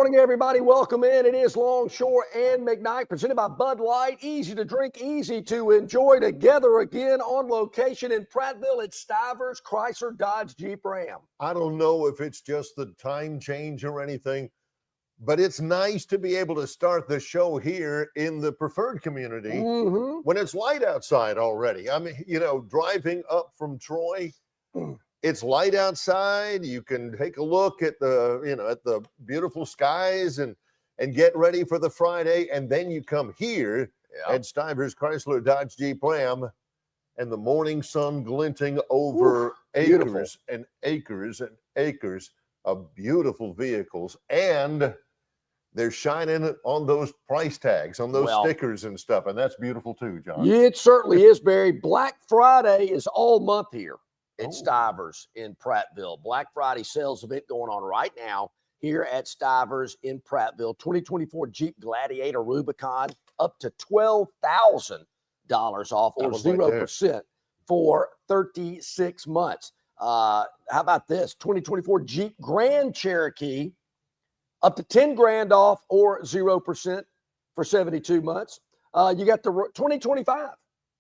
morning, everybody. Welcome in. It is Longshore and McKnight, presented by Bud Light. Easy to drink, easy to enjoy. Together again on location in Prattville at Stivers Chrysler Dodge Jeep Ram. I don't know if it's just the time change or anything, but it's nice to be able to start the show here in the preferred community when it's light outside already. I mean, driving up from Troy, it's light outside. You can take a look at the beautiful skies and get ready for the Friday. And then you come here at Stivers Chrysler Dodge Jeep Ram, and the morning sun glinting over acres and acres and acres of beautiful vehicles. And they're shining on those price tags, on those stickers and stuff. And that's beautiful too, John. Yeah, it certainly is, Barry. Black Friday is all month here at Stivers in Prattville. Black Friday sales event going on right now here at Stivers in Prattville. 2024 Jeep Gladiator Rubicon up to $12,000 off, or 0% for 36 months. How about this? 2024 Jeep Grand Cherokee up to $10,000 off, or 0% for 72 months. You got the 2025.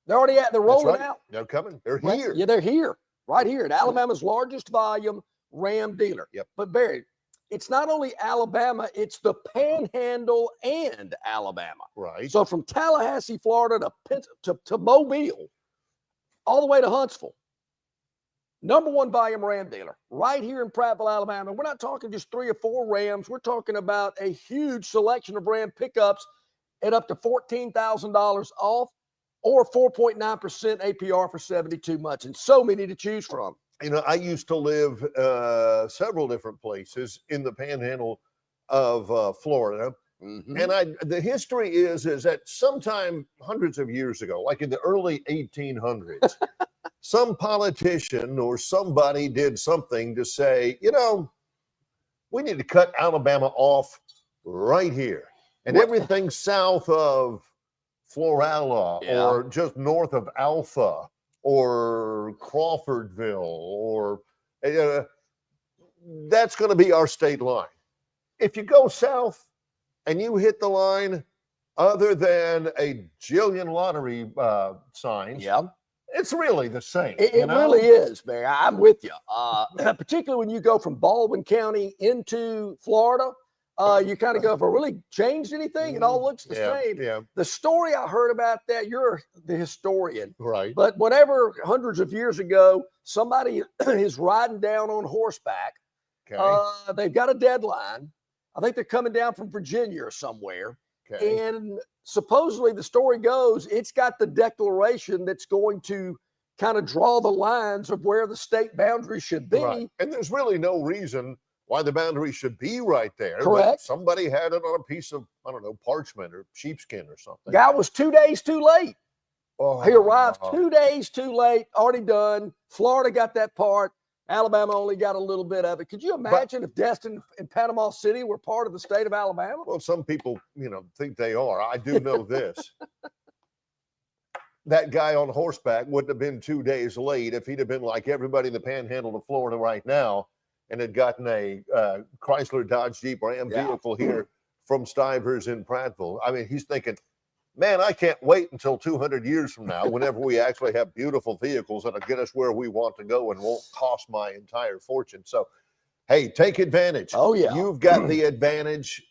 They're already they're rolling out. They're coming. They're here. Yeah, they're here. Right here at Alabama's largest volume Ram dealer. Yep. But Barry, it's not only Alabama, it's the Panhandle and Alabama. Right. So from Tallahassee, Florida to Mobile, all the way to Huntsville. Number one volume Ram dealer right here in Prattville, Alabama. We're not talking just 3 or 4 Rams. We're talking about a huge selection of Ram pickups at up to $14,000 off, or 4.9% APR for 72 months, and so many to choose from. I used to live several different places in the Panhandle of Florida. And the history is that sometime hundreds of years ago, like in the early 1800s, some politician or somebody did something to say, we need to cut Alabama off right here. And everything south of Florala or just north of Alpha or Crawfordville or that's going to be our state line. If you go south and you hit the line other than a jillion lottery signs, it's really the same. It really is, Barry. I'm with you. Particularly when you go from Baldwin County into Florida. You kind of go, if I really changed anything, it all looks the same. Yeah. The story I heard about that, you're the historian. Right. But whatever, hundreds of years ago, somebody is riding down on horseback. Okay. They've got a deadline. I think they're coming down from Virginia or somewhere. Okay. And supposedly the story goes, it's got the declaration that's going to kind of draw the lines of where the state boundary should be. Right. And there's really no reason why the boundary should be right there. Correct. But somebody had it on a piece of, parchment or sheepskin or something. Guy was 2 days too late. Oh, He arrived 2 days too late, already done. Florida got that part. Alabama only got a little bit of it. Could you imagine if Destin and Panama City were part of the state of Alabama? Well, some people, think they are. I do know this. That guy on horseback wouldn't have been 2 days late if he'd have been like everybody in the Panhandle of Florida right now and had gotten a Chrysler Dodge Jeep Ram vehicle here from Stivers in Prattville. I mean, he's thinking, man, I can't wait until 200 years from now, whenever we actually have beautiful vehicles that'll get us where we want to go and won't cost my entire fortune. So, hey, take advantage. Oh, yeah. You've got the advantage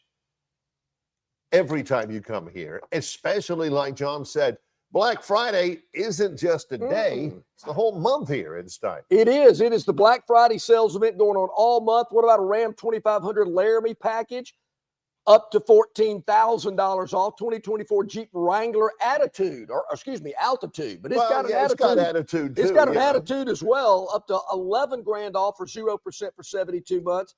every time you come here, especially like John said, Black Friday isn't just a day, it's the whole month here in Stein. It is. It is the Black Friday sales event going on all month. What about a Ram 2500 Laramie package? Up to $14,000 off. 2024 Jeep Wrangler Altitude. But it's got an attitude. It's got attitude too. It's got an attitude as well. Up to $11,000 off for 0% for 72 months.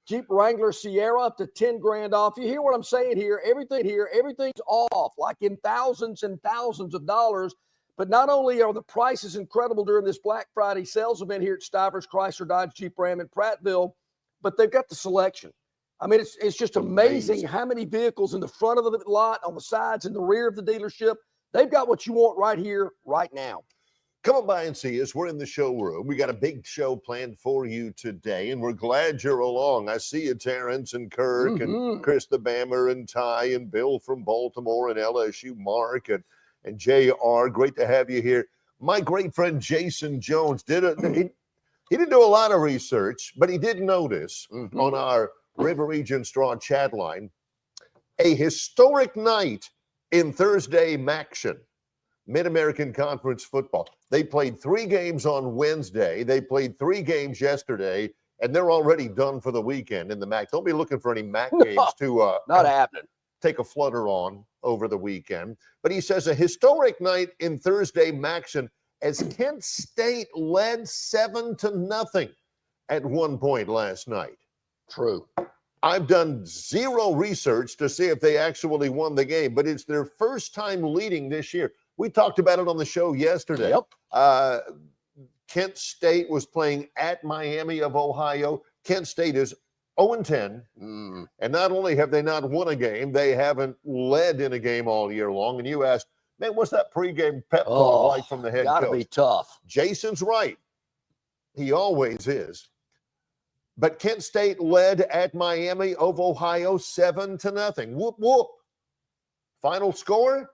Jeep Wrangler Sierra up to $10,000 off. You hear what I'm saying here? Everything's off, like in thousands and thousands of dollars. But not only are the prices incredible during this Black Friday sales event here at Stivers Chrysler Dodge Jeep Ram in Prattville, but they've got the selection. I mean, it's just amazing how many vehicles in the front of the lot, on the sides, in the rear of the dealership. They've got what you want right here, right now. come on by and see us. We're in the showroom. We got a big show planned for you today, and we're glad you're along. I see you, Terrence and Kirk and Chris the Bammer and Ty and Bill from Baltimore and LSU, Mark and JR. Great to have you here. My great friend Jason Jones he didn't do a lot of research, but he did notice on our River Region Straw chat line a historic night in Thursday Maction. Mid-American Conference football. They played 3 games on Wednesday. They played 3 games yesterday, and they're already done for the weekend in the MAC. Don't be looking for any MAC games to not happening. Take a flutter on over the weekend. But he says a historic night in Thursday Maction as Kent State led 7-0 at one point last night. True. I've done zero research to see if they actually won the game, but it's their first time leading this year. We talked about it on the show yesterday. Yep. Kent State was playing at Miami of Ohio. Kent State is 0-10. And not only have they not won a game, they haven't led in a game all year long. And you asked, man, what's that pregame pep talk like from the head coach? Gotta be tough. Jason's right. He always is. But Kent State led at Miami of Ohio 7-0. Whoop, whoop. Final score?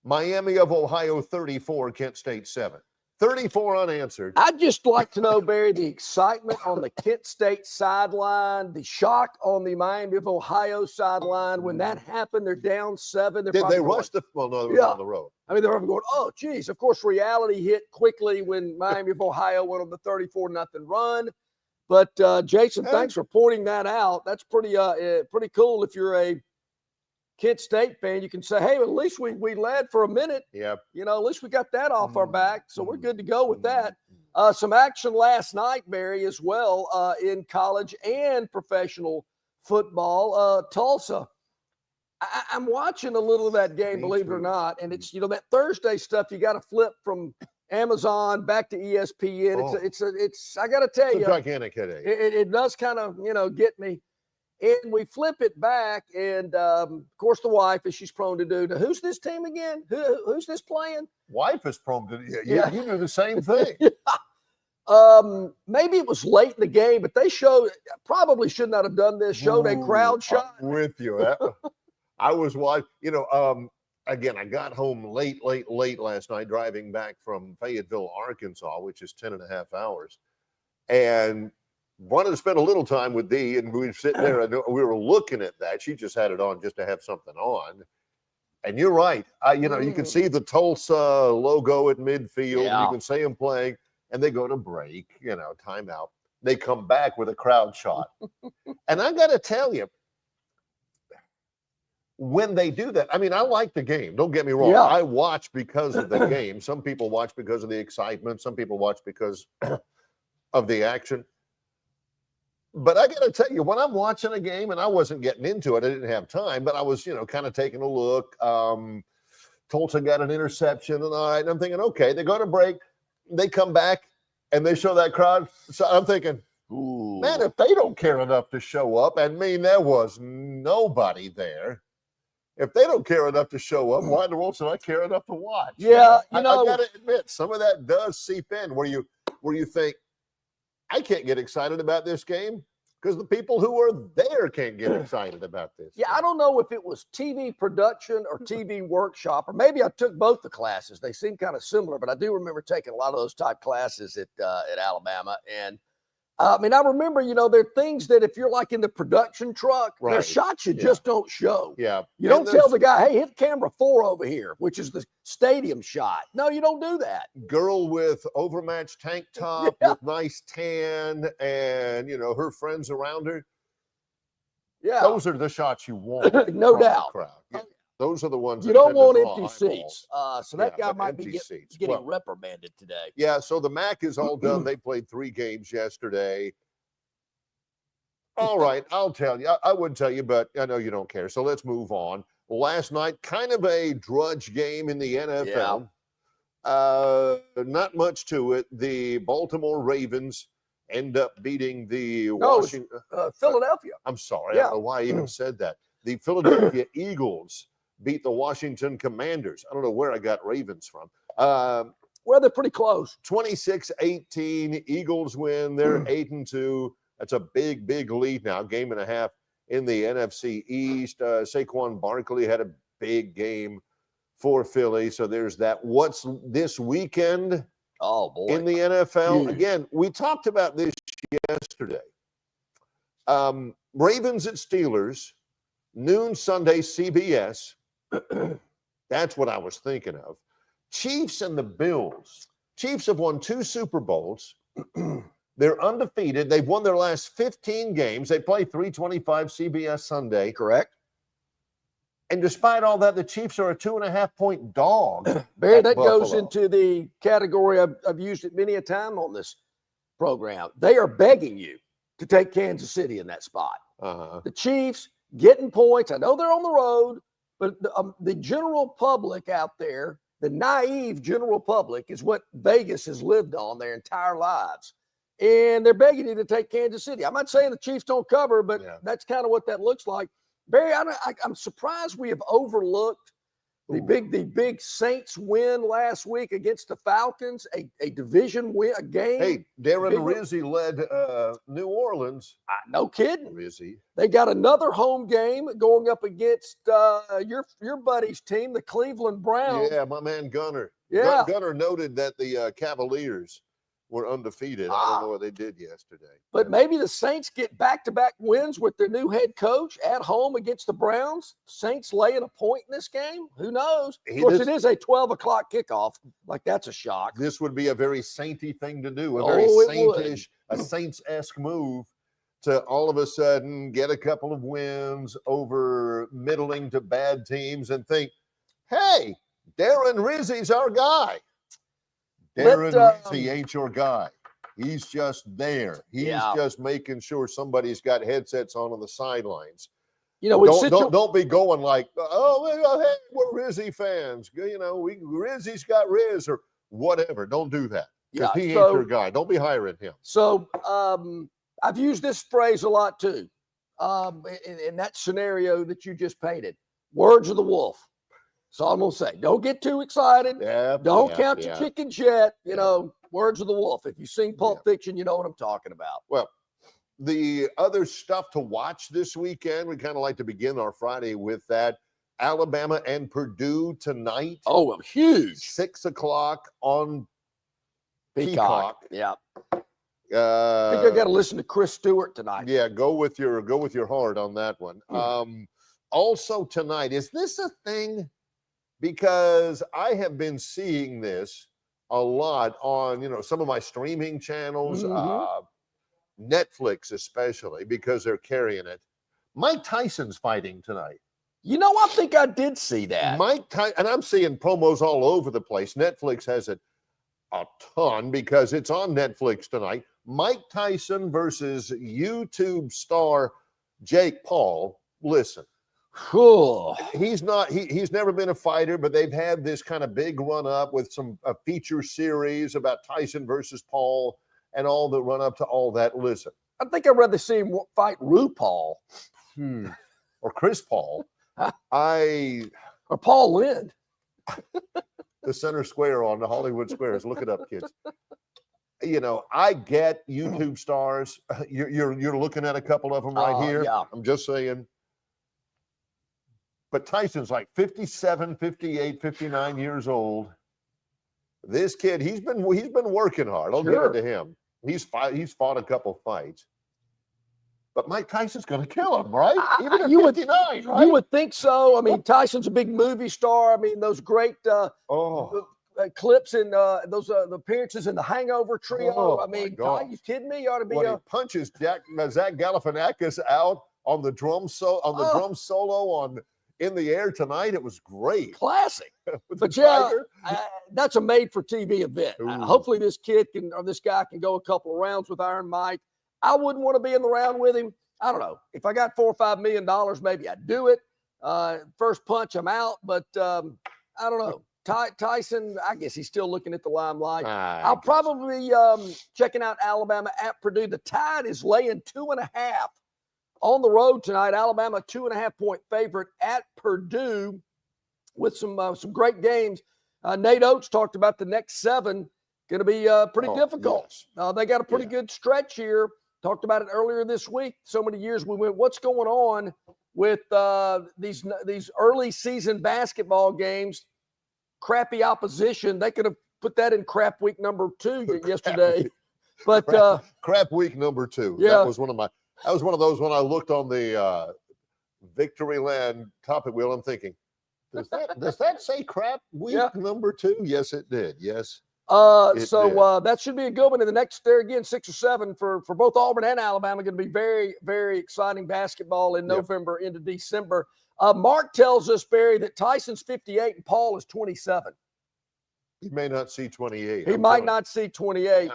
Miami of Ohio 34, Kent State 7. 34 unanswered. I'd just like to know, Barry, the excitement on the Kent State sideline, the shock on the Miami of Ohio sideline. When that happened, they're down 7. Did they rush well, no, they were on the road. I mean, they're going, oh, geez. Of course, reality hit quickly when Miami of Ohio went on the 34-0 run. But, Jason, thanks for pointing that out. That's pretty cool. If you're a Kent State fan, you can say, hey, at least we led for a minute. Yeah. You know, at least we got that off our back. So we're good to go with that. Some action last night, Barry, as well, in college and professional football. Tulsa. I'm watching a little of that game, believe it or not. And it's, that Thursday stuff, you got to flip from Amazon back to ESPN. It's I got to tell you, a gigantic headache. It does kind of, get me. And we flip it back, and of course, the wife, as she's prone to do, who's this team again? Who's this playing? Wife is prone to you do the same thing. Maybe it was late in the game, but they probably should not have done this. Showed a crowd shot. I'm with you. I was watching. Again, I got home late last night, driving back from Fayetteville, Arkansas, which is 10.5 hours, and wanted to spend a little time with Dee, and we were sitting there and we were looking at that. She just had it on just to have something on. And you're right. You can see the Tulsa logo at midfield. Yeah. You can see them playing, and they go to break, timeout. They come back with a crowd shot. And I got to tell you, when they do that, I mean, I like the game. Don't get me wrong. Yeah. I watch because of the game. Some people watch because of the excitement. Some people watch because of the action. But I got to tell you, when I'm watching a game, and I wasn't getting into it, I didn't have time, but I was, kind of taking a look. Tulsa got an interception, and all right, and I'm thinking, okay, they go to break, they come back, and they show that crowd. So I'm thinking, ooh, man, if they don't care enough to show up, there was nobody there. If they don't care enough to show up, why in the world should I care enough to watch? Yeah, I got to admit, some of that does seep in where you think, I can't get excited about this game because the people who are there can't get excited about this. Yeah, I don't know if it was TV production or TV workshop, or maybe I took both the classes. They seem kind of similar, but I do remember taking a lot of those type classes at Alabama. And I remember, there are things that if you're like in the production truck, right, there are shots you just don't show. Yeah. You don't tell the guy, hey, hit camera 4 over here, which is the stadium shot. No, you don't do that. Girl with overmatched tank top with nice tan and, her friends around her. Yeah. Those are the shots you want. No doubt. The crowd. Yeah. Those are the ones you don't want empty seats. So that guy might be getting reprimanded today. Yeah, so the MAC is all done. They played 3 games yesterday. All right, I'll tell you. I wouldn't tell you, but I know you don't care. So let's move on. Last night, kind of a drudge game in the NFL. Not much to it. The Baltimore Ravens end up beating the Philadelphia. I'm sorry. I don't know why I even said that. The Philadelphia Eagles beat the Washington Commanders. I don't know where I got Ravens from. Well, they're pretty close. 26-18, Eagles win. They're 8-2. That's a big, big lead now. Game and a half in the NFC East. Saquon Barkley had a big game for Philly. So there's that. What's this weekend? Oh, boy. In the NFL? Huge. Again, we talked about this yesterday. Ravens at Steelers, noon Sunday, CBS. That's what I was thinking of. Chiefs and the Bills. Chiefs have won 2 Super Bowls. They're undefeated. They've won their last 15 games. They play 3:25 CBS Sunday. Correct. And despite all that, the Chiefs are a 2.5-point dog. Barry, that Buffalo. goes into the category I've used it many a time on this program. They are begging you to take Kansas City in that spot. The Chiefs getting points. I know they're on the road, but the general public out there, the naive general public, is what Vegas has lived on their entire lives. And they're begging you to take Kansas City. I'm not saying the Chiefs don't cover, but that's kind of what that looks like. Barry, I'm surprised we have overlooked the big Saints win last week against the Falcons, a division win, a game. Hey, Darren Rizzi led New Orleans. No kidding. Rizzi. They got another home game going up against your buddy's team, the Cleveland Browns. Yeah, my man Gunner. Yeah. Gunner noted that the Cavaliers were undefeated. I don't know what they did yesterday. But maybe the Saints get back-to-back wins with their new head coach at home against the Browns. Saints laying a point in this game. Who knows? Of course, it is a 12 o'clock kickoff. Like, that's a shock. This would be a very sainty thing to do, a very saintish, a Saints-esque move to all of a sudden get a couple of wins over middling to bad teams and think, hey, Darren Rizzi's our guy. Darren Rizzi ain't your guy. He's just there. He's just making sure somebody's got headsets on the sidelines. You know, don't be going like, oh, hey, we're Rizzi fans. You know, Rizzi's got Riz or whatever. Don't do that. Because he ain't your guy. Don't be hiring him. So I've used this phrase a lot too. In that scenario that you just painted, words of the wolf. So I'm going to say, don't get too excited. Don't count your chickens yet. You know, words of the wolf. If you've seen Pulp Fiction, you know what I'm talking about. Well, the other stuff to watch this weekend, we kind of like to begin our Friday with that. Alabama and Purdue tonight. Oh, huge. 6 o'clock on Peacock. Yeah. I think I got to listen to Chris Stewart tonight. Yeah, go with your heart on that one. Also tonight, is this a thing? Because I have been seeing this a lot on, some of my streaming channels, Netflix especially, because they're carrying it. Mike Tyson's fighting tonight. You know, I think I did see that. Mike Tyson, and I'm seeing promos all over the place. Netflix has it a ton because it's on Netflix tonight. Mike Tyson versus YouTube star Jake Paul. Listen. Cool. He's never been a fighter, but they've had this kind of big run up with a feature series about Tyson versus Paul and all the run up to all that. Listen, I think I'd rather see him fight RuPaul or Chris Paul. Or Paul Lynde. The center square on the Hollywood Squares. Look it up, kids. I get YouTube stars. You're looking at a couple of them right here. Yeah. I'm just saying. But Tyson's like 57, 58, 59 years old. This kid, he's been working hard. I'll give it to him. He's fought a couple fights. But Mike Tyson's going to kill him, right? Even at 59, right? You would think so. I mean, Tyson's a big movie star. I mean, those great clips in those appearances in the Hangover trio. Oh, I mean, are you kidding me? You ought to be. When he punches Zach Galifianakis out on the drum solo in the air tonight, it was great. Classic. But that's a made-for-TV event. Hopefully this guy can go a couple of rounds with Iron Mike. I wouldn't want to be in the round with him. I don't know. If I got $4 or $5 million, maybe I'd do it. First punch, I'm out. But I don't know. Tyson, I guess he's still looking at the limelight. I'll probably checking out Alabama at Purdue. The Tide is laying 2.5 on the road tonight. Alabama 2.5 point favorite at Purdue with some great games. Nate Oates talked about the next 7 going to be pretty difficult. Yes. They got a pretty good stretch here. Talked about it earlier this week. So many years we went, what's going on with these early season basketball games? Crappy opposition. They could have put that in crap week number 2 yesterday. But crap week number 2. Yeah. That was one of those when I looked on the Victoryland topic wheel. I'm thinking, does that say crap week number 2? Yes, it did. Yes. That should be a good one. In the next, there again, 6 or 7 for both Auburn and Alabama. Going to be very, very exciting basketball in November into December. Mark tells us, Barry, that Tyson's 58 and Paul is 27. He may not see 28. He might not see 28.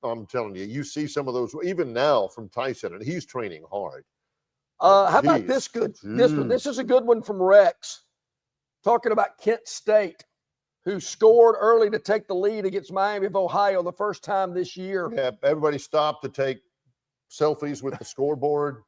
I'm telling you, you see some of those even now from Tyson, and he's training hard. How about this good? This is a good one from Rex, talking about Kent State, who scored early to take the lead against Miami of Ohio the first time this year. Yeah, everybody stopped to take selfies with the scoreboard.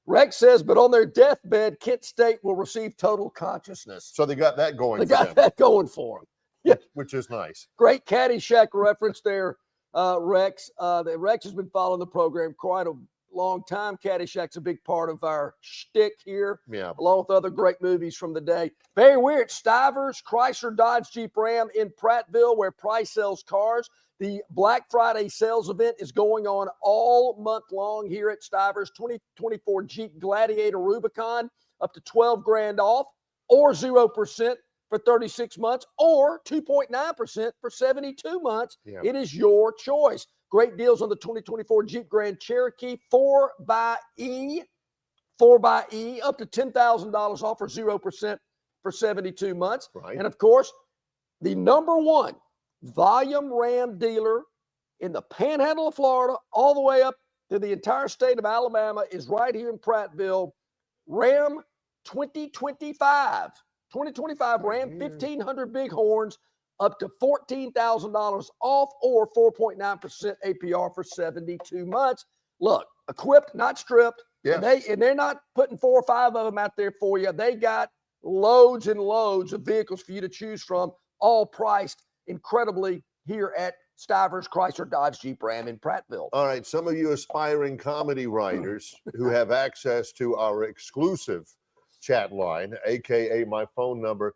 Rex says, but on their deathbed, Kent State will receive total consciousness. So they got that going. They got that going for them. Yeah, which is nice. Great Caddyshack reference there, Rex. Rex has been following the program quite a long time. Caddyshack's a big part of our shtick here, along with other great movies from the day. Very weird. Stivers, Chrysler, Dodge, Jeep, Ram in Prattville, where Price sells cars. The Black Friday sales event is going on all month long here at Stivers. 2024 Jeep Gladiator Rubicon, up to $12,000 off, or 0% for 36 months, or 2.9% for 72 months. Yeah. It is your choice. Great deals on the 2024 Jeep Grand Cherokee 4xE, up to $10,000 off, or 0% for 72 months. Right. And of course, the number 1 volume Ram dealer in the Panhandle of Florida, all the way up to the entire state of Alabama, is right here in Prattville. Ram 2025 Ram 1500 Bighorns, up to $14,000 off, or 4.9% APR for 72 months. Look, equipped, not stripped. Yes. And they're not putting 4 or 5 of them out there for you. They got loads and loads of vehicles for you to choose from, all priced incredibly here at Stivers, Chrysler, Dodge, Jeep, Ram in Prattville. All right, some of you aspiring comedy writers who have access to our exclusive chat line, aka my phone number,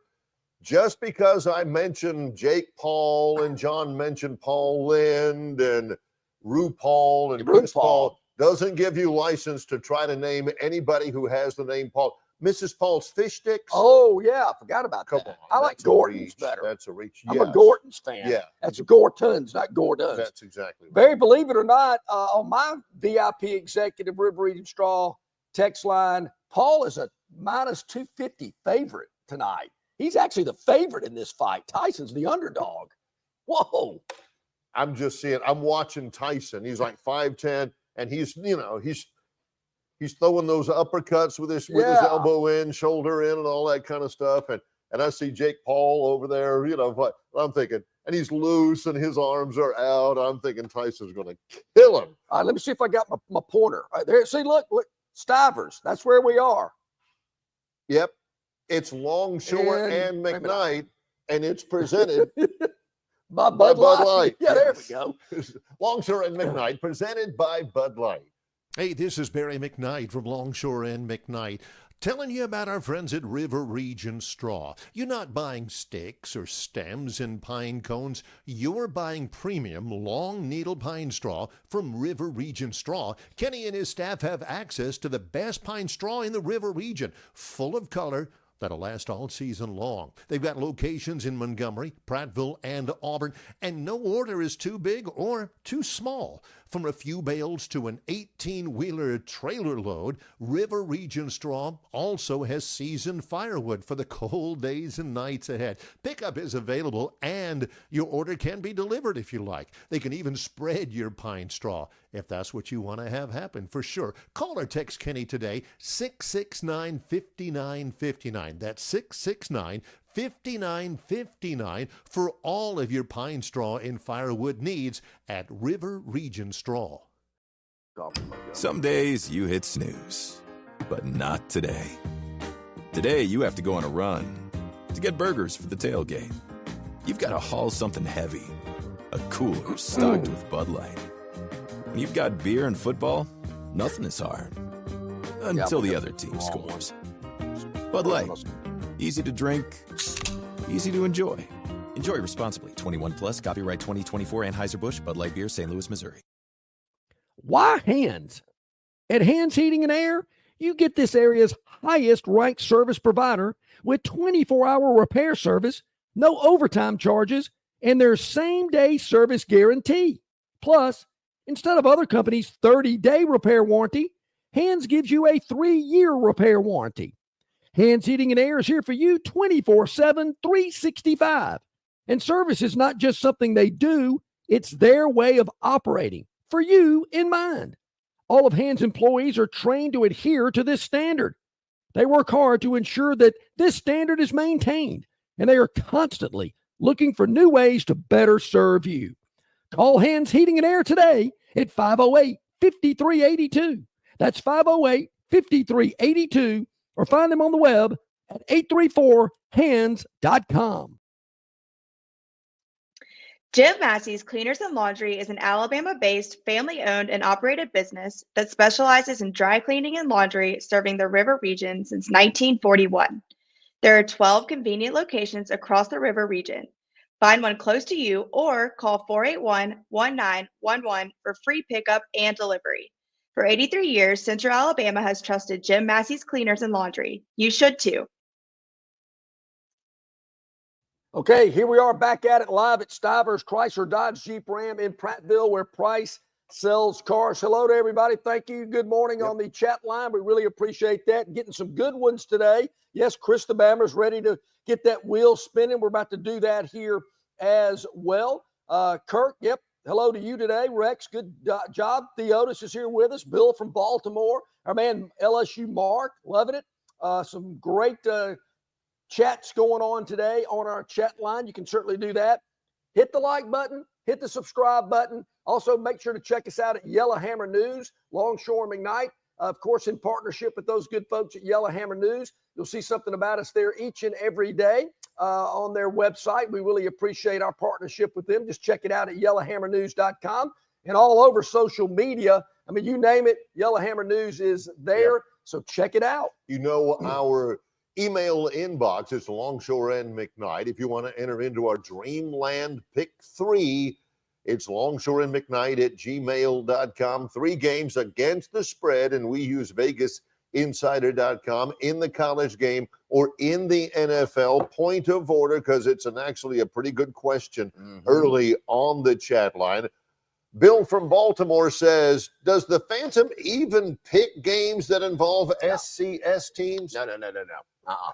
just because I mentioned Jake Paul and John mentioned Paul Lind and RuPaul and Chris Paul, doesn't give you license to try to name anybody who has the name Paul. Mrs. Paul's fish sticks. Oh, yeah. I forgot about Come that. on, I like Gordon's better. That's a reach. I'm a Gordon's fan. Yeah. That's Gorton's, not Gordon's. That's exactly right. Barry, believe it or not, on my VIP executive River Region Straw text line, Paul is a minus 250 favorite tonight. He's actually the favorite in this fight. Tyson's the underdog. Whoa. I'm just seeing, I'm watching Tyson. He's like 5'10", and he's throwing those uppercuts with his elbow in, shoulder in, and all that kind of stuff. And I see Jake Paul over there, what I'm thinking, and he's loose and his arms are out. I'm thinking Tyson's going to kill him. All right, let me see if I got my pointer. All right, there, see, look, Stivers. That's where we are. Yep. It's Longshore and McKnight, and it's presented by Bud Light. Yeah, there we go. Longshore and McKnight, presented by Bud Light. Hey, this is Barry McKnight from Longshore and McKnight, telling you about our friends at River Region Straw. You're not buying sticks or stems and pine cones. You're buying premium long needle pine straw from River Region Straw. Kenny and his staff have access to the best pine straw in the River Region, full of color, that'll last all season long. They've got locations in Montgomery, Prattville, and Auburn, and no order is too big or too small. From a few bales to an 18-wheeler trailer load, River Region Straw also has seasoned firewood for the cold days and nights ahead. Pickup is available, and your order can be delivered if you like. They can even spread your pine straw if that's what you want to have happen, for sure. Call or text Kenny today, 669-5959. That's 669-5959 for all of your pine straw and firewood needs at River Region Straw. Some days you hit snooze, but not today. Today you have to go on a run to get burgers for the tailgate. You've got to haul something heavy, a cooler stocked with Bud Light. When you've got beer and football, nothing is hard. Until the other team scores. Bud Light. Easy to drink, easy to enjoy. Enjoy responsibly. 21 plus. Copyright 2024 Anheuser-Busch, Bud Light Beer, St. Louis, Missouri. Why Hands? At Hands Heating and Air, you get this area's highest ranked service provider with 24-hour repair service, no overtime charges, and their same-day service guarantee. Plus, instead of other companies' 30-day repair warranty, Hands gives you a 3-year repair warranty. Hands Heating and Air is here for you 24/7, 365. And service is not just something they do, it's their way of operating, for you in mind. All of Hands employees are trained to adhere to this standard. They work hard to ensure that this standard is maintained, and they are constantly looking for new ways to better serve you. Call Hands Heating and Air today at 508-5382. That's 508-5382, or find them on the web at 834hands.com. Jim Massey's Cleaners and Laundry is an Alabama-based, family-owned and operated business that specializes in dry cleaning and laundry, serving the River region since 1941. There are 12 convenient locations across the River region. Find one close to you or call 481-1911 for free pickup and delivery. For 83 years, Central Alabama has trusted Jim Massey's Cleaners and Laundry. You should too. Okay, here we are back at it live at Stivers Chrysler Dodge Jeep Ram in Prattville, where Price sells cars. Hello to everybody. Thank you. Good morning on the chat line. We really appreciate that. Getting some good ones today. Yes, Chris the Bammer's ready to get that wheel spinning. We're about to do that here as well. Kirk, yep. Hello to you today. Rex, good job. Theotis is here with us. Bill from Baltimore. Our man LSU Mark, loving it. Some great chats going on today on our chat line. You can certainly do that. Hit the like button, hit the subscribe button. Also, make sure to check us out at Yellowhammer News, Longshore and McKnight. Of course, in partnership with those good folks at Yellowhammer News. You'll see something about us there each and every day on their website. We really appreciate our partnership with them. Just check it out at yellowhammernews.com and all over social media. I mean, you name it, Yellowhammer News is there. So check it out. You know, our email inbox is Longshore and McKnight. If you want to enter into our Dreamland Pick 3, it's Longshore and McKnight at gmail.com. 3 games against the spread, and we use VegasInsider.com in the college game or in the NFL. Point of order, because it's actually a pretty good question early on the chat line. Bill from Baltimore says, does the Phantom even pick games that involve SCS teams? No.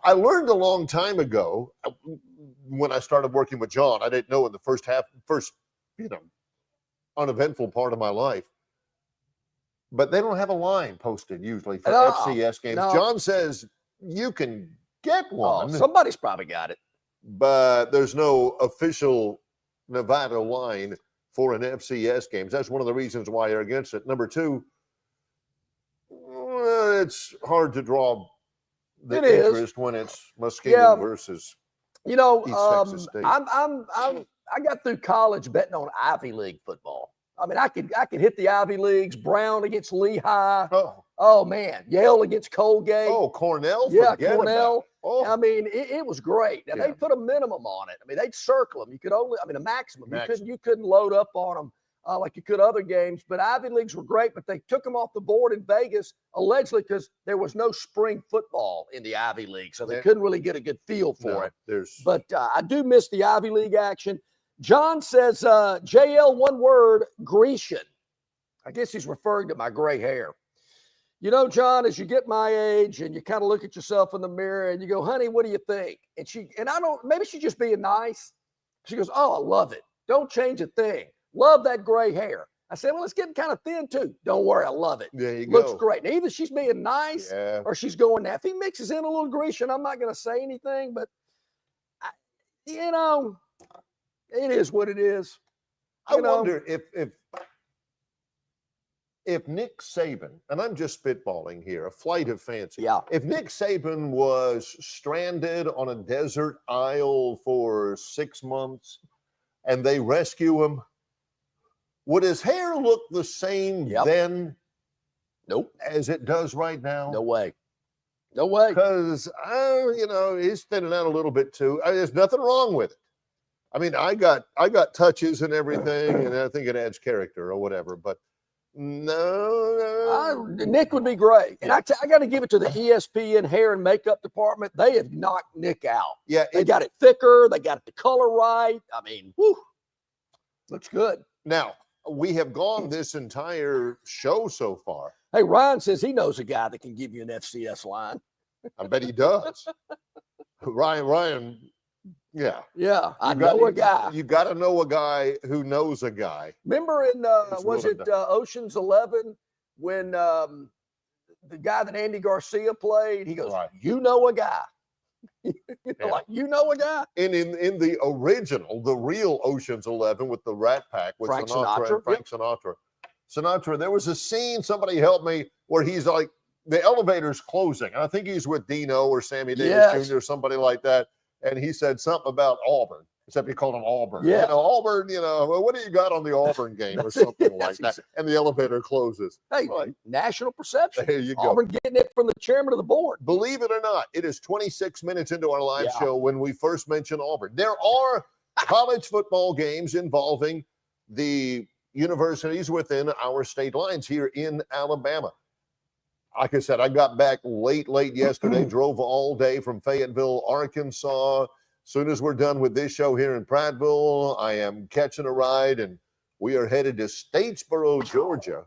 I learned a long time ago when I started working with John. I didn't know in the first uneventful part of my life. But they don't have a line posted usually for FCS games. No. John says you can get one. Somebody's probably got it. But there's no official Nevada line for an FCS games. That's one of the reasons why they're against it. Number 2, it's hard to draw the interest when it's Muskegon versus East Texas State. I got through college betting on Ivy League football. I mean, I could hit the Ivy Leagues. Brown against Lehigh. Oh man, Yale against Colgate. Oh, Cornell. Yeah, Cornell. I mean, it was great. Now they put a minimum on it. I mean, they'd circle them. You could only, a maximum. You couldn't load up on them like you could other games. But Ivy Leagues were great, but they took them off the board in Vegas allegedly because there was no spring football in the Ivy League, so they couldn't really get a good feel for it. But I do miss the Ivy League action. John says, JL, one word, Grecian. I guess he's referring to my gray hair. You know, John, as you get my age and you kind of look at yourself in the mirror and you go, honey, what do you think? Maybe she's just being nice. She goes, oh, I love it. Don't change a thing. Love that gray hair. I said, well, it's getting kind of thin too. Don't worry, I love it. There you go. Looks great. Now, either she's being nice or she's going now. If he mixes in a little Grecian, I'm not going to say anything, but, it is what it is. I wonder if if Nick Saban, and I'm just spitballing here, a flight of fancy. Yeah. If Nick Saban was stranded on a desert isle for 6 months and they rescue him, would his hair look the same then Nope. as it does right now? No way. No way. Because, he's thinning out a little bit too. There's nothing wrong with it. I mean, I got touches and everything, and I think it adds character or whatever, but no. Nick would be great. And I got to give it to the ESPN hair and makeup department. They have knocked Nick out. Yeah. They got it thicker. They got the color right. I mean, whew, looks good. Now, we have gone this entire show so far. Hey, Ryan says he knows a guy that can give you an FCS line. I bet he does. Ryan. Yeah. Yeah, I know a guy. You got to know a guy who knows a guy. Remember in, Ocean's 11 when the guy that Andy Garcia played, he goes, you know a guy. Like, you know a guy. And in the original, the real Ocean's 11 with the Rat Pack with Frank Sinatra and Frank Sinatra. Sinatra, there was a scene, somebody help me, where he's like, the elevator's closing. And I think he's with Dino or Sammy Davis Jr. or somebody like that. And he said something about Auburn, except he called him Auburn. Yeah. Auburn, well, what do you got on the Auburn game or something like that? And the elevator closes. Hey, national perception. There you go. Auburn getting it from the chairman of the board. Believe it or not, it is 26 minutes into our live show when we first mentioned Auburn. There are college football games involving the universities within our state lines here in Alabama. Like I said, I got back late yesterday, drove all day from Fayetteville, Arkansas. As soon as we're done with this show here in Prattville, I am catching a ride, and we are headed to Statesboro, Georgia,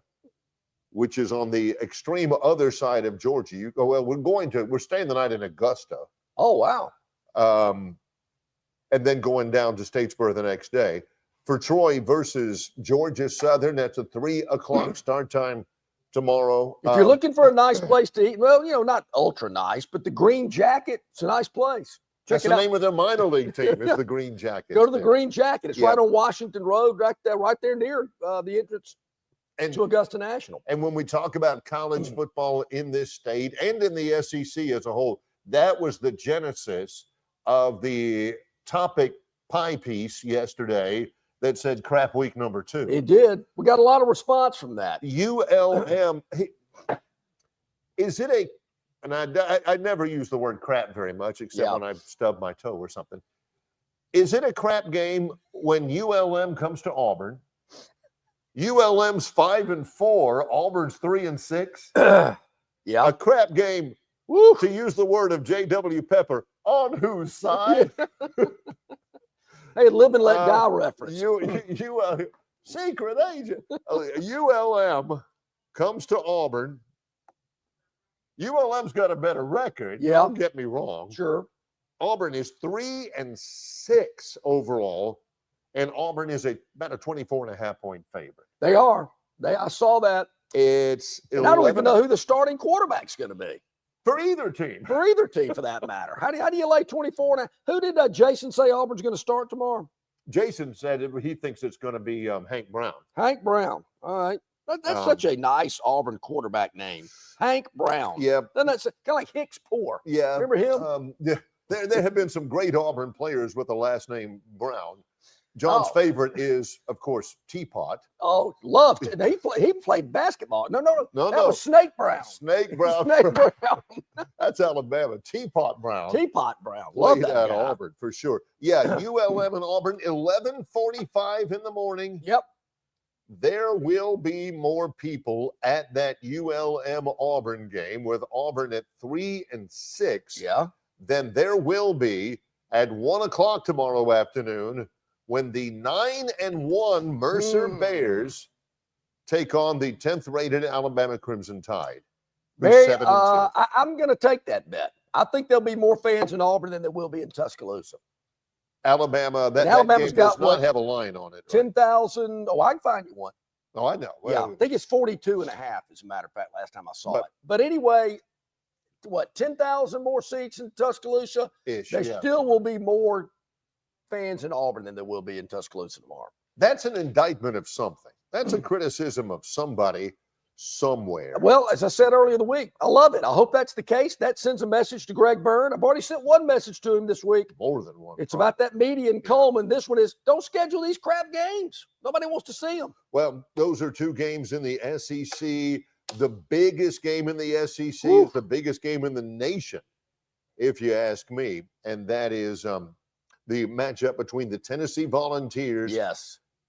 which is on the extreme other side of Georgia. We're staying the night in Augusta. Oh, wow. And then going down to Statesboro the next day. For Troy versus Georgia Southern, that's a 3:00 start time tomorrow. If you're looking for a nice place to eat, well, not ultra nice, but the Green Jacket, it's a nice place. That's the name of their minor league team. Is the Green Jacket. Go to the Green Jacket. It's right on Washington Road, right there near the entrance to Augusta National. And when we talk about college football in this state and in the SEC as a whole, that was the genesis of the topic pie piece yesterday that said crap week number 2. It did. We got a lot of response from that. ULM, is it and I never use the word crap very much except when I stub my toe or something. Is it a crap game when ULM comes to Auburn? ULM's 5-4, Auburn's 3-6. Yeah. A crap game, to use the word of J.W. Pepper, on whose side? Hey, live and let die reference. Secret agent. ULM comes to Auburn. ULM's got a better record. Yeah. Don't get me wrong. Sure. Auburn is 3-6 overall, and Auburn is about a 24.5-point favorite. They are. I saw that. It's and I don't even know who the starting quarterback's going to be. For either team. For either team, for that matter. How do you lay 24? Now, who did Jason say Auburn's going to start tomorrow? Jason said he thinks it's going to be Hank Brown. Hank Brown. All right. That's such a nice Auburn quarterback name. Hank Brown. Yeah. Then that's kind of like Hicks Poor. Yeah. Remember him? There have been some great Auburn players with the last name Brown. John's favorite is, of course, Teapot. Oh, loved it. He played basketball. No. That was Snake Brown. Snake Brown. Snake Brown. That's Alabama. Teapot Brown. Teapot Brown. Love that at guy. Auburn for sure. Yeah, ULM and Auburn, 11:45 in the morning. Yep. There will be more people at that ULM Auburn game with Auburn at 3-6. Yeah. Than there will be at 1:00 tomorrow afternoon when the 9-1 Mercer Bears take on the 10th rated Alabama Crimson Tide. I'm going to take that bet. I think there'll be more fans in Auburn than there will be in Tuscaloosa. Alabama's does not have a line on it. Right? 10,000. Oh, I can find you one. Oh, I know. Well, I think it's 42.5, as a matter of fact, last time I saw it. But anyway, 10,000 more seats in Tuscaloosa? There still will be more fans in Auburn than there will be in Tuscaloosa tomorrow. That's an indictment of something. That's a criticism of somebody somewhere. Well, as I said earlier in the week, I love it. I hope that's the case. That sends a message to Greg Byrne. I've already sent one message to him this week. More than one. It's about that media in Coleman. This one is, don't schedule these crap games. Nobody wants to see them. Well, those are two games in the SEC. The biggest game in the SEC is the biggest game in the nation, if you ask me. And that is the matchup between the Tennessee Volunteers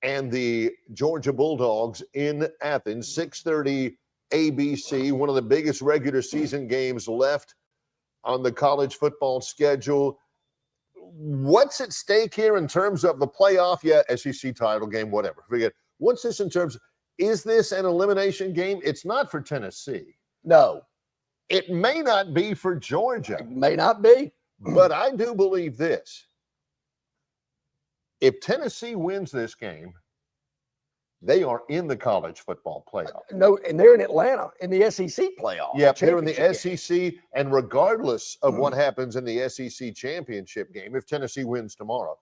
and the Georgia Bulldogs in Athens, 6:30 ABC, one of the biggest regular season games left on the college football schedule. What's at stake here in terms of the playoff? Yeah, SEC title game, whatever. Forget. What's this in terms of, is this an elimination game? It's not for Tennessee. No. It may not be for Georgia. It may not be. But I do believe this. If Tennessee wins this game, they are in the college football playoff. No, and they're in Atlanta in the SEC playoff. Yeah, they're in the SEC, and regardless of what happens in the SEC championship game, if Tennessee wins tomorrow,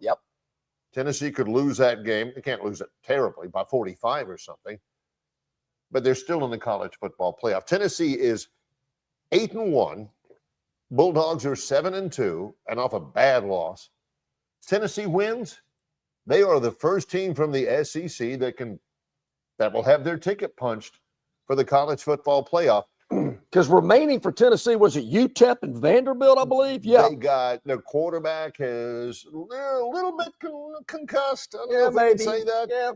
Tennessee could lose that game. They can't lose it terribly by 45 or something, but they're still in the college football playoff. Tennessee is 8-1. Bulldogs are 7-2, and off a bad loss. Tennessee wins. They are the first team from the SEC that will have their ticket punched for the college football playoff. Because remaining for Tennessee, was it UTEP and Vanderbilt, I believe? Yeah. They got their quarterback is a little bit concussed. I don't know if maybe. I can say that. Yeah.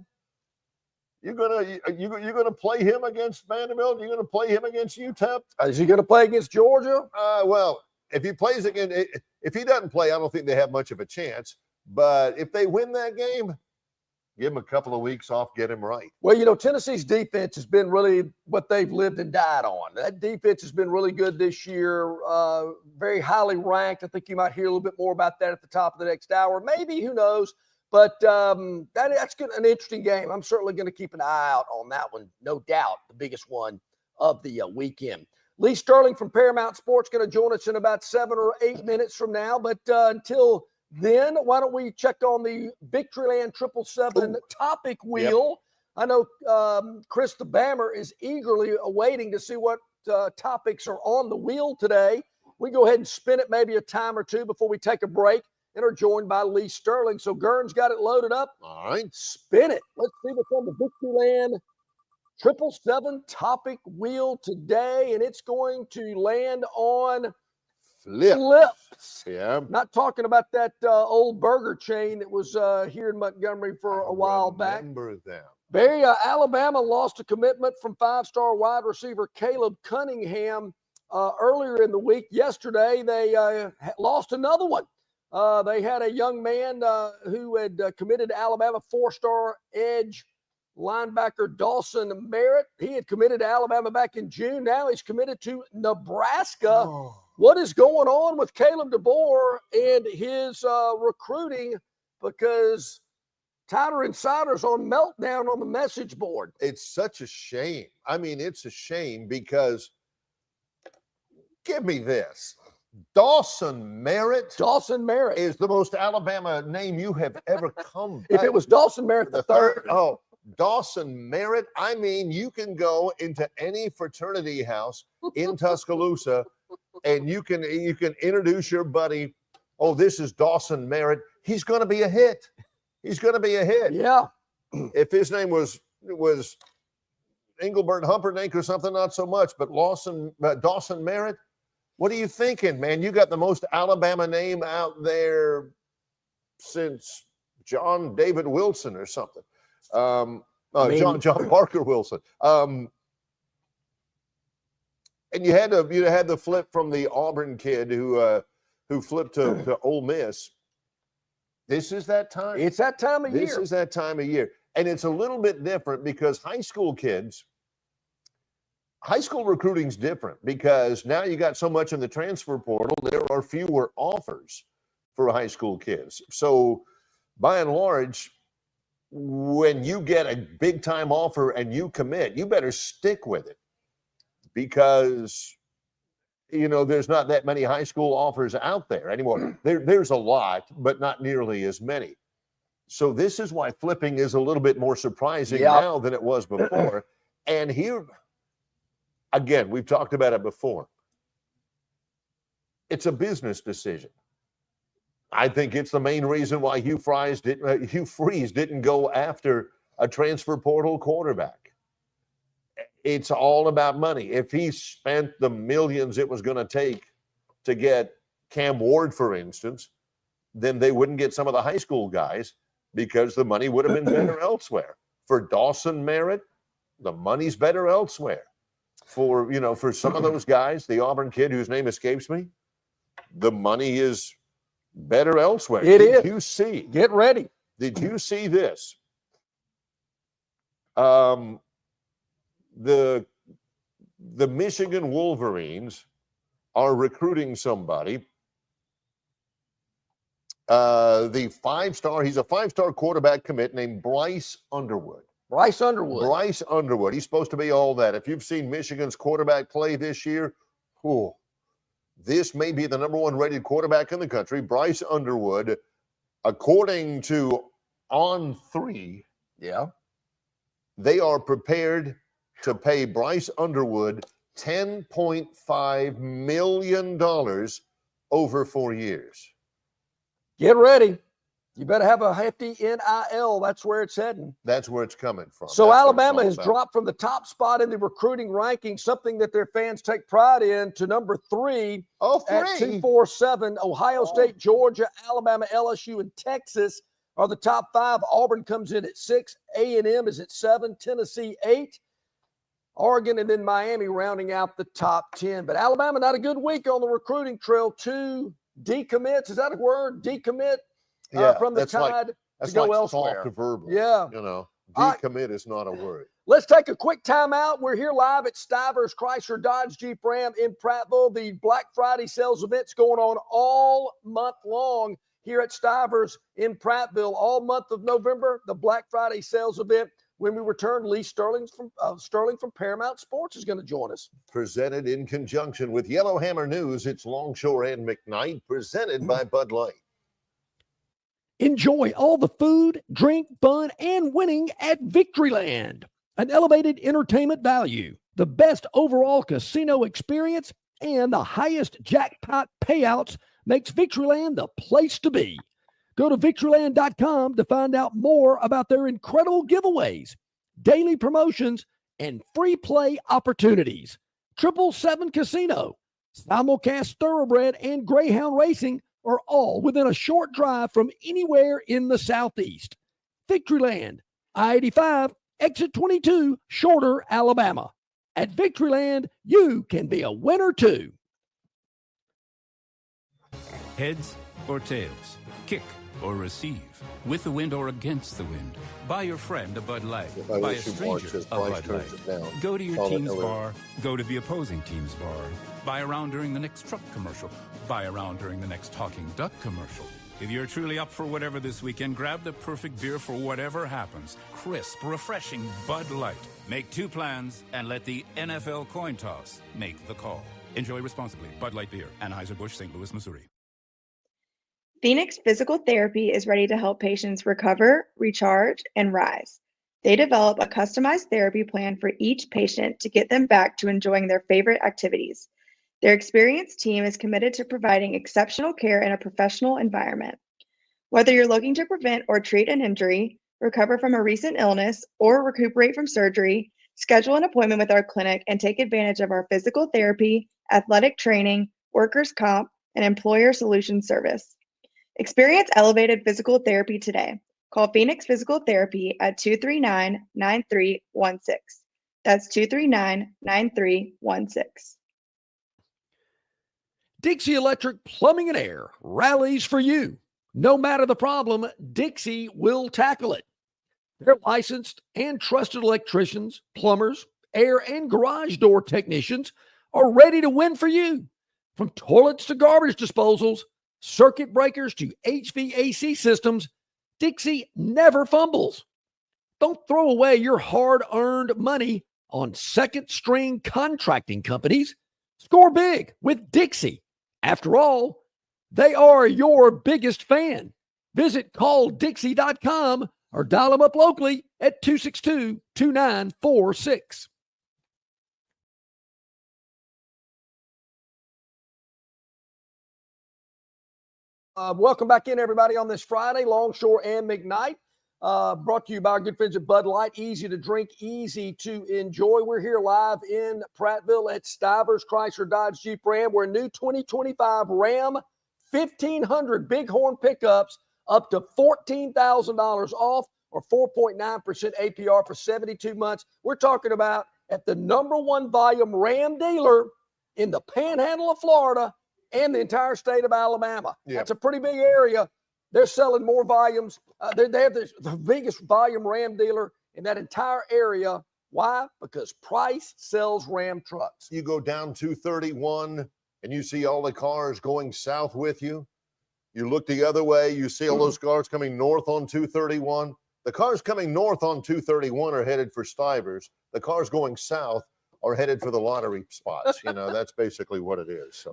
You're gonna play him against Vanderbilt. You're gonna play him against UTEP. Is he gonna play against Georgia? Well, if he plays again, if he doesn't play, I don't think they have much of a chance. But if they win that game, give him a couple of weeks off, get him right. Well, Tennessee's defense has been really what they've lived and died on. That defense has been really good this year, very highly ranked. I think you might hear a little bit more about that at the top of the next hour. Maybe, who knows? But that's an interesting game. I'm certainly going to keep an eye out on that one, no doubt, the biggest one of the weekend. Lee Sterling from Paramount Sports going to join us in about 7 or 8 minutes from now. But until then, why don't we check on the Victoryland 777 topic wheel? I know Chris the Bammer is eagerly awaiting to see what topics are on the wheel today. We go ahead and spin it maybe a time or two before we take a break and are joined by Lee Sterling. So Gern's got it loaded up. All right. Spin it. Let's see what's on the Victoryland 777 topic wheel today. And it's going to land on flips. Yeah. Not talking about that old burger chain that was here in Montgomery for a while back. Remember them. Alabama lost a commitment from 5-star wide receiver Caleb Cunningham earlier in the week. Yesterday, they lost another one. They had a young man who had committed to Alabama, 4-star edge linebacker Dawson Merritt. He had committed to Alabama back in June. Now he's committed to Nebraska. What is going on with Caleb DeBoer and his recruiting? Because Tighter Insider's on meltdown on the message board. It's such a shame. I mean, it's a shame because give me this. Dawson Merritt. Dawson Merritt is the most Alabama name you have ever come back. If it was Dawson Merritt the third. Oh, Dawson Merritt. I mean, you can go into any fraternity house in Tuscaloosa and you can introduce your buddy. Oh, this is Dawson Merritt. He's going to be a hit. He's going to be a hit. Yeah. If his name was Engelbert Humperdinck or something, not so much. But Dawson Merritt, what are you thinking, man? You got the most Alabama name out there since John David Wilson or something. John Parker Wilson. And you had the flip from the Auburn kid who flipped to Ole Miss. This is that time. It's that time of year. This is that time of year. And it's a little bit different because high school recruiting's different because now you got so much in the transfer portal, there are fewer offers for high school kids. So by and large, when you get a big time offer and you commit, you better stick with it because there's not that many high school offers out there anymore. There's a lot, but not nearly as many. So this is why flipping is a little bit more surprising now than it was before. And here, again, we've talked about it before. It's a business decision. I think it's the main reason why Hugh Freeze didn't go after a transfer portal quarterback. It's all about money. If he spent the millions it was going to take to get Cam Ward, for instance, then they wouldn't get some of the high school guys because the money would have been better elsewhere. For Dawson Merritt, the money's better elsewhere. For some of those guys, the Auburn kid whose name escapes me, the money is better elsewhere. Did you see? Get ready. Did you see this? The Michigan Wolverines are recruiting somebody. He's a five-star quarterback commit named Bryce Underwood. Bryce Underwood. He's supposed to be all that. If you've seen Michigan's quarterback play this year, this may be the number one rated quarterback in the country. Bryce Underwood, according to On3, they are prepared to pay Bryce Underwood $10.5 million over 4 years. Get ready. You better have a hefty NIL. That's where it's heading. That's where it's coming from. So Alabama has dropped from the top spot in the recruiting ranking, something that their fans take pride in, to number 3 at 247. Ohio State, Georgia, Alabama, LSU, and Texas are the top 5. Auburn comes in at 6. A&M is at 7. Tennessee, 8. Oregon, and then Miami rounding out the top 10. But Alabama, not a good week on the recruiting trail. 2 decommits. Is that a word? Decommit from the Tide to go elsewhere. Soft verbal. Yeah. Decommit is not a word. Let's take a quick timeout. We're here live at Stivers Chrysler Dodge Jeep Ram in Prattville. The Black Friday sales event's going on all month long here at Stivers in Prattville. All month of November, the Black Friday sales event. When we return, Lee Sterling from Paramount Sports is going to join us. Presented in conjunction with Yellowhammer News, it's Longshore and McKnight, presented by Bud Light. Enjoy all the food, drink, fun, and winning at Victoryland. An elevated entertainment value, the best overall casino experience, and the highest jackpot payouts makes Victoryland the place to be. Go to Victoryland.com to find out more about their incredible giveaways, daily promotions, and free play opportunities. 777 Casino, simulcast thoroughbred, and Greyhound Racing are all within a short drive from anywhere in the Southeast. Victoryland, I-85, exit 22, Shorter, Alabama. At Victoryland, you can be a winner too. Heads or tails, kick or receive, with the wind or against the wind. Buy your friend a Bud Light. Buy a stranger a Bud Light. Go to your team's bar. Go to the opposing team's bar. Buy around during the next truck commercial. Buy around during the next talking duck commercial. If you're truly up for whatever this weekend, grab the perfect beer for whatever happens. Crisp, refreshing Bud Light. Make 2 plans and let the NFL coin toss make the call. Enjoy responsibly. Bud Light Beer, Anheuser-Busch, St. Louis, Missouri. Phoenix Physical Therapy is ready to help patients recover, recharge, and rise. They develop a customized therapy plan for each patient to get them back to enjoying their favorite activities. Their experienced team is committed to providing exceptional care in a professional environment. Whether you're looking to prevent or treat an injury, recover from a recent illness, or recuperate from surgery, schedule an appointment with our clinic and take advantage of our physical therapy, athletic training, workers' comp, and employer solutions service. Experience elevated physical therapy today. Call Phoenix Physical Therapy at 239-9316. That's 239-9316. Dixie Electric Plumbing and Air rallies for you. No matter the problem, Dixie will tackle it. Their licensed and trusted electricians, plumbers, air and garage door technicians are ready to win for you. From toilets to garbage disposals, circuit breakers to HVAC systems, Dixie never fumbles. Don't throw away your hard-earned money on second-string contracting companies. Score big with Dixie. After all, they are your biggest fan. Visit calldixie.com or dial them up locally at 262-2946. Welcome back in, everybody, on this Friday, Longshore and McKnight. Brought to you by our good friends at Bud Light. Easy to drink, easy to enjoy. We're here live in Prattville at Stivers Chrysler Dodge Jeep Ram, where new 2025 Ram 1500 Bighorn pickups up to $14,000 off or 4.9% APR for 72 months. We're talking about at the #1 volume Ram dealer in the panhandle of Florida and the entire state of Alabama. Yep. That's a pretty big area. They're selling more volumes. They have the biggest volume Ram dealer in that entire area. Why? Because Price sells Ram trucks. You go down 231 and you see all the cars going south with you. You look the other way, you see all those cars coming north on 231. The cars coming north on 231 are headed for Stivers. The cars going south are headed for the lottery spots. That's basically what it is. So,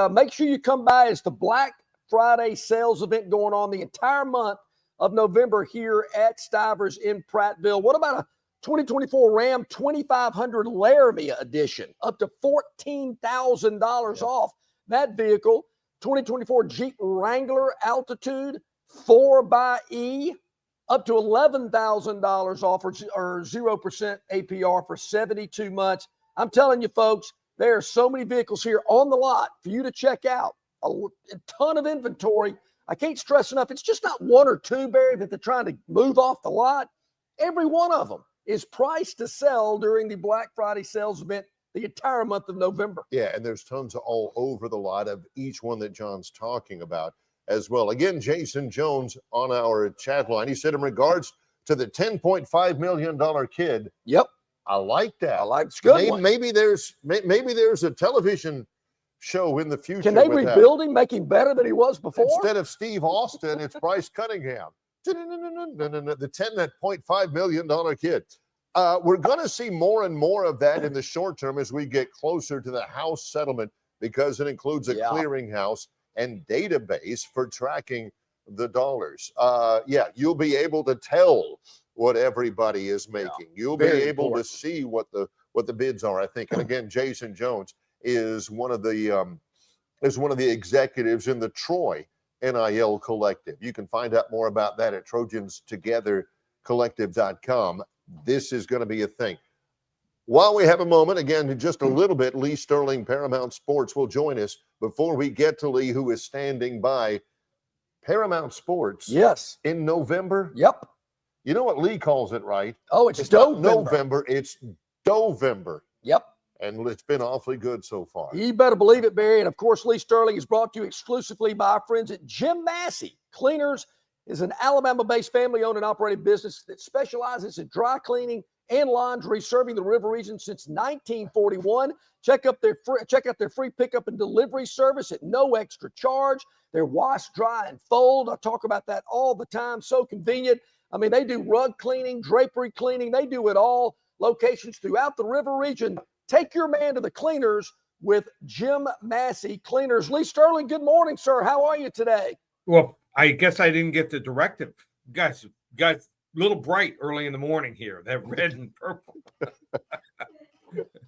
make sure you come by. It's the Black Friday sales event going on the entire month of November here at Stivers in Prattville. What about a 2024 Ram 2500 Laramie edition? Up to $14,000 off that vehicle. 2024 Jeep Wrangler Altitude 4xE. Up to $11,000 off or 0% APR for 72 months. I'm telling you, folks, there are so many vehicles here on the lot for you to check out. A ton of inventory. I can't stress enough. It's just not one or two, Barry, that they're trying to move off the lot. Every one of them is priced to sell during the Black Friday sales event the entire month of November. Yeah, and there's tons all over the lot of each one that John's talking about as well. Again, Jason Jones on our chat line. He said in regards to the $10.5 million kid. Yep. I like that. It's good. Maybe there's a television show in the future. Can they rebuild him, make him better than he was before? Instead of Steve Austin, it's Bryce Cunningham. The $10.5 million kid. We're going to see more and more of that in the short term as we get closer to the house settlement, because it includes a clearinghouse and database for tracking the dollars. You'll be able to tell what everybody is making. You'll be able to see what the bids are, I think. And again, Jason Jones is one of the executives in the Troy NIL Collective. You can find out more about that at TrojansTogetherCollective.com. This is going to be a thing. While we have a moment, again, in just a little bit, Lee Sterling, Paramount Sports, will join us. Before we get to Lee, who is standing by, Paramount Sports. Yes. In November. Yep. You know what Lee calls it, right? Oh, it's not November. It's Dovember. Yep. And it's been awfully good so far. You better believe it, Barry. And, of course, Lee Sterling is brought to you exclusively by our friends at Jim Massey. Cleaners is an Alabama-based family-owned and operated business that specializes in dry cleaning and laundry, serving the river region since 1941. Check out their free pickup and delivery service at no extra charge. Their wash, dry, and fold. I talk about that all the time. So convenient. I mean, they do rug cleaning, drapery cleaning. They do it all. Locations throughout the river region. Take your man to the Cleaners with Jim Massey Cleaners. Lee Sterling, good morning, sir. How are you today? Well, I guess I didn't get the directive. Guys, a little bright early in the morning here, that red and purple.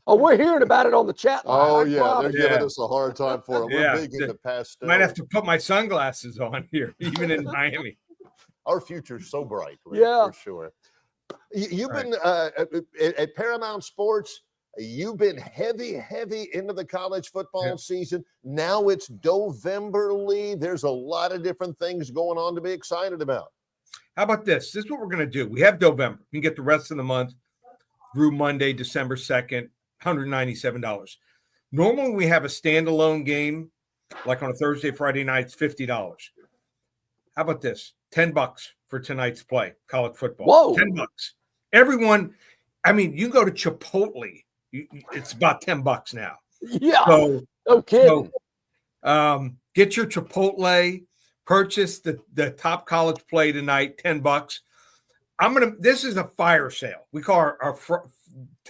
Oh, we're hearing about it on the chat line. Oh, they're giving us a hard time for it. We're big in the pastel. Might have to put my sunglasses on here, even in Miami. Our future's so bright, for sure. You've been at Paramount Sports. You've been heavy into the college football season. Now it's Dovember, Lee. There's a lot of different things going on to be excited about. How about this? This is what we're going to do. We have Dovember. We can get the rest of the month through Monday, December 2nd, $197. Normally, we have a standalone game, like on a Thursday, Friday night, it's $50. How about this? $10 for tonight's play, college football. Whoa. $10. Everyone, I mean, you go to Chipotle, it's about $10 now. Yeah. So, no kidding. So, get your Chipotle, purchase the top college play tonight, $10. This is a fire sale. We call our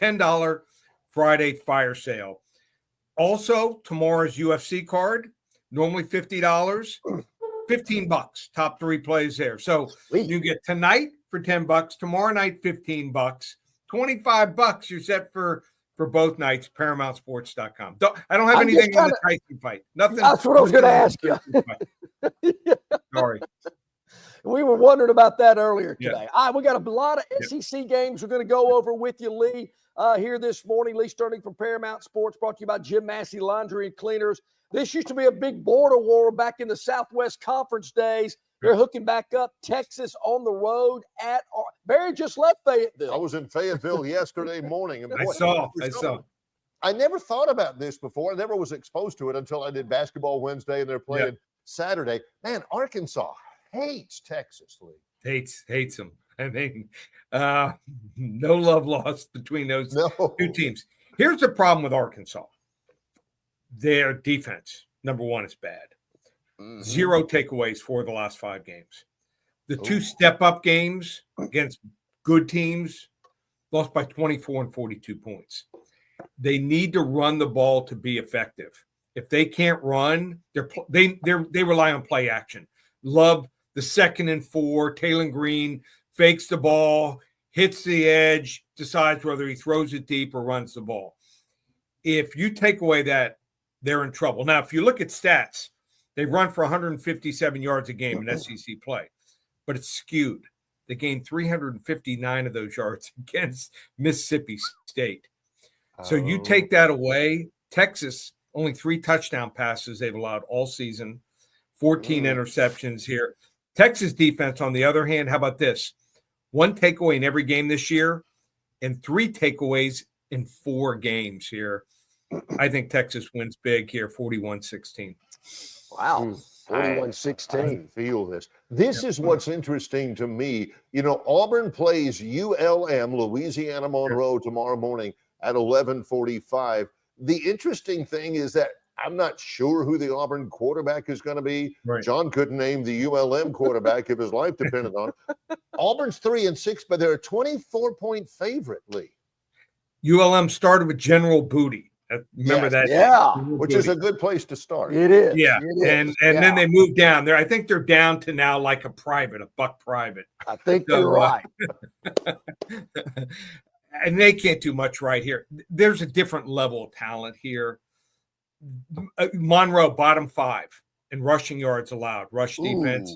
$10 Friday fire sale. Also, tomorrow's UFC card, normally $50, $15. Top three plays there. So you get tonight for $10, tomorrow night $15, $25. You're set for both nights. ParamountSports.com. I don't have anything on the Tyson fight. Nothing. That's what I was going to ask you. Sorry. We were wondering about that earlier today. Yeah. All right, we got a lot of SEC games we're going to go over with you, Lee, here this morning. Lee Sterling from Paramount Sports, brought to you by Jim Massey Laundry and Cleaners. This used to be a big border war back in the Southwest Conference days. They're hooking back up. Texas on the road at Barry just left Fayetteville. I was in Fayetteville yesterday morning. And I saw. I never thought about this before. I never was exposed to it until I did Basketball Wednesday, and they're playing Saturday. Man, Arkansas hates Texas, Lee. Hates them. I mean, no love lost between those two teams. Here's the problem with Arkansas. Their defense, number one, is bad. 0 takeaways for the last 5 games. The 2 step-up games against good teams lost by 24 and 42 points. They need to run the ball to be effective. If they can't run, they rely on play action. Love the 2nd and 4. Taylor Green fakes the ball, hits the edge, decides whether he throws it deep or runs the ball. If you take away that, they're in trouble. Now, if you look at stats, they run for 157 yards a game in SEC play, but it's skewed. They gained 359 of those yards against Mississippi State. So you take that away, Texas, only 3 touchdown passes they've allowed all season, 14 interceptions here. Texas defense, on the other hand, how about this? 1 takeaway in every game this year and 3 takeaways in 4 games here. I think Texas wins big here, 41-16. Wow. 41-16. I feel this. This is what's interesting to me. You know, Auburn plays ULM, Louisiana Monroe, tomorrow morning at 11:45. The interesting thing is that I'm not sure who the Auburn quarterback is going to be. Right. John couldn't name the ULM quarterback if his life depended on it. Auburn's 3-6, but they're a 24-point favorite, Lee. ULM started with General Booty. Remember that? Yeah. Which is a good place to start. It is. Yeah. And then they moved down there. I think they're down to now like a buck private. I think you're right. And they can't do much right here. There's a different level of talent here. Monroe, bottom 5 in rushing yards allowed, rush defense.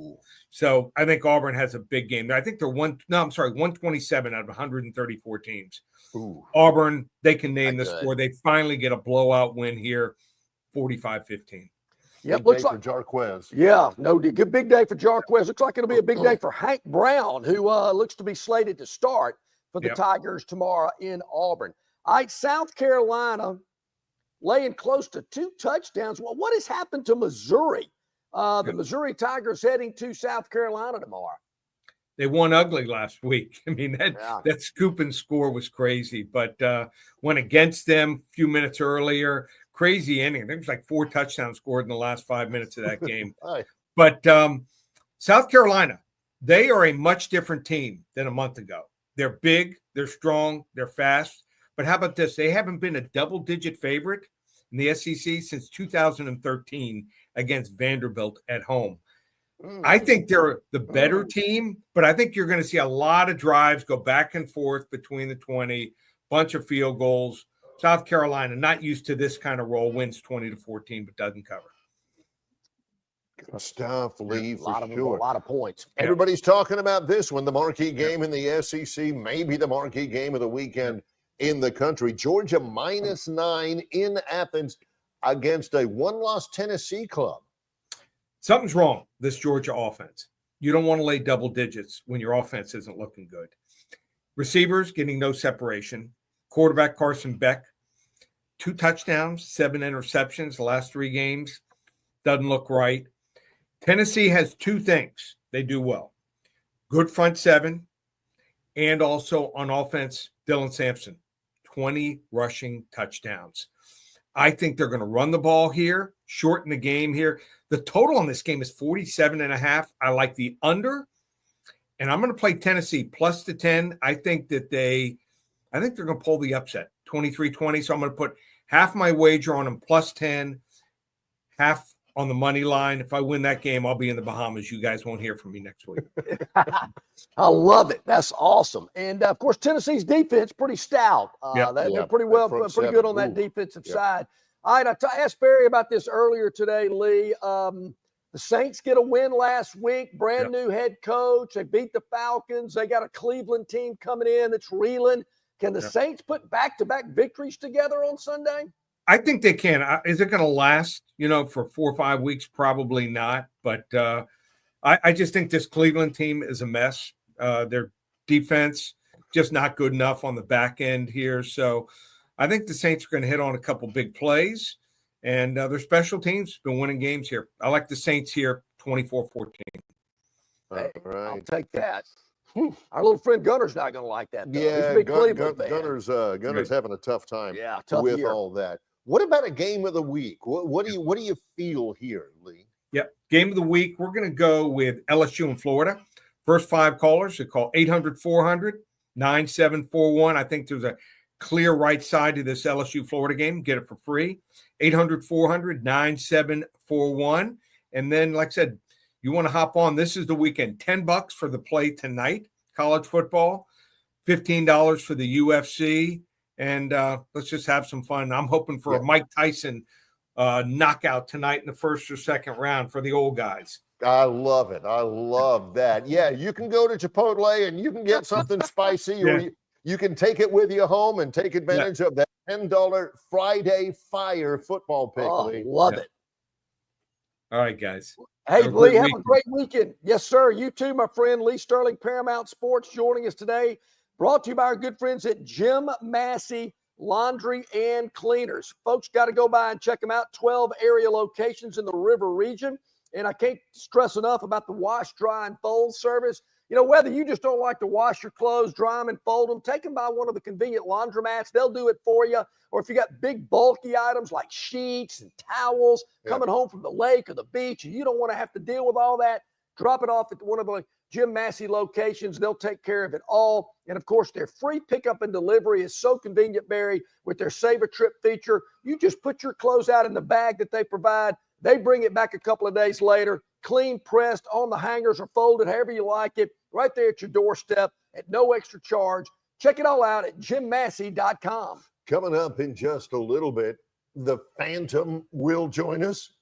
So I think Auburn has a big game. I think they're 127 out of 134 teams. Auburn, they can name the score. They finally get a blowout win here, 45-15. Yep, looks like Jarquez. Yeah, good big day for Jarquez. Looks like it'll be a big day for Hank Brown, who looks to be slated to start for the Tigers tomorrow in Auburn. All right, South Carolina laying close to 2 touchdowns. Well, what has happened to Missouri? The Missouri Tigers heading to South Carolina tomorrow. They won ugly last week. I mean, that scoop and score was crazy, but went against them a few minutes earlier. Crazy inning. There was like 4 touchdowns scored in the last 5 minutes of that game. But South Carolina, they are a much different team than a month ago. They're big, they're strong, they're fast. But how about this? They haven't been a double-digit favorite in the SEC since 2013 against Vanderbilt at home. I think they're the better team, but I think you're going to see a lot of drives go back and forth between the 20, bunch of field goals. South Carolina, not used to this kind of role, wins 20-14, but doesn't cover. Good stuff, Lee, A lot of points. Everybody's talking about this one, the marquee game in the SEC, maybe the marquee game of the weekend in the country. Georgia -9 in Athens against a 1-loss Tennessee club. Something's wrong, this Georgia offense. You don't want to lay double digits when your offense isn't looking good. Receivers getting no separation. Quarterback Carson Beck, 2 touchdowns, 7 interceptions the last 3 games. Doesn't look right. Tennessee has 2 things they do well. Good front 7, and also on offense, Dylan Sampson, 20 rushing touchdowns. I think they're going to run the ball here, shorten the game here. The total on this game is 47.5. I like the under, and I'm going to play Tennessee plus the 10. I think they're going to pull the upset, 23-20. So I'm going to put half my wager on them plus 10, half on the money line. If I win that game, I'll be in the Bahamas. You guys won't hear from me next week. I love it. That's awesome. And of course, Tennessee's defense pretty stout. They're pretty good on that defensive side. All right, I asked Barry about this earlier today, Lee. The Saints get a win last week, brand new head coach. They beat the Falcons. They got a Cleveland team coming in that's reeling. Can the Saints put back-to-back victories together on Sunday? I think they can. Is it going to last, for 4 or 5 weeks? Probably not. But I just think this Cleveland team is a mess. Their defense just not good enough on the back end here. So I think the Saints are going to hit on a couple big plays. And their special teams have been winning games here. I like the Saints here, 24-14. Hey, I'll take that. Our little friend Gunner's not going to like that, though. He's a big Cleveland fan. Gunner's having a tough time with year. All that. What about a game of the week? What do you feel here, Lee? Yeah, game of the week, we're going to go with LSU in Florida. First 5 callers, they call 800-400-9741. I think there's a clear right side to this LSU Florida game. Get it for free. 800-400-9741. And then, like I said, you want to hop on. This is the weekend. $10 for the play tonight, college football. $15 for the UFC. And let's just have some fun. I'm hoping for a Mike Tyson knockout tonight in the first or second round for the old guys. I love it. I love that. Yeah, you can go to Chipotle and you can get something spicy, or you can take it with you home and take advantage of that $10 Friday Fire football pick. Love it. All right, guys. Hey, Lee, have a great weekend. Yes, sir. You too, my friend. Lee Sterling, Paramount Sports, joining us today. Brought to you by our good friends at Jim Massey Laundry and Cleaners. Folks, got to go by and check them out. 12 area locations in the River region. And I can't stress enough about the wash, dry, and fold service. Whether you just don't like to wash your clothes, dry them, and fold them, take them by one of the convenient laundromats. They'll do it for you. Or if you got big, bulky items like sheets and towels coming home from the lake or the beach, and you don't want to have to deal with all that, drop it off at one of the Jim Massey locations. They'll take care of it all. And, of course, their free pickup and delivery is so convenient, Barry, with their Save a Trip feature. You just put your clothes out in the bag that they provide. They bring it back a couple of days later, clean, pressed, on the hangers or folded, however you like it, right there at your doorstep at no extra charge. Check it all out at jimmassey.com. Coming up in just a little bit, the Phantom will join us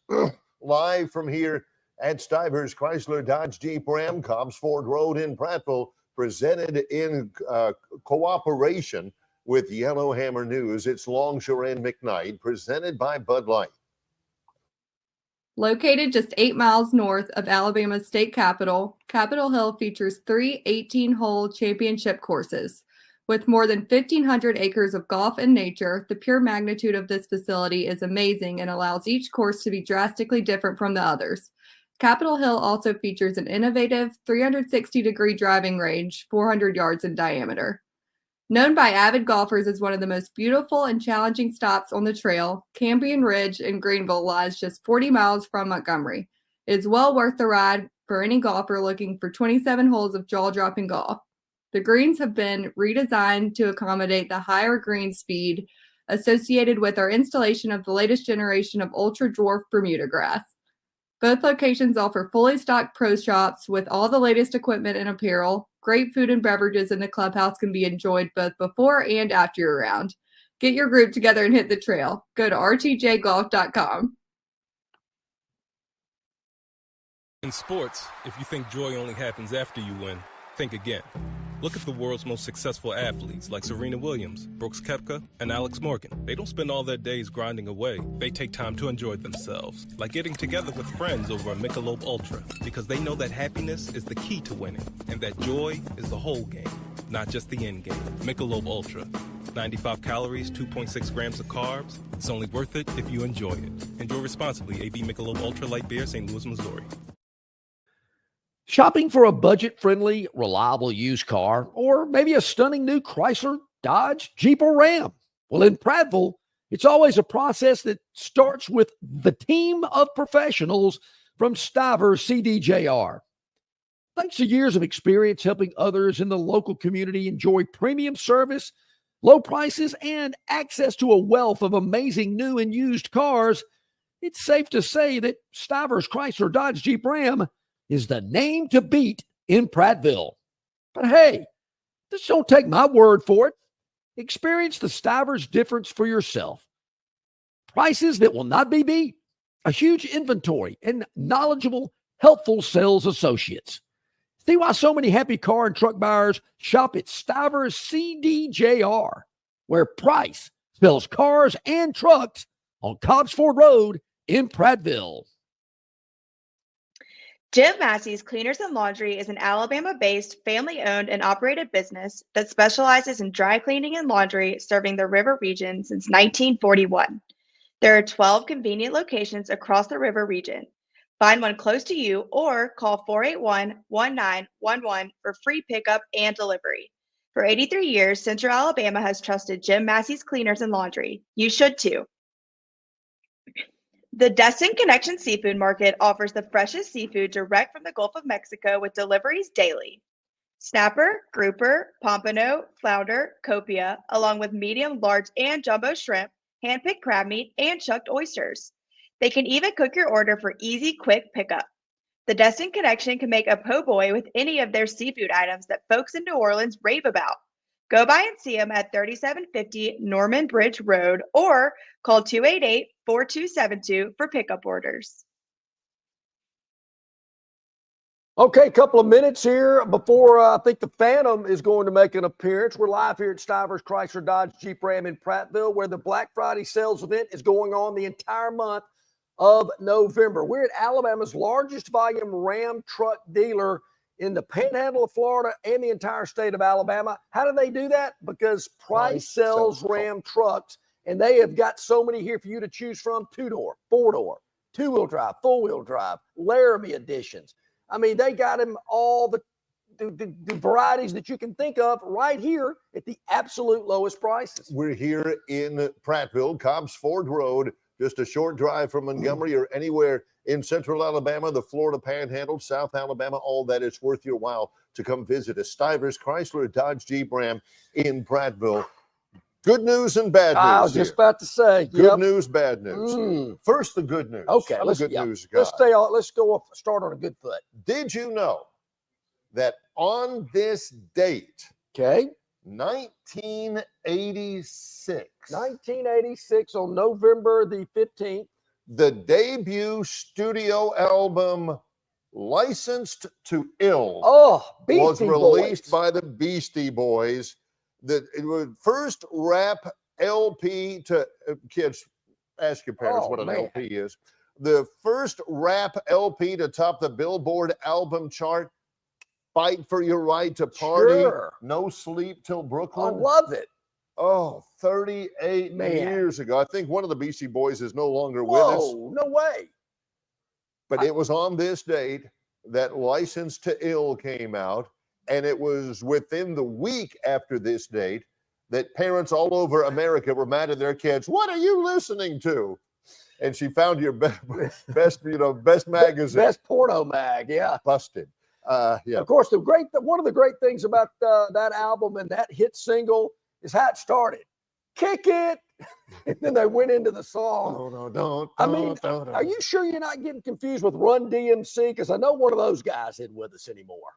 live from here at Stivers Chrysler Dodge Jeep Ram Cobbs Ford Road in Prattville, presented in cooperation with Yellowhammer News. It's Longshore and McKnight, presented by Bud Light. Located just 8 miles north of Alabama's state capital, Capitol Hill features 3 18-hole championship courses. With more than 1,500 acres of golf and nature, the pure magnitude of this facility is amazing and allows each course to be drastically different from the others. Capitol Hill also features an innovative 360-degree driving range, 400 yards in diameter. Known by avid golfers as one of the most beautiful and challenging stops on the trail, Cambrian Ridge in Greenville lies just 40 miles from Montgomery. It is well worth the ride for any golfer looking for 27 holes of jaw-dropping golf. The greens have been redesigned to accommodate the higher green speed associated with our installation of the latest generation of ultra-dwarf Bermuda grass. Both locations offer fully stocked pro shops with all the latest equipment and apparel. Great food and beverages in the clubhouse can be enjoyed both before and after your round. Get your group together and hit the trail. Go to rtjgolf.com. In sports, if you think joy only happens after you win, think again. Look at the world's most successful athletes like Serena Williams, Brooks Koepka, and Alex Morgan. They don't spend all their days grinding away. They take time to enjoy themselves, like getting together with friends over a Michelob Ultra, because they know that happiness is the key to winning, and that joy is the whole game, not just the end game. Michelob Ultra. 95 calories, 2.6 grams of carbs. It's only worth it if you enjoy it. Enjoy responsibly. AB Michelob Ultra Light Beer, St. Louis, Missouri. Shopping for a budget-friendly, reliable used car, or maybe a stunning new Chrysler, Dodge, Jeep, or Ram? Well, in Prattville, it's always a process that starts with the team of professionals from Stivers CDJR. Thanks to years of experience helping others in the local community enjoy premium service, low prices, and access to a wealth of amazing new and used cars, it's safe to say that Stivers Chrysler Dodge Jeep Ram is the name to beat in Prattville. But hey, just don't take my word for it. Experience the Stivers difference for yourself. Prices that will not be beat, a huge inventory, and knowledgeable, helpful sales associates. See why so many happy car and truck buyers shop at Stivers CDJR, where Price sells cars and trucks on Cobbs Ford Road in Prattville. Jim Massey's Cleaners and Laundry is an Alabama-based, family-owned and operated business that specializes in dry cleaning and laundry serving the River region since 1941. There are 12 convenient locations across the River region. Find one close to you or call 481-1911 for free pickup and delivery. For 83 years, Central Alabama has trusted Jim Massey's Cleaners and Laundry. You should too. The Destin Connection Seafood Market offers the freshest seafood direct from the Gulf of Mexico with deliveries daily. Snapper, grouper, pompano, flounder, copia, along with medium, large, and jumbo shrimp, hand-picked crab meat, and chucked oysters. They can even cook your order for easy, quick pickup. The Destin Connection can make a po' boy with any of their seafood items that folks in New Orleans rave about. Go by and see them at 3750 Norman Bridge Road or call 288-4272 for pickup orders. Okay, a couple of minutes here before I think the Phantom is going to make an appearance. We're live here at Stivers Chrysler Dodge Jeep Ram in Prattville, where the Black Friday sales event is going on the entire month of November. We're at Alabama's largest volume Ram truck dealer in the Panhandle of Florida and the entire state of Alabama. How do they do that? Because Price sells Ram trucks, and they have got so many here for you to choose from: 2-door, 4-door, 2-wheel drive, 4-wheel drive, Laramie editions. I mean, they got them all the varieties that you can think of right here at the absolute lowest prices. We're here in Prattville, Cobbs Ford Road, just a short drive from Montgomery or anywhere in Central Alabama, the Florida Panhandle, South Alabama, all that. It's worth your while to come visit us. Stivers Chrysler Dodge Jeep Ram in Prattville. Good news and bad news. I was just about to say. Good news, bad news. First, the good news. Okay, let's go start on a good foot. Did you know that on this date, 1986 on November the 15th, the debut studio album Licensed to Ill was released by the Beastie Boys. It was first rap LP to kids. Ask your parents what an LP is. The first rap LP to top the Billboard album chart. Fight for Your Right to Party. No Sleep Till Brooklyn. I love it. 38 years ago. I think one of the Beastie Boys is no longer with us. No way. But it was on this date that License to Ill came out. And it was within the week after this date that parents all over America were mad at their kids. What are you listening to? And she found your best magazine. Best porno mag, yeah. Busted. Of course, one of the great things about that album and that hit single is how it started. Kick it. And then they went into the song. Are you sure you're not getting confused with Run DMC? Because I know one of those guys isn't with us anymore.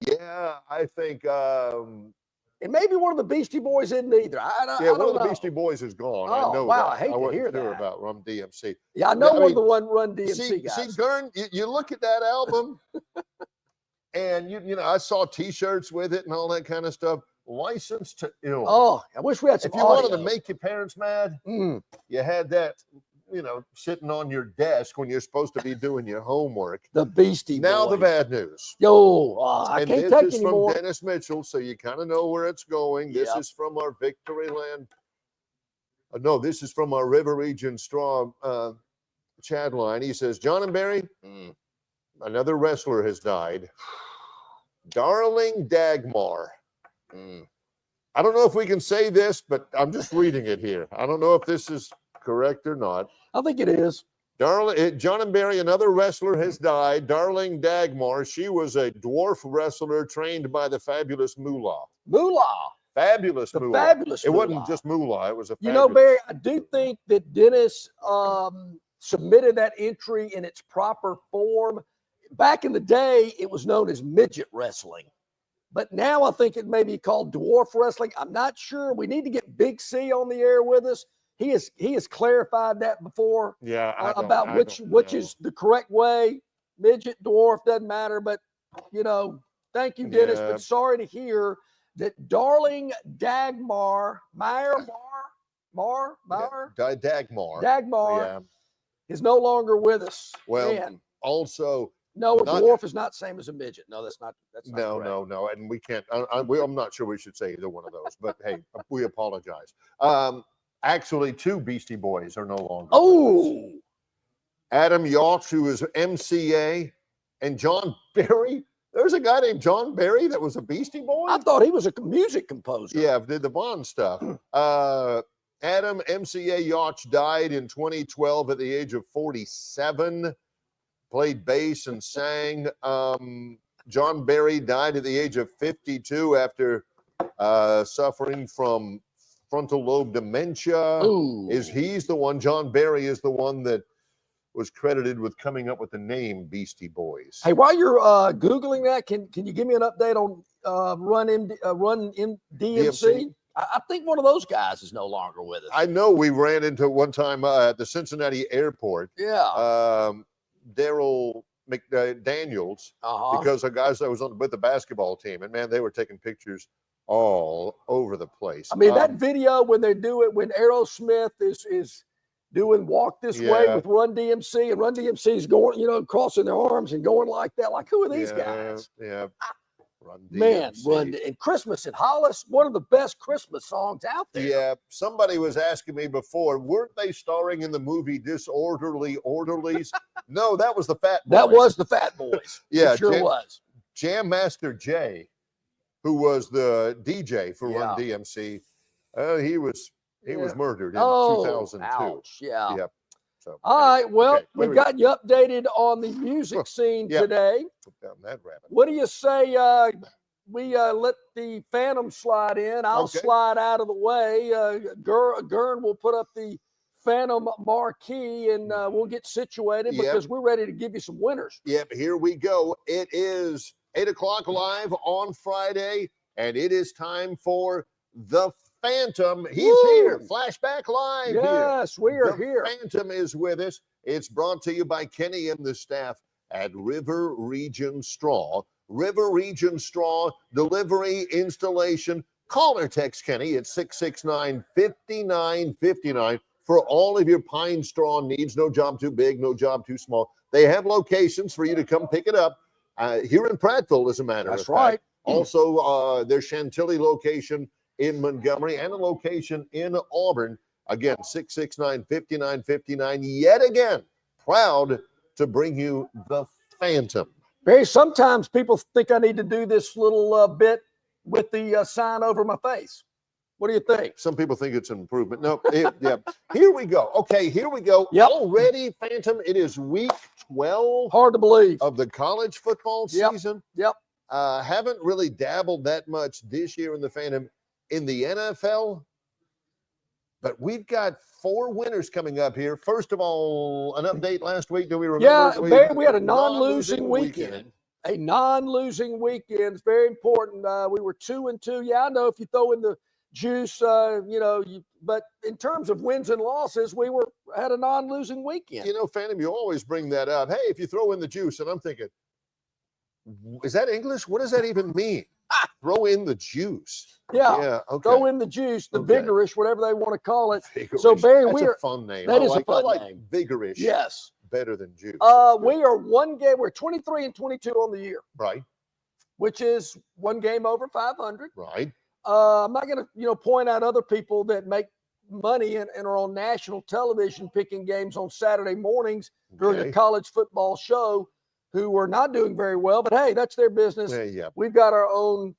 Yeah, I think. And maybe one of the Beastie Boys isn't either. One of the Beastie Boys is gone. I know wow, that. I hate to hear that. About Run DMC. Yeah, I know one of the Run DMC guys. See, Gern, you look at that album, and you know, I saw T-shirts with it and all that kind of stuff. Licensed to Ill. I wish we had some. If you wanted to make your parents mad, you had that. Sitting on your desk when you're supposed to be doing your homework. The Beastie Boys. Now the bad news. I can't take anymore. From Dennis Mitchell, so you kind of know where it's going. This is from our Victoryland. No, this is from our River Region Straw chat line. He says, John and Barry, another wrestler has died. Darling Dagmar. I don't know if we can say this, but I'm just reading it here. I don't know if this is correct or not. I think it is. John and Barry, another wrestler has died. Darling Dagmar. She was a dwarf wrestler trained by the fabulous Moolah. Fabulous Moolah. It wasn't just Moolah. It was a fabulous. Barry, I do think that Dennis submitted that entry in its proper form. Back in the day, it was known as midget wrestling. But now I think it may be called dwarf wrestling. I'm not sure. We need to get Big C on the air with us. he has clarified that before. Yeah, about which is the correct way. Midget, dwarf, doesn't matter. But thank you, Dennis. But sorry to hear that darling Dagmar Dagmar is no longer with us. Well, Man. also, no, a dwarf is not the same as a midget. No, that's not. No, and we can't. I'm not sure we should say either one of those. But hey, we apologize. Actually, 2 Beastie Boys are no longer. Oh, Adam Yauch, who is MCA, and John Berry. There's a guy named John Berry that was a Beastie Boy. I thought he was a music composer. Yeah, did the Bond stuff. Adam MCA Yauch died in 2012 at the age of 47. Played bass and sang. John Berry died at the age of 52 after suffering from frontal lobe dementia. Ooh. John Berry is the one that was credited with coming up with the name Beastie Boys. Hey, while you're Googling that, can you give me an update on Run DMC? I think one of those guys is no longer with us. I know we ran into one time at the Cincinnati airport. Yeah. Daryl McDaniels, because of guys that was with the basketball team, and man, they were taking pictures all over the place. I mean, that video when they do it, when Aerosmith is doing Walk This Way with Run DMC, and Run DMC is going, crossing their arms and going like that. Like, who are these guys? Yeah. Run DMC. Man, and Christmas in Hollis, one of the best Christmas songs out there. Yeah, somebody was asking me before, weren't they starring in the movie Disorderly Orderlies? No, that was the Fat Boys. That was the Fat Boys. Yeah, it sure was. Jam Master Jay, who was the DJ for Run DMC, he was murdered in 2002. Ouch, yeah. Yep. So, all right, well, we've got you updated on the music scene today. Down that rabbit. What do you say we let the Phantom slide in? I'll slide out of the way. Gurn will put up the Phantom marquee, and we'll get situated because we're ready to give you some winners. Yep, here we go. It is 8 o'clock live on Friday, and it is time for the Phantom. He's here. Flashback Live. Yes, we are here. Phantom is with us. It's brought to you by Kenny and the staff at River Region Straw. River Region Straw, delivery, installation. Call or text Kenny at 669-5959 for all of your pine straw needs. No job too big, no job too small. They have locations for you to come pick it up here in Prattville, as a matter of fact. That's right. Also, their Chantilly location in Montgomery and a location in Auburn. Again, 669-5959. Yet again, proud to bring you the Phantom. Barry, sometimes people think I need to do this little bit with the sign over my face. What do you think? Some people think it's an improvement. No, Here we go. Okay, here we go. Yep. Already, Phantom, it is week 12. Hard to believe. Of the college football season. Yep. Haven't really dabbled that much this year in the Phantom. In the NFL, but we've got 4 winners coming up here. First of all, an update last week. Do we remember? Yeah, Barry, we had a non-losing weekend. A non-losing weekend is very important. We were 2-2. Yeah, I know if you throw in the juice, but in terms of wins and losses, we had a non-losing weekend. Phantom, you always bring that up. Hey, if you throw in the juice, and I'm thinking, is that English? What does that even mean? Throw in the juice. Yeah. Okay. Throw in the juice, the vigorous, whatever they want to call it. Vigorous. So Barry, that's a fun name. That is a fun name. Vigorous. Yes. Better than juice. We are one game. We're 23-22 on the year. Right. Which is one game over 500. Right. I'm not going to, point out other people that make money and are on national television picking games on Saturday mornings during a college football show, who are not doing very well, but hey, that's their business. Yeah. We've got our own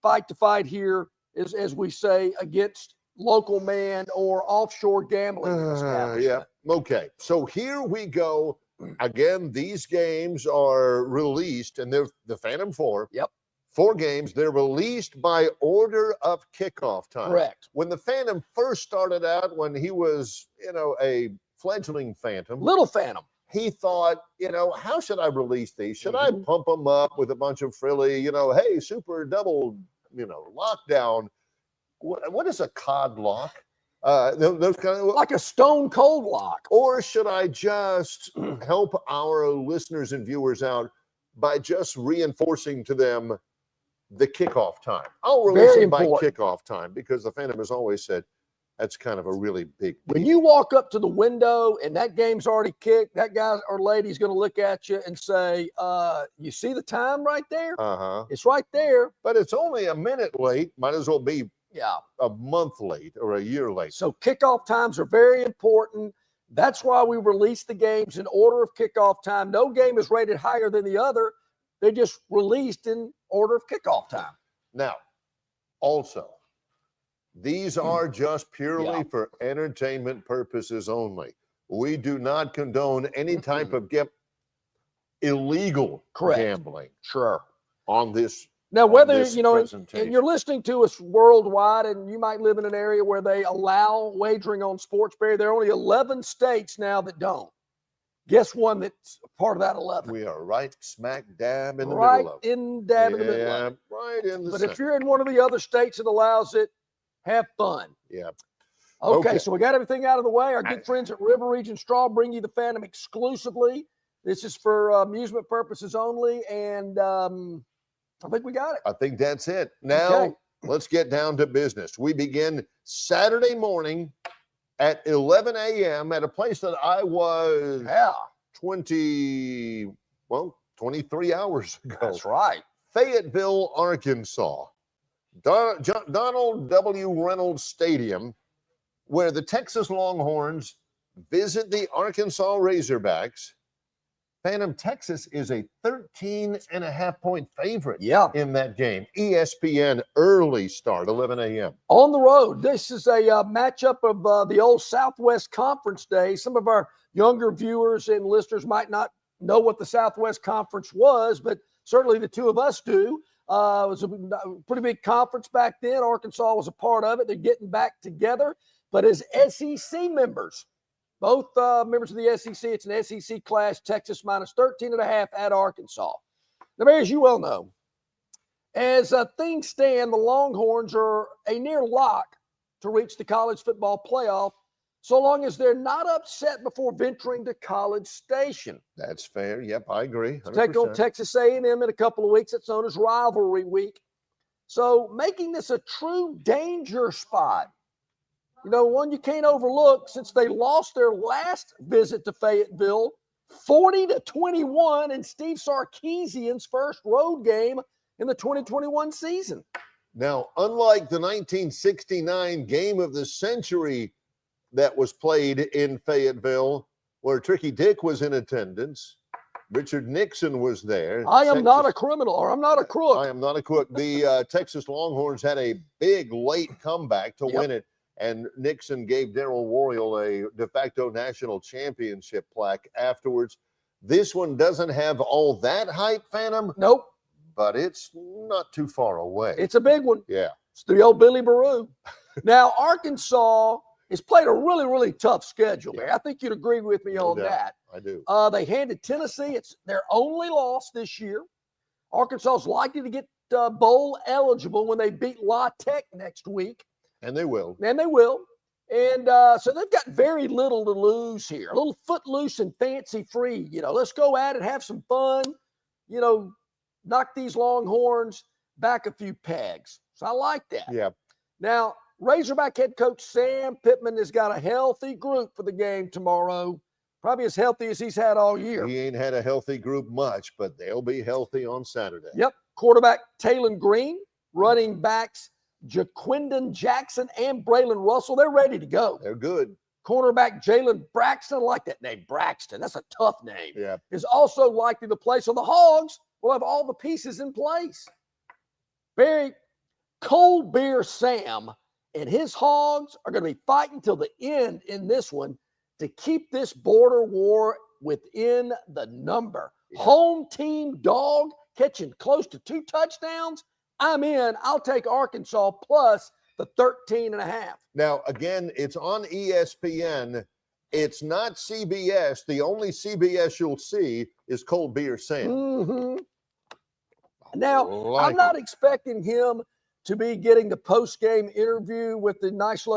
fight to fight here, as we say, against local man or offshore gambling establishment. Yeah. Okay. So here we go. Again, these games are released, and they're the Phantom 4. Yep. 4 games. They're released by order of kickoff time. Correct. When the Phantom first started out, when he was, a fleggling Phantom. Little Phantom. He thought, how should I release these? Should I pump them up with a bunch of frilly, hey, super double, lockdown? What is a cod lock? Those kind of like a stone cold lock. Or should I just help our listeners and viewers out by just reinforcing to them the kickoff time? I'll release it by kickoff time because the Phantom has always said that's kind of a really big deal. When you walk up to the window and that game's already kicked, that guy or lady's going to look at you and say, you see the time right there? It's right there. But it's only a minute late. Might as well be a month late or a year late. So kickoff times are very important. That's why we release the games in order of kickoff time. No game is rated higher than the other. They're just released in order of kickoff time. Now, also, these are just purely for entertainment purposes only. We do not condone any type of illegal gambling. Sure. On this. Now, whether, you know, and you're listening to us worldwide, and you might live in an area where they allow wagering on sports, Barry, there are only 11 states now that don't. Guess one that's part of that 11. We are right smack dab in the middle of it. Right in the middle of it. Right in the But center. if you're in one of the other states that allows it, have fun. Yeah. Okay, so we got everything out of the way. Our good friends at River Region Straw bring you the Phantom exclusively. This is for amusement purposes only, and I think we got it. I think that's it. Now, let's get down to business. We begin Saturday morning at 11 a.m. at a place that I was 23 hours ago. That's right. Fayetteville, Arkansas. Donald W. Reynolds Stadium, where the Texas Longhorns visit the Arkansas Razorbacks. Phantom, Texas is a 13.5-point favorite in that game. ESPN early start, 11 a.m. On the road. This is a matchup of the old Southwest Conference days. Some of our younger viewers and listeners might not know what the Southwest Conference was, but certainly the two of us do. It was a pretty big conference back then. Arkansas was a part of it. They're getting back together. But as SEC members, both members of the SEC, it's an SEC clash. Texas minus 13.5 at Arkansas. Now, as you well know, as things stand, the Longhorns are a near lock to reach the college football playoff, so long as they're not upset before venturing to College Station. That's fair. Yep, I agree. 100%. Take on Texas A&M in a couple of weeks. It's known as Rivalry Week. So making this a true danger spot. You know, one you can't overlook since they lost their last visit to Fayetteville, 40-21 in Steve Sarkisian's first road game in the 2021 season. Now, unlike the 1969 game of the century that was played in Fayetteville, where Tricky Dick was in attendance, Richard Nixon was there. I am not a criminal, or I'm not a crook. I am not a crook. The Texas Longhorns had a big late comeback to win it. And Nixon gave Darrell Warriel a de facto national championship plaque afterwards. This one doesn't have all that hype, Phantom. Nope. But it's not too far away. It's a big one. Yeah. It's the old Billy Baru. Now, Arkansas has played a really, really tough schedule. Yeah. I think you'd agree with me on that. I do. They handed Tennessee. It's their only loss this year. Arkansas is likely to get bowl eligible when they beat La Tech next week. And they will. And they will. And so they've got very little to lose here. A little footloose and fancy-free. You know, let's go at it, have some fun. You know, knock these Longhorns back a few pegs. So I like that. Yeah. Now, Razorback head coach Sam Pittman has got a healthy group for the game tomorrow. Probably as healthy as he's had all year. He ain't had a healthy group much, but they'll be healthy on Saturday. Yep. Quarterback Talon Green, running backs Jaquindon Jackson and Braylon Russell, they're ready to go. They're good. Cornerback Jalen Braxton, I like that name, Braxton. That's a tough name. Yeah. Is also likely to play. So the Hogs will have all the pieces in place. Very Cold Beer Sam and his Hogs are going to be fighting till the end in this one to keep this border war within the number. Yeah. Home team dog catching close to 2 touchdowns. I'm in. I'll take Arkansas plus the 13.5. Now, again, it's on ESPN. It's not CBS. The only CBS you'll see is Cold Beer Sam. Mm-hmm. Now, I'm not expecting him to be getting the post-game interview with the nice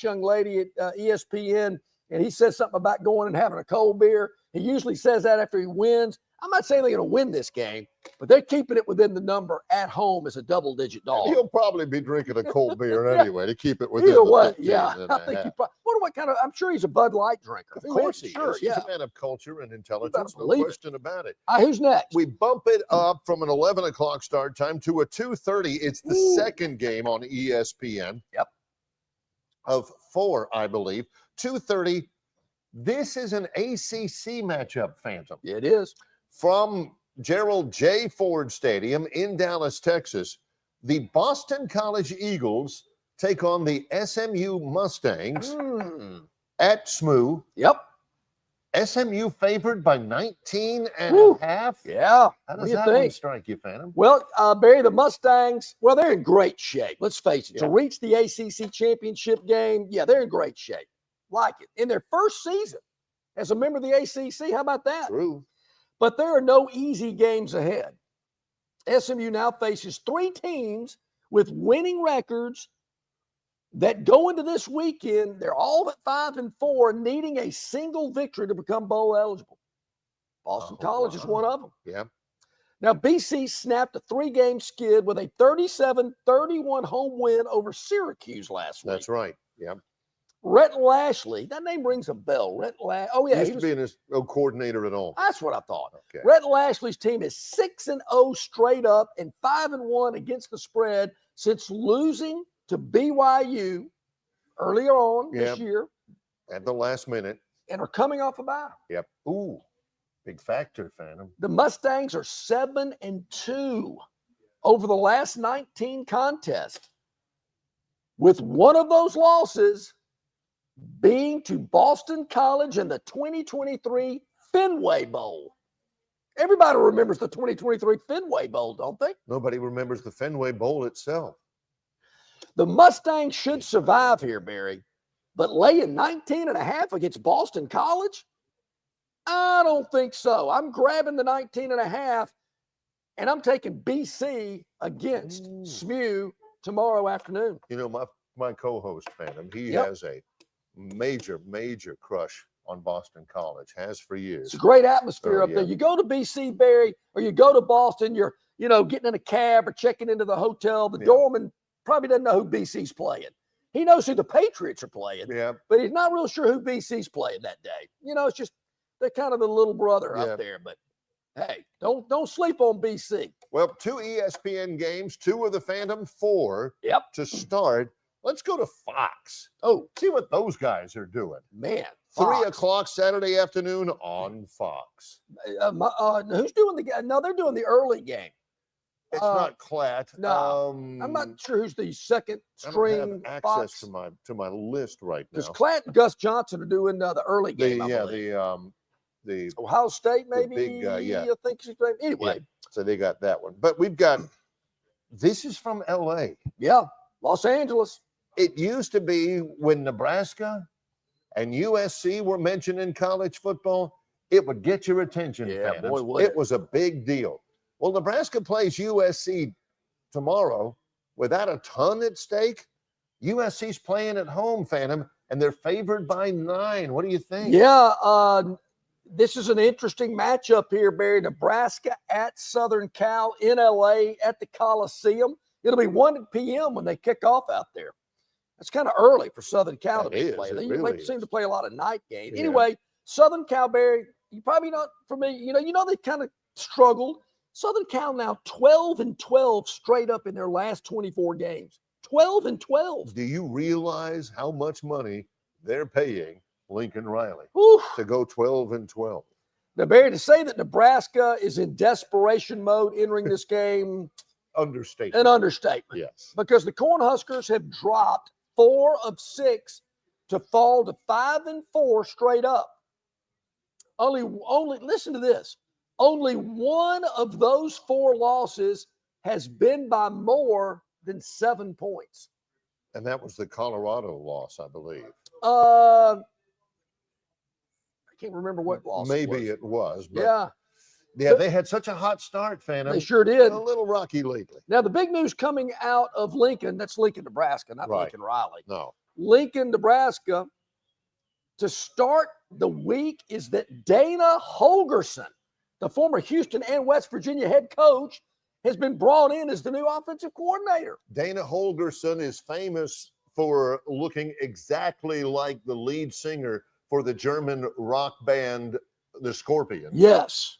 young lady at ESPN, and he says something about going and having a cold beer. He usually says that after he wins. I'm not saying they're going to win this game, but they're keeping it within the number at home as a double-digit dog. He'll probably be drinking a cold beer anyway to keep it within Either the way, 15 yeah. and I a think half. he probably. Wonder what kind of. I'm sure he's a Bud Light drinker. Of course he is. He's Yeah. a man of culture and intelligence. No question about it. Who's next? We bump it up from an 11 o'clock start time to a 2:30. It's the second game on ESPN. Yep. Of 4, I believe. 2:30. This is an ACC matchup, Phantom. It is. From Gerald J. Ford Stadium in Dallas, Texas, the Boston College Eagles take on the SMU Mustangs at SMU. Yep. SMU favored by 19 and a half. Yeah. How does that one strike you, Phantom? Well, Barry, the Mustangs, well, they're in great shape. Let's face it. To reach the ACC championship game, yeah, they're in great shape. Like it. In their first season as a member of the ACC, how about that? True. But there are no easy games ahead. SMU now faces 3 teams with winning records that go into this weekend. They're all at 5-4, needing a single victory to become bowl eligible. Boston College is one of them. Yeah. Now, BC snapped a 3-game skid with a 37-31 home win over Syracuse last week. That's right. Yeah. Rhett Lashley, that name rings a bell. Oh, yeah. He used to be an coordinator at all. That's what I thought. Okay. Rhett Lashley's team is 6-0 straight up and 5-1 against the spread since losing to BYU earlier on this year. At the last minute. And are coming off a bye. Yep. Ooh, big factor, Phantom. The Mustangs are 7-2 over the last 19 contests, with one of those losses being to Boston College in the 2023 Fenway Bowl. Everybody remembers the 2023 Fenway Bowl, don't they? Nobody remembers the Fenway Bowl itself. The Mustangs should survive here, Barry, but laying 19.5 against Boston College? I don't think so. I'm grabbing the 19.5, and I'm taking BC against SMU tomorrow afternoon. You know, my co-host, Phantom, he has a major crush on Boston College, has for years. It's a great atmosphere up there. You go to BC, Barry, or you go to Boston, you're, getting in a cab or checking into the hotel. The doorman probably doesn't know who BC's playing. He knows who the Patriots are playing, but he's not real sure who BC's playing that day. It's just they're kind of the little brother up there. But hey, don't sleep on BC. Well, 2 ESPN games, 2 of the Phantom, 4 to start. Let's go to Fox. See what those guys are doing. Man, 3 o'clock Saturday afternoon on Fox. Who's doing the game? No, they're doing the early game. It's not Klatt. No, I'm not sure who's the second string. I don't have access to my list right now. Because Klatt and Gus Johnson are doing the early game. The Ohio State, maybe. Big, I think she's playing. Anyway, so they got that one. But we've got. This is from L.A. Yeah, Los Angeles. It used to be when Nebraska and USC were mentioned in college football, it would get your attention. Yeah, fans. boy, would it was a big deal. Well, Nebraska plays USC tomorrow without a ton at stake. USC's playing at home, Phantom, and they're favored by 9. What do you think? Yeah, this is an interesting matchup here, Barry. Nebraska at Southern Cal in LA at the Coliseum. It'll be 1 p.m. when they kick off out there. That's kind of early for Southern Cal to be playing. They seem to play a lot of night games. Yeah. Anyway, Southern Cal, Barry, you probably not familiar. You know they kind of struggled. Southern Cal now 12-12 straight up in their last 24 games. 12-12. Do you realize how much money they're paying Lincoln Riley to go 12-12? Now, Barry, to say that Nebraska is in desperation mode entering this game, understatement. An understatement. Yes. Because the Cornhuskers have dropped 4 of 6 to fall to 5-4 straight up. Only listen to this. Only one of those 4 losses has been by more than 7 points. And that was the Colorado loss, I believe. I can't remember what loss. Maybe it was. But yeah. Yeah, they had such a hot start, Phantom. They sure did. A little rocky lately. Now, the big news coming out of Lincoln, that's Lincoln, Nebraska, not Lincoln Riley. No. Lincoln, Nebraska, to start the week is that Dana Holgerson, the former Houston and West Virginia head coach, has been brought in as the new offensive coordinator. Dana Holgerson is famous for looking exactly like the lead singer for the German rock band, the Scorpions. Yes.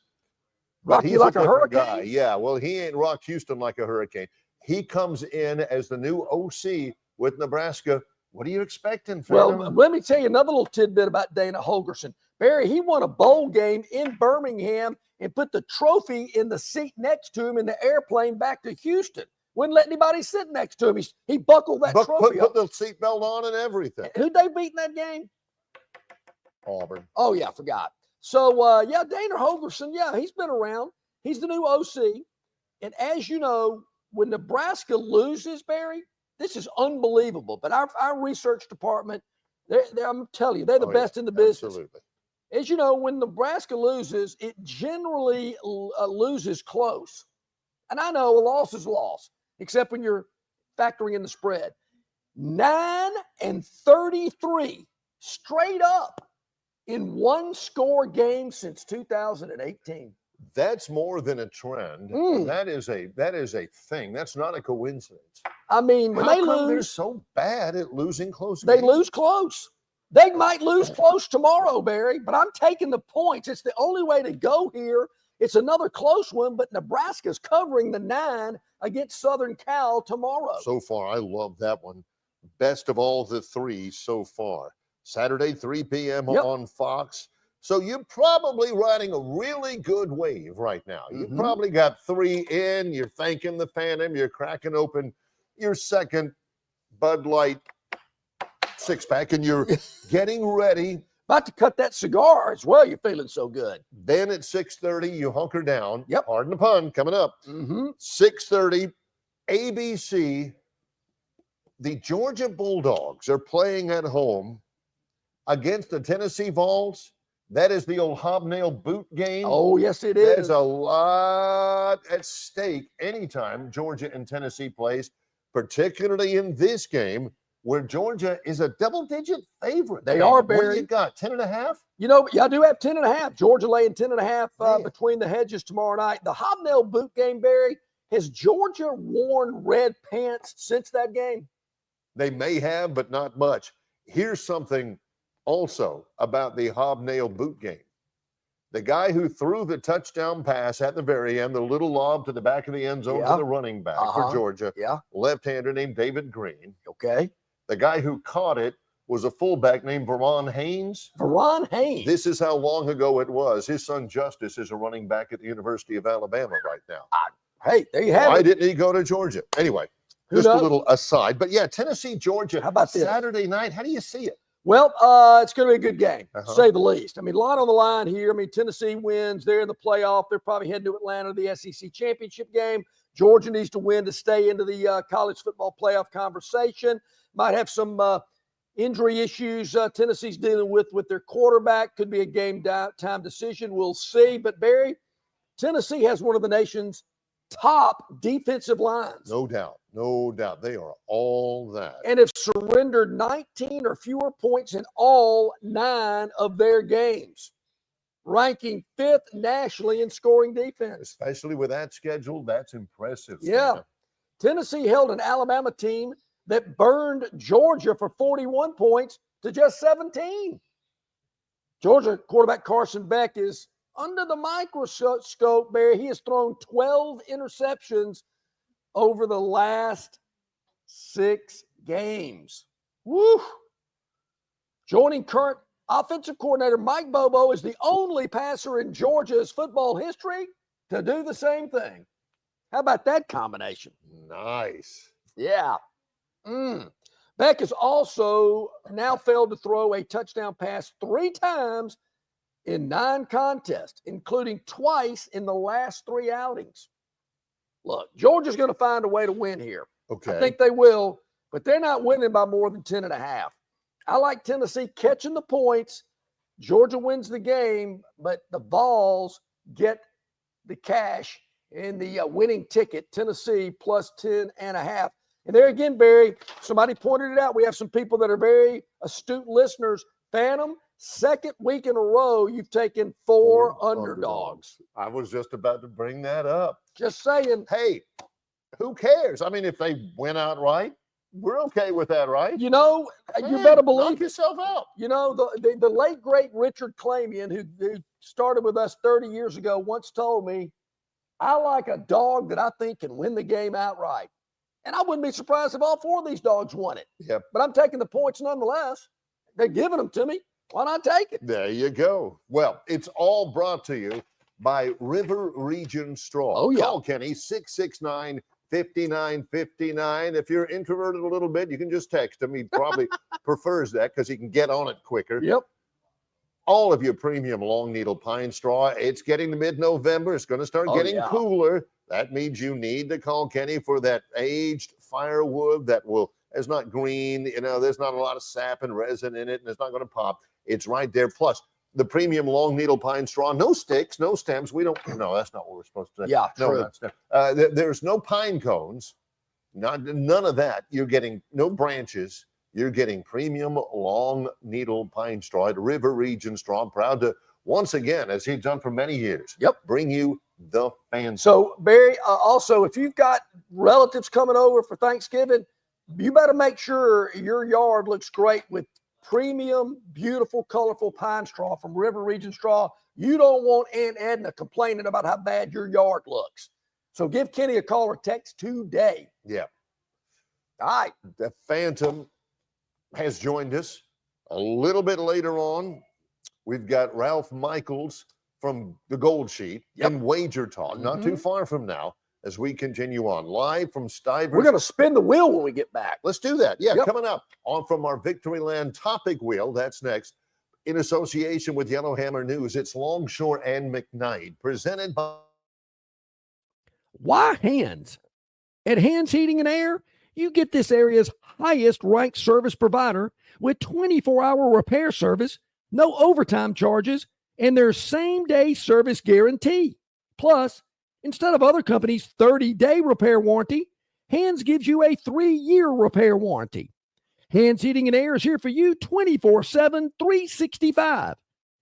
Rock you like a hurricane? Guy. Yeah, well, he ain't rocked Houston like a hurricane. He comes in as the new OC with Nebraska. What are you expecting, Phantom? Well, let me tell you another little tidbit about Dana Holgerson. Barry, he won a bowl game in Birmingham and put the trophy in the seat next to him in the airplane back to Houston. Wouldn't let anybody sit next to him. He buckled that trophy up. Put the seatbelt on and everything. Who'd they beat in that game? Auburn. Oh, yeah, I forgot. So, Dana Holgerson, he's been around. He's the new OC. And as you know, when Nebraska loses, Barry, this is unbelievable. But our research department, I'm telling you, they're the best in the business. Absolutely. As you know, when Nebraska loses, it generally loses close. And I know a loss is a loss, except when you're factoring in the spread. 9-33 straight up in one-score games since 2018. That's more than a trend. That is a thing. That's not a coincidence. I mean, when How they come they're lose, so bad at losing close they games? lose close. They might lose close tomorrow, Barry, but I'm taking the points. It's the only way to go here. It's another close one, but Nebraska's covering the 9 against Southern Cal tomorrow. So far, I love that one. Best of all the three so far. Saturday, 3 p.m. on Fox. So you're probably riding a really good wave right now. You probably got 3 in. You're thanking the Phantom. You're cracking open your second Bud Light 6-pack, and you're getting ready. About to cut that cigar as well. You're feeling so good. Then at 6:30, you hunker down. Yep. Pardon the pun, coming up. 6:30, ABC. The Georgia Bulldogs are playing at home against the Tennessee Vols. That is the old hobnail boot game. Oh, yes, it is. There's a lot at stake anytime Georgia and Tennessee plays, particularly in this game where Georgia is a double-digit favorite. They are, Barry. What do you got, 10.5? You know, I do have 10.5. Georgia laying 10.5 between the hedges tomorrow night. The hobnail boot game, Barry, has Georgia worn red pants since that game? They may have, but not much. Here's something also about the hobnail boot game. The guy who threw the touchdown pass at the very end, the little lob to the back of the end zone to the running back for Georgia, left-hander named David Green. Okay. The guy who caught it was a fullback named Verron Haynes. Verron Haynes. This is how long ago it was. His son Justice is a running back at the University of Alabama right now. Hey, there you have it. Why didn't he go to Georgia? Anyway, just a little aside. But yeah, Tennessee, Georgia. How about this? Saturday night? How do you see it? Well, it's going to be a good game, to say the least. I mean, a lot on the line here. I mean, Tennessee wins. They're in the playoff. They're probably heading to Atlanta, the SEC championship game. Georgia needs to win to stay into the college football playoff conversation. Might have some injury issues Tennessee's dealing with their quarterback. Could be a game time decision. We'll see. But, Barry, Tennessee has one of the nation's top defensive lines. No doubt. No doubt. They are all that. And have surrendered 19 or fewer points in all 9 of their games, ranking 5th nationally in scoring defense. Especially with that schedule, that's impressive. Yeah. Tennessee held an Alabama team that burned Georgia for 41 points to just 17. Georgia quarterback Carson Beck is under the microscope, Barry. He has thrown 12 interceptions over the last 6 games. Woo! Joining current offensive coordinator Mike Bobo is the only passer in Georgia's football history to do the same thing. How about that combination? Nice. Yeah. Beck has also now failed to throw a touchdown pass 3 times in 9 contests, including twice in the last 3 outings. Look, Georgia's going to find a way to win here. Okay. I think they will, but they're not winning by more than 10.5. I like Tennessee catching the points. Georgia wins the game, but the Vols get the cash in the winning ticket, Tennessee plus 10.5. And there again, Barry, somebody pointed it out. We have some people that are very astute listeners. Phantom, second week in a row, you've taken four underdogs. I was just about to bring that up. Just saying. Hey, who cares? I mean, if they win outright, we're okay with that, right? You know, you better believe. Knock yourself out. You know, the late, great Richard Clamian, who started with us 30 years ago, once told me, I like a dog that I think can win the game outright. And I wouldn't be surprised if all four of these dogs won it. Yep. But I'm taking the points nonetheless. They're giving them to me. Why not take it? There you go. Well, it's all brought to you by River Region Straw. Oh, yeah. Call Kenny 669-5959. If you're introverted a little bit, you can just text him. He probably prefers that because he can get on it quicker. Yep. All of your premium long needle pine straw. It's getting to mid-November. It's going to start getting cooler. That means you need to call Kenny for that aged firewood that is not green. You know, there's not a lot of sap and resin in it, and it's not going to pop. It's right there. Plus, the premium long needle pine straw, no sticks, no stems. We don't, no, that's not what we're supposed to do. Yeah, no, true. There's no pine cones, none of that. You're getting no branches. You're getting premium long needle pine straw at River Region Straw. Proud to, once again, as he's done for many years, bring you the fan. So, Barry, also, if you've got relatives coming over for Thanksgiving, you better make sure your yard looks great with premium, beautiful, colorful pine straw from River Region Straw. You don't want Aunt Edna complaining about how bad your yard looks. So give Kenny a call or text today. Yeah. All right. The Phantom has joined us a little bit later on. We've got Ralph Michaels from the Gold Sheet in Wager Talk, not too far from now, as we continue on live from Stivers. We're going to spin the wheel when we get back. Let's do that. Yeah, coming up on from our Victoryland topic wheel. That's next. In association with Yellowhammer News, it's Longshore and McKnight, presented by Why Hands? At Hands Heating and Air, you get this area's highest ranked service provider with 24-hour repair service, no overtime charges, and their same-day service guarantee. Plus, instead of other companies' 30-day repair warranty, Hands gives you a 3-year repair warranty. Hands Heating and Air is here for you 24/7, 365.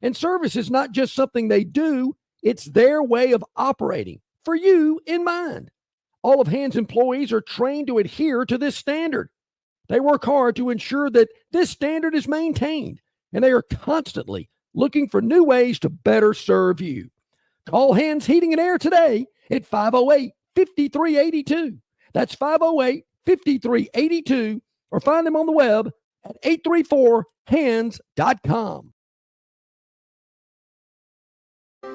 And service is not just something they do, it's their way of operating, for you in mind. All of Hands employees are trained to adhere to this standard. They work hard to ensure that this standard is maintained, and they are constantly looking for new ways to better serve you. Call Hands Heating and Air today at 508-5382. That's 508-5382, or find them on the web at 834hands.com.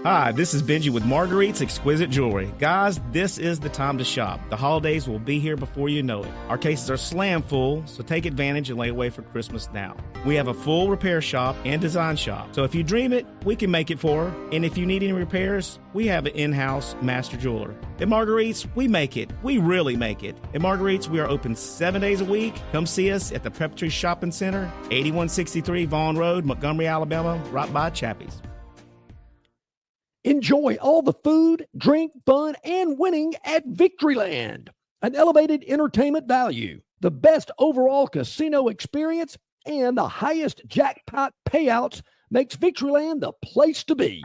Hi, this is Benji with Marguerite's Exquisite Jewelry. Guys, this is the time to shop. The holidays will be here before you know it. Our cases are slam full, so take advantage and lay away for Christmas now. We have a full repair shop and design shop. So if you dream it, we can make it for her. And if you need any repairs, we have an in-house master jeweler. At Marguerite's, we make it. We really make it. At Marguerite's, we are open 7 days a week. Come see us at the Preparatory Shopping Center, 8163 Vaughn Road, Montgomery, Alabama, right by Chappie's. Enjoy all the food, drink, fun, and winning at Victoryland. An elevated entertainment value, the best overall casino experience, and the highest jackpot payouts makes Victoryland the place to be.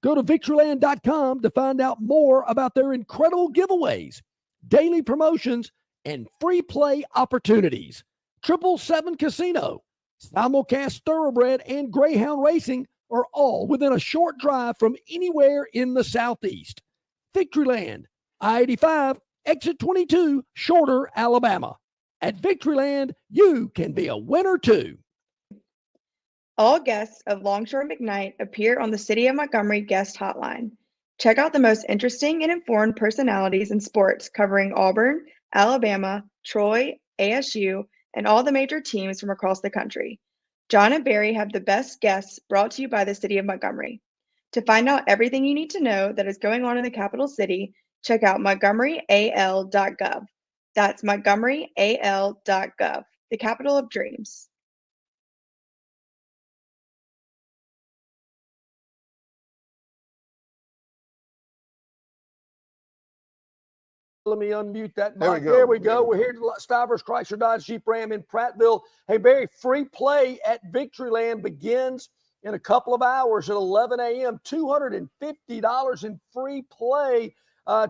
Go to Victoryland.com to find out more about their incredible giveaways, daily promotions, and free play opportunities. 777 Casino, simulcast thoroughbred, and greyhound racing are all within a short drive from anywhere in the Southeast. Victoryland, I-85, exit 22, Shorter, Alabama. At Victoryland, you can be a winner too. All guests of Longshore McKnight appear on the City of Montgomery guest hotline. Check out the most interesting and informed personalities in sports covering Auburn, Alabama, Troy, ASU, and all the major teams from across the country. John and Barry have the best guests brought to you by the City of Montgomery. To find out everything you need to know that is going on in the capital city, check out montgomeryal.gov. That's montgomeryal.gov, the capital of dreams. Let me unmute that mic. There we go. There we go. We're here to Stivers Chrysler Dodge Jeep Ram in Prattville. Hey, Barry, free play at Victoryland begins in a couple of hours at 11 a.m. $250 in free play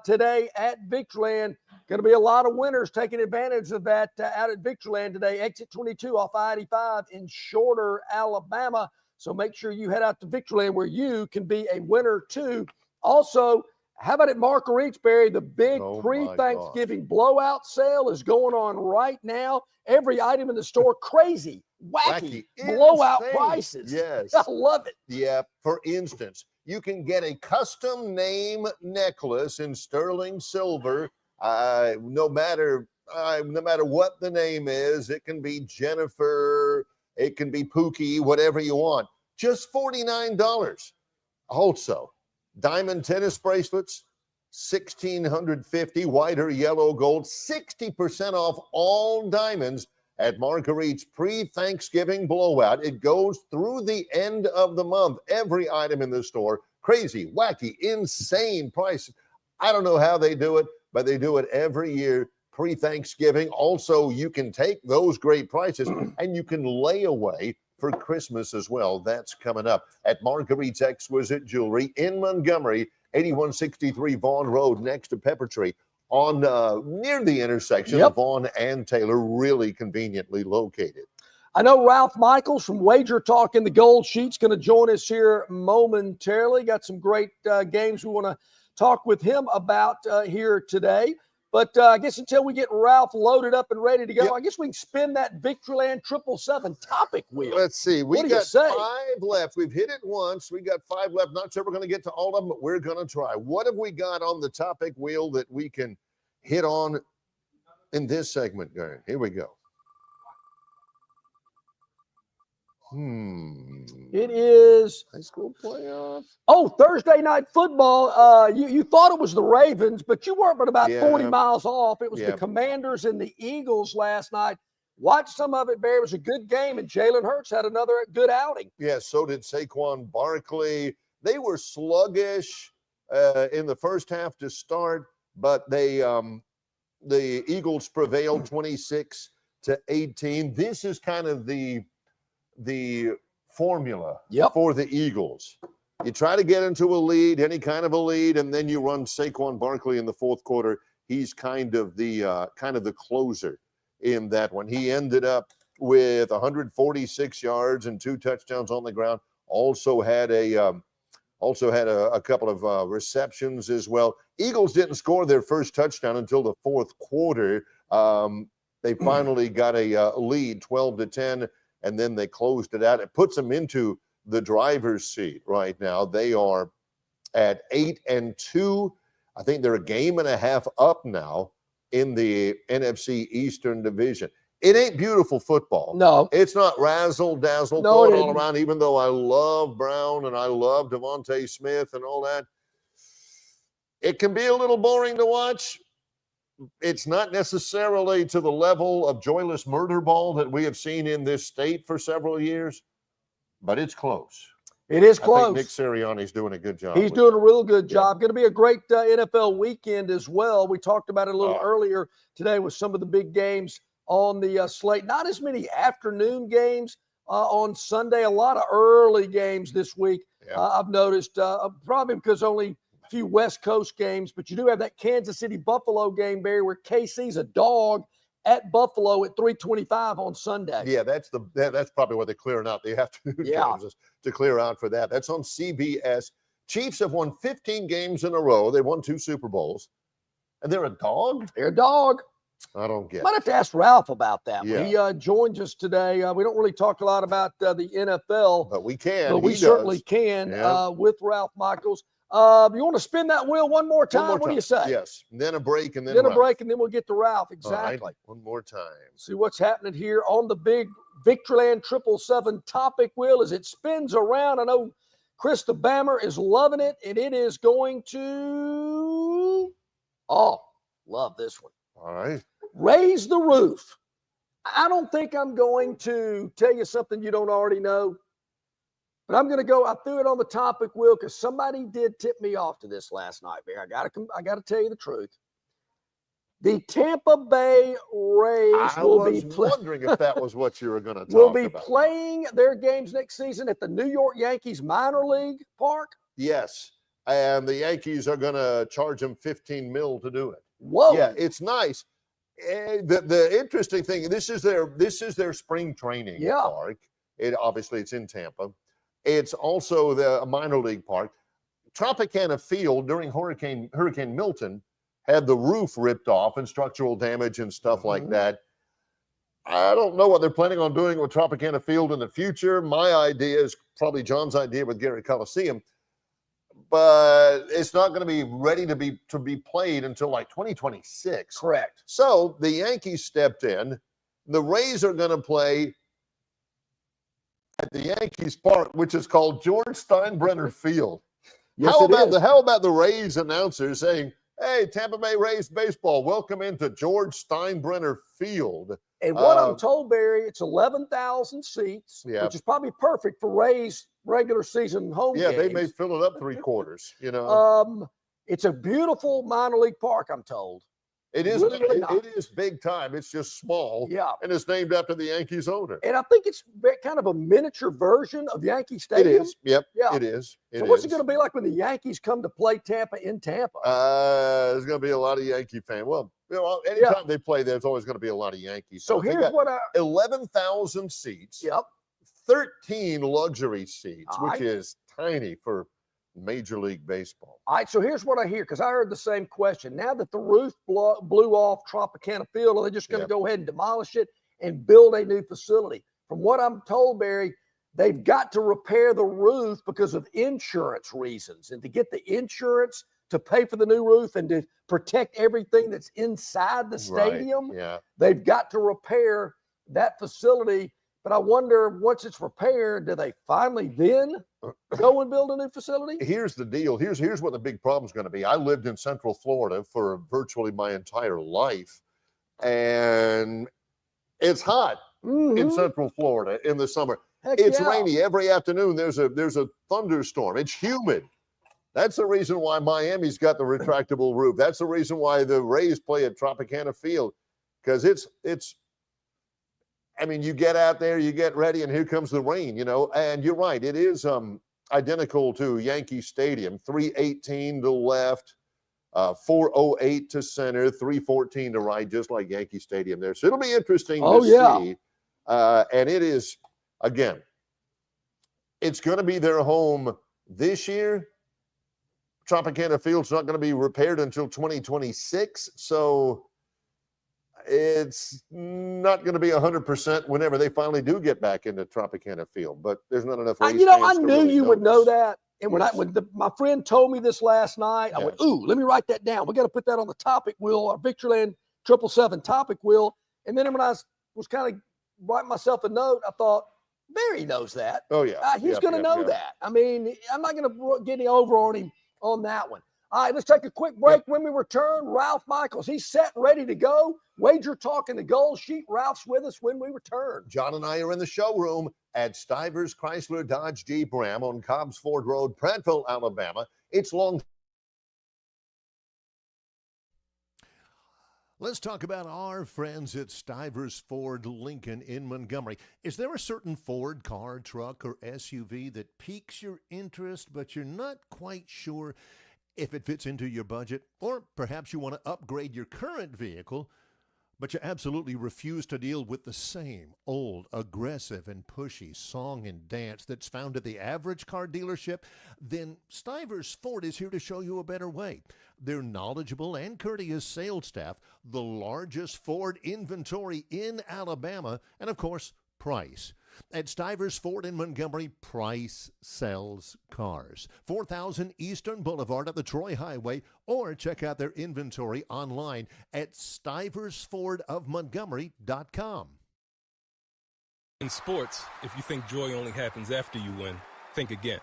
today at Victoryland. Going to be a lot of winners taking advantage of that out at Victoryland today. Exit 22 off I-85 in Shorter, Alabama. So make sure you head out to Victoryland where you can be a winner too. Also, how about at Marguerite's, Barry? The big pre-Thanksgiving blowout sale is going on right now. Every item in the store, crazy, wacky blowout prices. Yes. I love it. Yeah. For instance, you can get a custom name necklace in sterling silver. No matter what the name is, it can be Jennifer, it can be Pookie, whatever you want. Just $49. Also, diamond tennis bracelets, $1,650, white or yellow gold, 60% off all diamonds at Marguerite's pre-Thanksgiving blowout. It goes through the end of the month. Every item in the store, crazy, wacky, insane prices. I don't know how they do it, but they do it every year pre-Thanksgiving. Also, you can take those great prices and you can lay away for Christmas as well. That's coming up at Marguerite's Exquisite Jewelry in Montgomery, 8163 Vaughn Road, next to Pepper Tree, on near the intersection of Vaughn and Taylor, really conveniently located. I know Ralph Michaels from Wager Talk in the Gold Sheet's going to join us here momentarily. Got some great games we want to talk with him about here today. But I guess until we get Ralph loaded up and ready to go, I guess we can spin that Victoryland 777 topic wheel. Let's see. We got 5 left. We've hit it once. We got 5 left. Not sure we're going to get to all of them, but we're going to try. What have we got on the topic wheel that we can hit on in this segment, Gary? Here we go. It is high school playoff. Oh, Thursday night football. You thought it was the Ravens, but you weren't but about 40 miles off. It was the Commanders and the Eagles last night. Watch some of it, Barry. It was a good game, and Jalen Hurts had another good outing. Yeah, so did Saquon Barkley. They were sluggish in the first half to start, but the Eagles prevailed 26-18. This is kind of the formula for the Eagles. You try to get into a lead, any kind of a lead, and then you run Saquon Barkley in the fourth quarter. He's kind of the closer in that one. He ended up with 146 yards and 2 touchdowns on the ground. Also had a couple of receptions as well. Eagles didn't score their first touchdown until the fourth quarter. They finally got a lead, 12-10. And then they closed it out. It puts them into the driver's seat right now. They are at 8-2. I think they're a game and a half up now in the NFC Eastern Division. It ain't beautiful football. No. It's not razzle-dazzle going all around, even though I love Brown and I love Devontae Smith and all that. It can be a little boring to watch. It's not necessarily to the level of joyless murder ball that we have seen in this state for several years, but it's close. It is close. I think Nick Sirianni's doing a good job. He's doing a real good job. Going to be a great NFL weekend as well. We talked about it a little earlier today with some of the big games on the slate. Not as many afternoon games on Sunday. A lot of early games this week. I've noticed, probably because only few West Coast games, but you do have that Kansas City Buffalo game, Barry, where KC's a dog at Buffalo at 3:25 on Sunday. Yeah, that's probably what they're clearing out. The afternoon games to clear out for that. That's on CBS. Chiefs have won 15 games in a row. They won 2 Super Bowls, and they're a dog. They're a dog. I don't get. Might have to ask Ralph about that. Yeah. He joins us today. We don't really talk a lot about the NFL, but we can. But we certainly can with Ralph Michaels. You want to spin that wheel one more time? What do you say? Yes. Then a break and then a break, and then we'll get to Ralph. Exactly. Right. One more time. See what's happening here on the big Victoryland 777 topic wheel as it spins around. I know Chris the Bammer is loving it, and it is going to love this one. All right. Raise the roof. I don't think I'm going to tell you something you don't already know. But I'm going to go. I threw it on the topic wheel because somebody did tip me off to this last night, Bear. I got to tell you the truth. The Tampa Bay Rays I will was be wondering if that was what you were going to talk will be about. playing their games next season at the New York Yankees minor league park. Yes, and the Yankees are going to charge them $15 million to do it. Whoa! Yeah, it's nice. The interesting thing, this is their spring training park. It's in Tampa. It's also the minor league park. Tropicana Field during Hurricane Milton had the roof ripped off and structural damage and stuff like that. I don't know what they're planning on doing with Tropicana Field in the future. My idea is probably John's idea with Gary Coliseum, but it's not going to be ready to be played until like 2026. Correct. So the Yankees stepped in. The Rays are going to play at the Yankees Park, which is called George Steinbrenner Field. Yes, how about the Rays announcer saying, "Hey, Tampa Bay Rays baseball, welcome into George Steinbrenner Field." And what I'm told, Barry, it's 11,000 seats, which is probably perfect for Rays regular season home games. Yeah, they may fill it up 3/4. It's a beautiful minor league park, I'm told. It is. Really it is big time. It's just small. Yeah, and it's named after the Yankees owner. And I think it's kind of a miniature version of Yankee Stadium. It is. Yep. Yeah. It is. So what's it going to be like when the Yankees come to play Tampa in Tampa? There's going to be a lot of Yankee fans. Well, anytime they play, there's always going to be a lot of Yankees. So here's what 11,000 seats. Yep. 13 luxury seats, which is tiny for Major League Baseball. All right, so here's what I hear, because I heard the same question. Now that the roof blew off Tropicana Field, are they just going to go ahead and demolish it and build a new facility? From what I'm told, Barry, they've got to repair the roof because of insurance reasons. And to get the insurance to pay for the new roof and to protect everything that's inside the stadium, they've got to repair that facility. But I wonder, once it's repaired, do they finally then go and build a new facility? Here's the deal. Here's what the big problem is going to be. I lived in Central Florida for virtually my entire life, and it's hot in Central Florida in the summer. It's rainy every afternoon. There's a thunderstorm. It's humid. That's the reason why Miami's got the retractable roof. That's the reason why the Rays play at Tropicana Field, because it's. I mean, you get out there, you get ready, and here comes the rain, and you're right. It is identical to Yankee Stadium, 318 to left, 408 to center, 314 to right, just like Yankee Stadium there. So it'll be interesting to see. And it is, again, it's going to be their home this year. Tropicana Field's not going to be repaired until 2026. So it's not going to be 100% whenever they finally do get back into Tropicana Field, but there's not enough. I knew you would know that. And when my friend told me this last night, I went, "Ooh, let me write that down. We got to put that on the topic wheel, our Victoryland 777 topic wheel." And then when I was kind of writing myself a note, I thought, Barry knows that. Oh yeah, he's going to know that. I mean, I'm not going to get any over on him on that one. All right, let's take a quick break. When we return, Ralph Michaels, he's set, ready to go. Wager Talk in the Goal Sheet. Ralph's with us when we return. John and I are in the showroom at Stivers Chrysler Dodge Jeep Ram on Cobbs Ford Road, Prattville, Alabama. It's long. Let's talk about our friends at Stivers Ford Lincoln in Montgomery. Is there a certain Ford car, truck, or SUV that piques your interest, but you're not quite sure if it fits into your budget? Or perhaps you want to upgrade your current vehicle, but you absolutely refuse to deal with the same old, aggressive, and pushy song and dance that's found at the average car dealership? Then Stivers Ford is here to show you a better way. Their knowledgeable and courteous sales staff, the largest Ford inventory in Alabama, and of course, price. At Stivers Ford in Montgomery, price sells cars. 4000 Eastern Boulevard at the Troy Highway, or check out their inventory online at stiversfordofmontgomery.com. In sports, if you think joy only happens after you win, think again.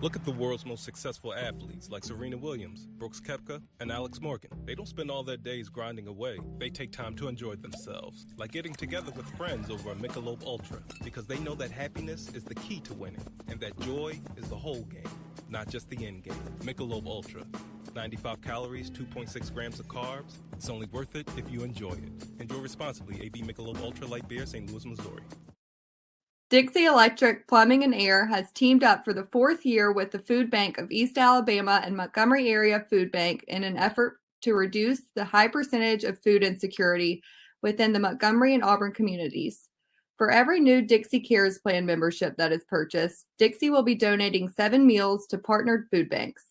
Look at the world's most successful athletes like Serena Williams, Brooks Koepka, and Alex Morgan. They don't spend all their days grinding away. They take time to enjoy themselves, like getting together with friends over a Michelob Ultra, because they know that happiness is the key to winning, and that joy is the whole game, not just the end game. Michelob Ultra. 95 calories, 2.6 grams of carbs. It's only worth it if you enjoy it. Enjoy responsibly. AB Michelob Ultra Light Beer, St. Louis, Missouri. Dixie Electric Plumbing and Air has teamed up for the 4th year with the Food Bank of East Alabama and Montgomery Area Food Bank in an effort to reduce the high percentage of food insecurity within the Montgomery and Auburn communities. For every new Dixie Cares Plan membership that is purchased, Dixie will be donating 7 meals to partnered food banks.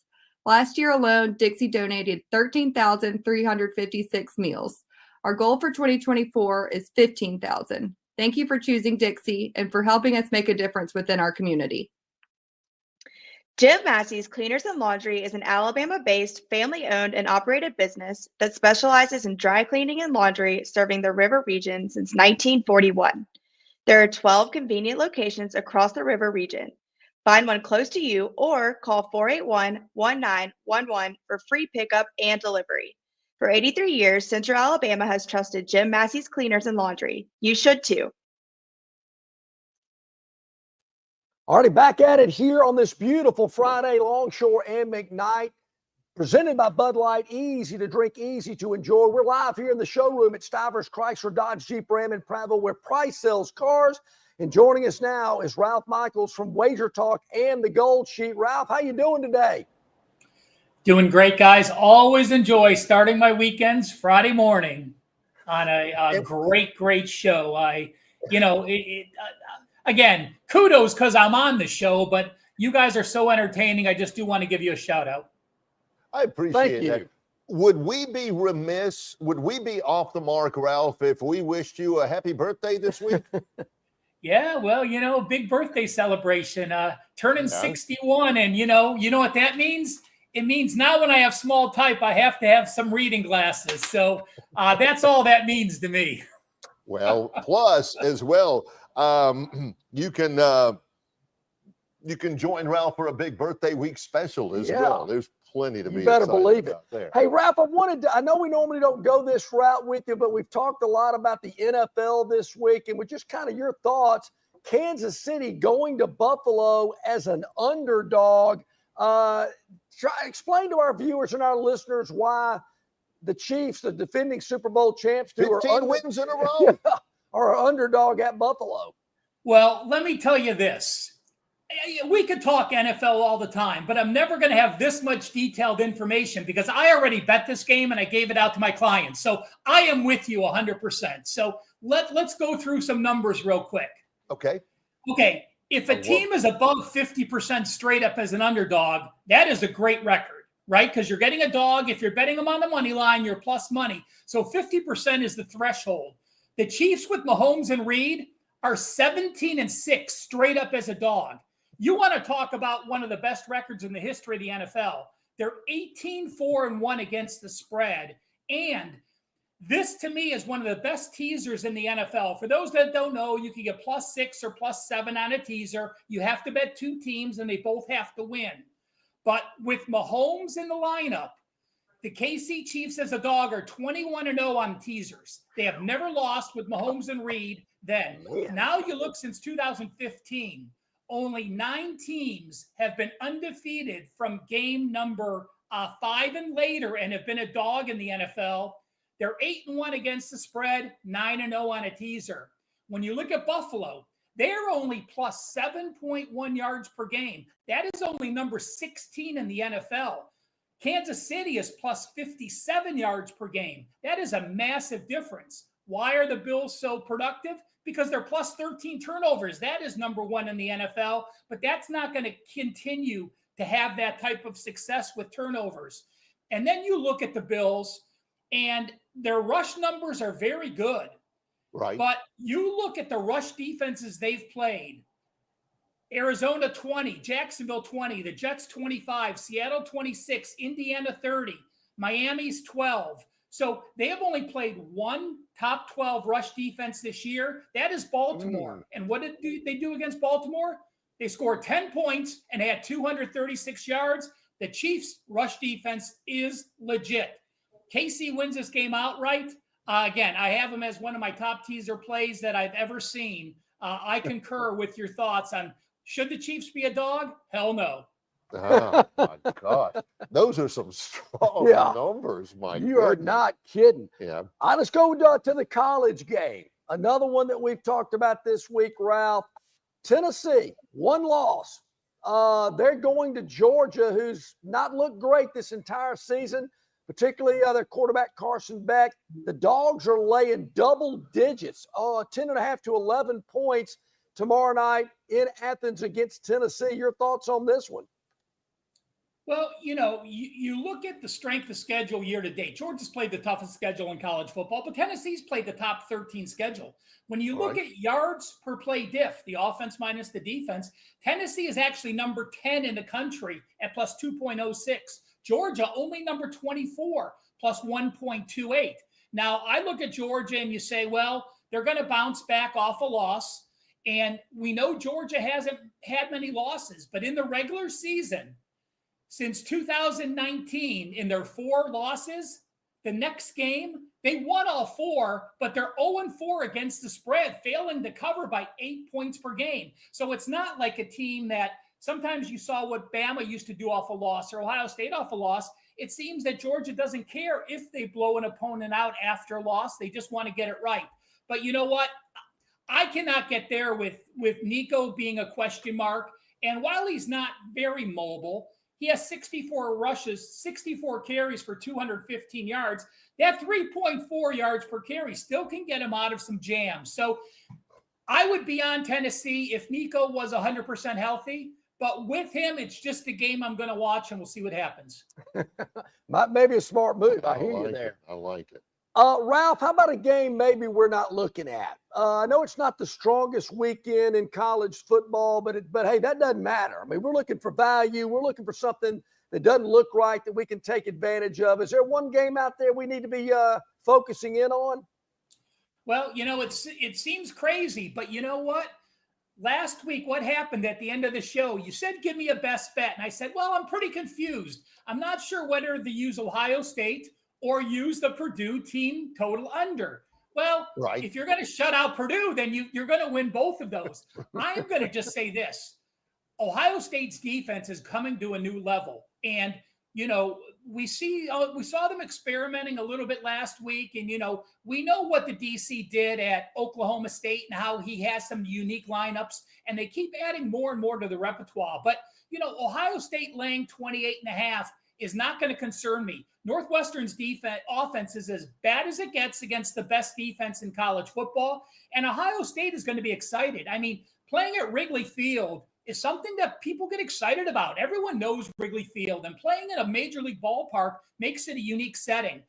Last year alone, Dixie donated 13,356 meals. Our goal for 2024 is 15,000. Thank you for choosing Dixie and for helping us make a difference within our community. Jim Massey's Cleaners and Laundry is an Alabama-based, family-owned and operated business that specializes in dry cleaning and laundry serving the River region since 1941. There are 12 convenient locations across the River region. Find one close to you or call 481-1911 for free pickup and delivery. For 83 years, Central Alabama has trusted Jim Massey's Cleaners and Laundry. You should too. Already back at it here on this beautiful Friday, Longshore and McKnight, presented by Bud Light. Easy to drink, easy to enjoy. We're live here in the showroom at Stivers Chrysler Dodge Jeep Ram in Prattville, where Price sells cars. And joining us now is Ralph Michaels from Wager Talk and the Gold Sheet. Ralph, how you doing today? Doing great, guys. Always enjoy starting my weekends Friday morning on a great show. Again, kudos because I'm on the show, but you guys are so entertaining. I just do want to give you a shout out. I appreciate that. Would we be remiss? Would we be off the mark, Ralph, if we wished you a happy birthday this week? Yeah, well, big birthday celebration, turning 61. And you know what that means? It means now when I have small type, I have to have some reading glasses. So that's all that means to me. Well, plus as well, you can join Ralph for a big birthday week special as well. There's plenty to be better believe it. There. Hey, Ralph, I know we normally don't go this route with you, but we've talked a lot about the NFL this week, and with just kind of your thoughts, Kansas City going to Buffalo as an underdog. Explain to our viewers and our listeners why the Chiefs, the defending Super Bowl champs, 15 wins in a row, are an underdog at Buffalo. Well, let me tell you this. We could talk NFL all the time, but I'm never going to have this much detailed information because I already bet this game and I gave it out to my clients. So I am with you 100%. So let's go through some numbers real quick. Okay. If a team is above 50% straight up as an underdog, that is a great record, right? Because you're getting a dog. If you're betting them on the money line, you're plus money. So 50% is the threshold. The Chiefs with Mahomes and Reed are 17-6 straight up as a dog. You want to talk about one of the best records in the history of the NFL. They're 18-4-1 against the spread. And this, to me, is one of the best teasers in the NFL. For those that don't know, you can get +6 or +7 on a teaser. You have to bet 2 teams, and they both have to win. But with Mahomes in the lineup, the KC Chiefs as a dog are 21-0 on teasers. They have never lost with Mahomes and Reed then. Now you look since 2015. Only 9 teams have been undefeated from game number 5 and later and have been a dog in the NFL. They're 8-1 against the spread, 9-0 on a teaser. When you look at Buffalo, they're only plus 7.1 yards per game. That is only number 16 in the NFL. Kansas City is plus 57 yards per game. That is a massive difference. Why are the Bills so productive? Because they're plus 13 turnovers. That is number 1 in the NFL, but that's not going to continue to have that type of success with turnovers. And then you look at the Bills, and their rush numbers are very good. Right. But you look at the rush defenses they've played. Arizona 20, Jacksonville 20, the Jets 25, Seattle 26, Indiana 30, Miami's 12. So they have only played 1 top 12 rush defense this year. That is Baltimore. And what did they do against Baltimore? They scored 10 points and had 236 yards. The Chiefs' rush defense is legit. KC wins this game outright. Again, I have him as one of my top teaser plays that I've ever seen. I concur with your thoughts on, should the Chiefs be a dog? Hell no. Oh my God, those are some strong numbers, Mike. You are not kidding. Yeah. All right, let's go to the college game. Another one that we've talked about this week, Ralph. Tennessee, one loss. They're going to Georgia, who's not looked great this entire season, particularly their quarterback Carson Beck. The Dogs are laying double digits, 10.5 to 11 points tomorrow night in Athens against Tennessee. Your thoughts on this one? Well, you look at the strength of schedule year to date. Georgia's played the toughest schedule in college football, but Tennessee's played the top 13 schedule. When you look at yards per play diff, the offense minus the defense, Tennessee is actually number 10 in the country at plus 2.06. Georgia only number 24, plus 1.28. Now, I look at Georgia and you say, well, they're going to bounce back off a loss. And we know Georgia hasn't had many losses, but in the regular season, since 2019, in their 4 losses, the next game, they won all 4, but they're 0-4 against the spread, failing to cover by 8 points per game. So it's not like a team that sometimes you saw what Bama used to do off a loss or Ohio State off a loss. It seems that Georgia doesn't care if they blow an opponent out after a loss. They just want to get it right. But you know what? I cannot get there with Nico being a question mark. And while he's not very mobile, he has 64 rushes, 64 carries for 215 yards. That 3.4 yards per carry still can get him out of some jams. So I would be on Tennessee if Nico was 100% healthy. But with him, it's just a game I'm going to watch, and we'll see what happens. Maybe a smart move. I hear you there. I like it. Ralph, how about a game maybe we're not looking at? I know it's not the strongest weekend in college football, but hey, that doesn't matter. I mean, we're looking for value. We're looking for something that doesn't look right that we can take advantage of. Is there one game out there we need to be focusing in on? Well, it seems crazy, but you know what? Last week, what happened at the end of the show? You said, give me a best bet. And I said, well, I'm pretty confused. I'm not sure whether to use Ohio State or use the Purdue team total under. Well, if you're going to shut out Purdue, then you're going to win both of those. I'm going to just say this. Ohio State's defense is coming to a new level. And, we saw them experimenting a little bit last week. And, we know what the DC did at Oklahoma State and how he has some unique lineups. And they keep adding more and more to the repertoire. But, Ohio State laying 28.5 is not going to concern me. Northwestern's offense is as bad as it gets against the best defense in college football. And Ohio State is going to be excited. I mean, playing at Wrigley Field is something that people get excited about. Everyone knows Wrigley Field, and playing in a major league ballpark makes it a unique setting.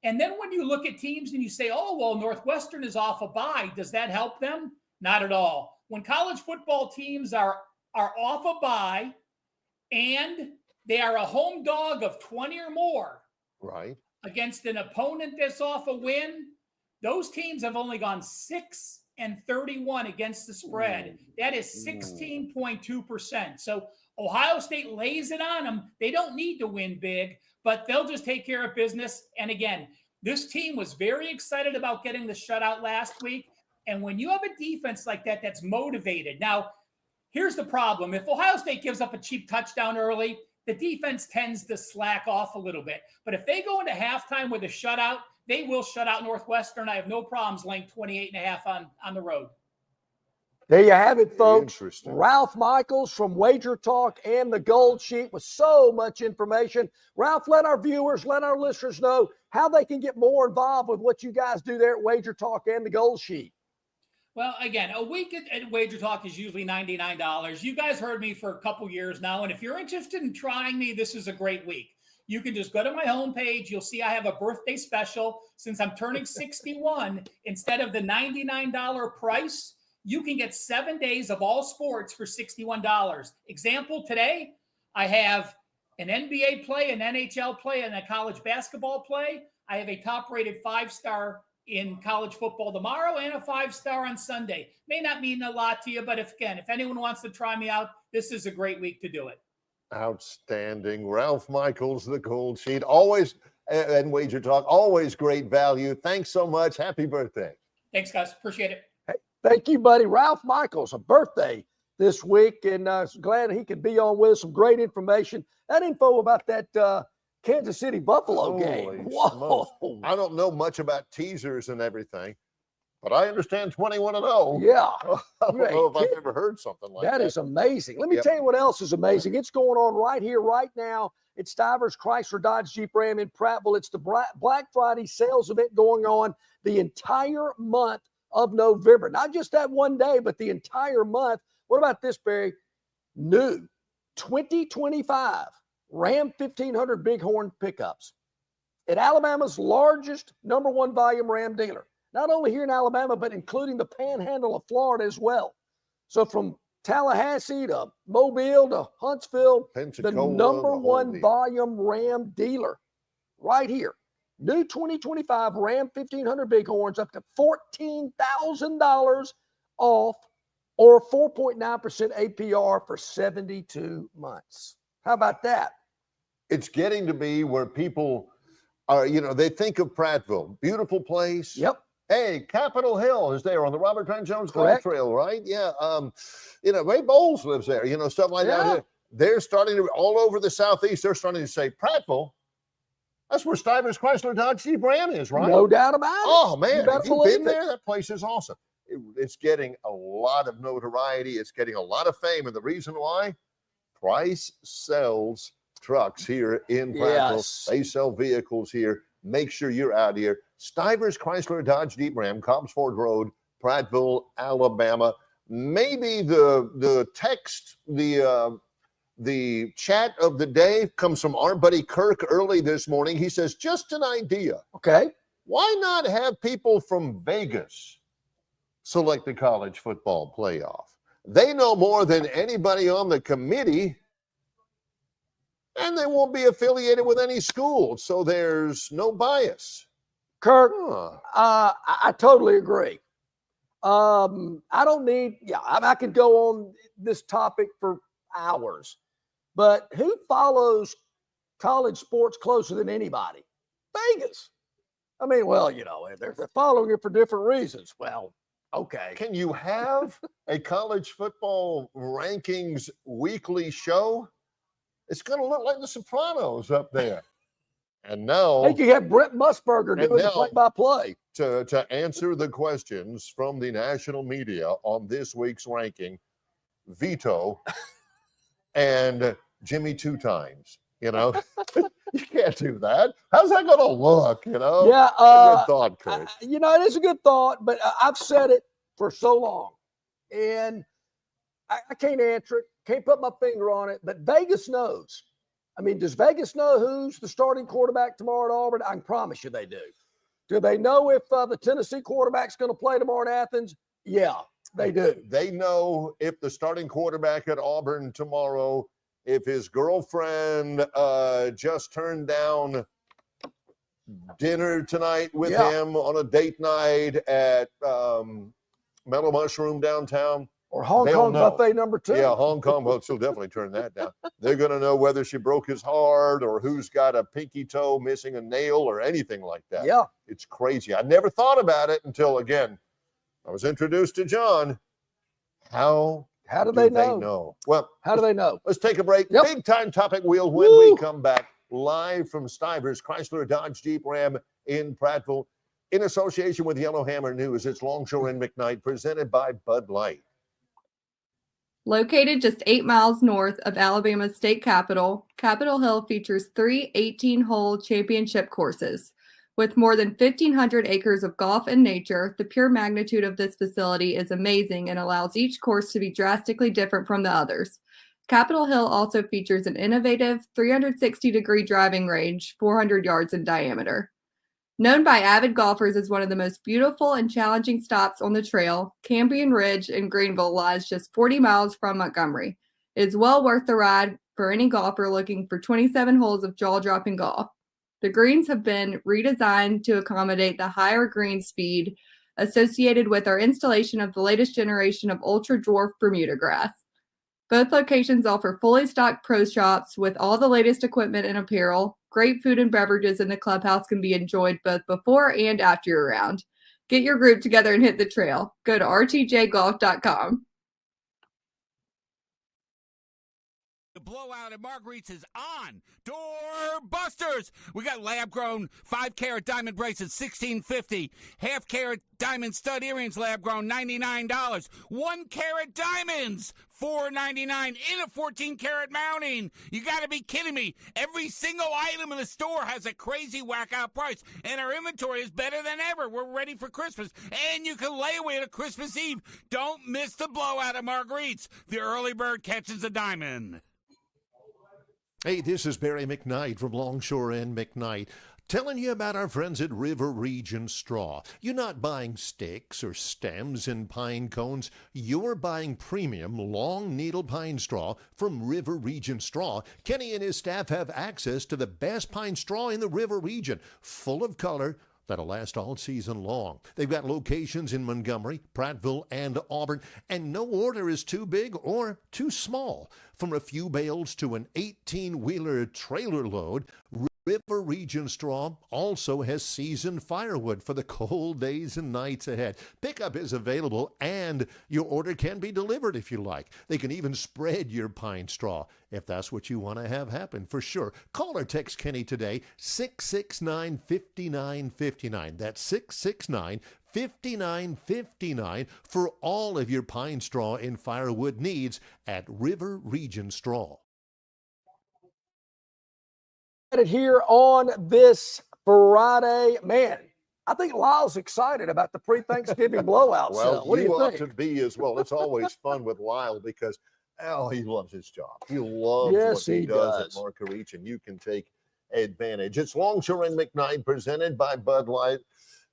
And then when you look at teams and you say, oh, well, Northwestern is off a bye, does that help them? Not at all. When college football teams are off a bye and they are a home dog of 20 or more against an opponent that's off a win, those teams have only gone 6-31 against the spread. That is 16.2%. So Ohio State lays it on them. They don't need to win big, but they'll just take care of business. And again, this team was very excited about getting the shutout last week. And when you have a defense like that that's motivated. Now, here's the problem. If Ohio State gives up a cheap touchdown early, the defense tends to slack off a little bit. But if they go into halftime with a shutout, they will shut out Northwestern. I have no problems laying 28.5 on the road. There you have it, folks. Ralph Michaels from Wager Talk and the Gold Sheet with so much information. Ralph, let our viewers, let our listeners know how they can get more involved with what you guys do there at Wager Talk and the Gold Sheet. Well, again, a week at Wager Talk is usually $99. You guys heard me for a couple years now, and if you're interested in trying me, this is a great week. You can just go to my homepage. You'll see I have a birthday special. Since I'm turning 61, instead of the $99 price, you can get 7 days of all sports for $61. Example, today, I have an NBA play, an NHL play, and a college basketball play. I have a top-rated 5-star in college football tomorrow and a 5-star on Sunday. May not mean a lot to you, but if anyone wants to try me out, this is a great week to do it. Outstanding. Ralph Michaels, the Gold Sheet, always, and Wager Talk, always great value. Thanks so much. Happy birthday. Thanks, guys. Appreciate it. Hey, thank you, buddy. Ralph Michaels, a birthday this week, and glad he could be on with us. Some great information. That info about that Kansas City Buffalo game. Whoa! I don't know much about teasers and everything, but I understand 21-0. Yeah. I don't know if I've ever heard something like that. That is amazing. Let me tell you what else is amazing. It's going on right here, right now. It's Stivers Chrysler Dodge Jeep Ram in Prattville. It's the Black Friday sales event going on the entire month of November. Not just that one day, but the entire month. What about this, Barry? New 2025 Ram 1500 Bighorn pickups at Alabama's largest #1 volume Ram dealer. Not only here in Alabama, but including the panhandle of Florida as well. So from Tallahassee to Mobile to Huntsville, Pensacola, the #1 volume Ram dealer right here. New 2025 Ram 1500 Bighorns up to $14,000 off or 4.9% APR for 72 months. How about that? It's getting to be where people are, they think of Prattville, beautiful place. Yep. Hey, Capitol Hill is there on the Robert Trent Jones Golf Trail, right? Yeah. Ray Bowles lives there, stuff like that. They're starting to, all over the Southeast, they're starting to say, Prattville, that's where Stivers Chrysler Dodge Jeep Ram is, right? No doubt about it. Oh, man. Have you been there? That place is awesome. It's getting a lot of notoriety. It's getting a lot of fame. And the reason why? Price sells trucks here in Prattville. Yes. They sell vehicles here. Make sure you're out here. Stivers Chrysler Dodge Jeep Ram, Cobbs Ford Road, Prattville, Alabama. Maybe the text, the chat of the day comes from our buddy Kirk early this morning. He says, just an idea. Okay. Why not have people from Vegas select the college football playoff? They know more than anybody on the committee, and they won't be affiliated with any school, so there's no bias. Kirk, I totally agree. I don't need, I could go on this topic for hours, but who follows college sports closer than anybody? Vegas. I mean, well, they're following it for different reasons. Well, okay. Can you have a college football rankings weekly show? It's going to look like The Sopranos up there. And now, I think you have Brent Musburger doing the play-by-play. To answer the questions from the national media on this week's ranking, Vito and Jimmy 2 times. You can't do that. How's that going to look? Yeah. Good thought, Chris. It is a good thought, but I've said it for so long, and I can't answer it. Can't put my finger on it, but Vegas knows. I mean, does Vegas know who's the starting quarterback tomorrow at Auburn? I can promise you they do. Do they know if the Tennessee quarterback's going to play tomorrow in Athens? Yeah, they do. They know if the starting quarterback at Auburn tomorrow, if his girlfriend just turned down dinner tonight with him on a date night at Mellow Mushroom downtown. Or Hong Kong buffet number 2. Yeah, Hong Kong, but she'll definitely turn that down. They're going to know whether she broke his heart or who's got a pinky toe missing a nail or anything like that. Yeah. It's crazy. I never thought about it until, again, I was introduced to John. How do they know? Well, how do they know? Let's take a break. Yep. Big time topic wheel when we come back live from Stivers Chrysler Dodge Jeep Ram in Prattville in association with Yellowhammer News. It's Longshore and McKnight presented by Bud Light. Located just 8 miles north of Alabama's state capital, Capitol Hill features 3 18-hole championship courses. With more than 1,500 acres of golf and nature, the pure magnitude of this facility is amazing and allows each course to be drastically different from the others. Capitol Hill also features an innovative 360-degree driving range, 400 yards in diameter. Known by avid golfers as one of the most beautiful and challenging stops on the trail, Cambrian Ridge in Greenville lies just 40 miles from Montgomery. It is well worth the ride for any golfer looking for 27 holes of jaw-dropping golf. The greens have been redesigned to accommodate the higher green speed associated with our installation of the latest generation of ultra-dwarf Bermuda grass. Both locations offer fully stocked pro shops with all the latest equipment and apparel. Great food and beverages in the clubhouse can be enjoyed both before and after your round. Get your group together and hit the trail. Go to rtjgolf.com. The blowout at Marguerite's is on. Door busters. We got lab-grown 5-carat diamond bracelets, $16.50. Half-carat diamond stud earrings, lab-grown, $99. 1-carat diamonds, $4.99 in a 14-carat mounting. You got to be kidding me. Every single item in the store has a crazy whack-out price, and our inventory is better than ever. We're ready for Christmas, and you can lay away to Christmas Eve. Don't miss the blowout at Marguerite's. The early bird catches the diamond. Hey, this is Barry McKnight from Longshore and McKnight, telling you about our friends at River Region Straw. You're not buying sticks or stems and pine cones. You're buying premium long needle pine straw from River Region Straw. Kenny and his staff have access to the best pine straw in the River Region, full of color, that'll last all season long. They've got locations in Montgomery, Prattville, and Auburn, and no order is too big or too small. From a few bales to an 18-wheeler trailer load, River Region Straw also has seasoned firewood for the cold days and nights ahead. Pickup is available, and your order can be delivered if you like. They can even spread your pine straw if that's what you want to have happen, for sure. Call or text Kenny today, 669-5959. That's 669-5959 for all of your pine straw and firewood needs at River Region Straw. Here on this Friday, man, I think Lyle's excited about the pre-Thanksgiving blowout. Well, what do you ought think? to be as well. It's always fun with Lyle because he loves his job. He loves Yes, what he does does. at Marguerite, and you can take advantage. It's Longshore and McKnight presented by Bud Light.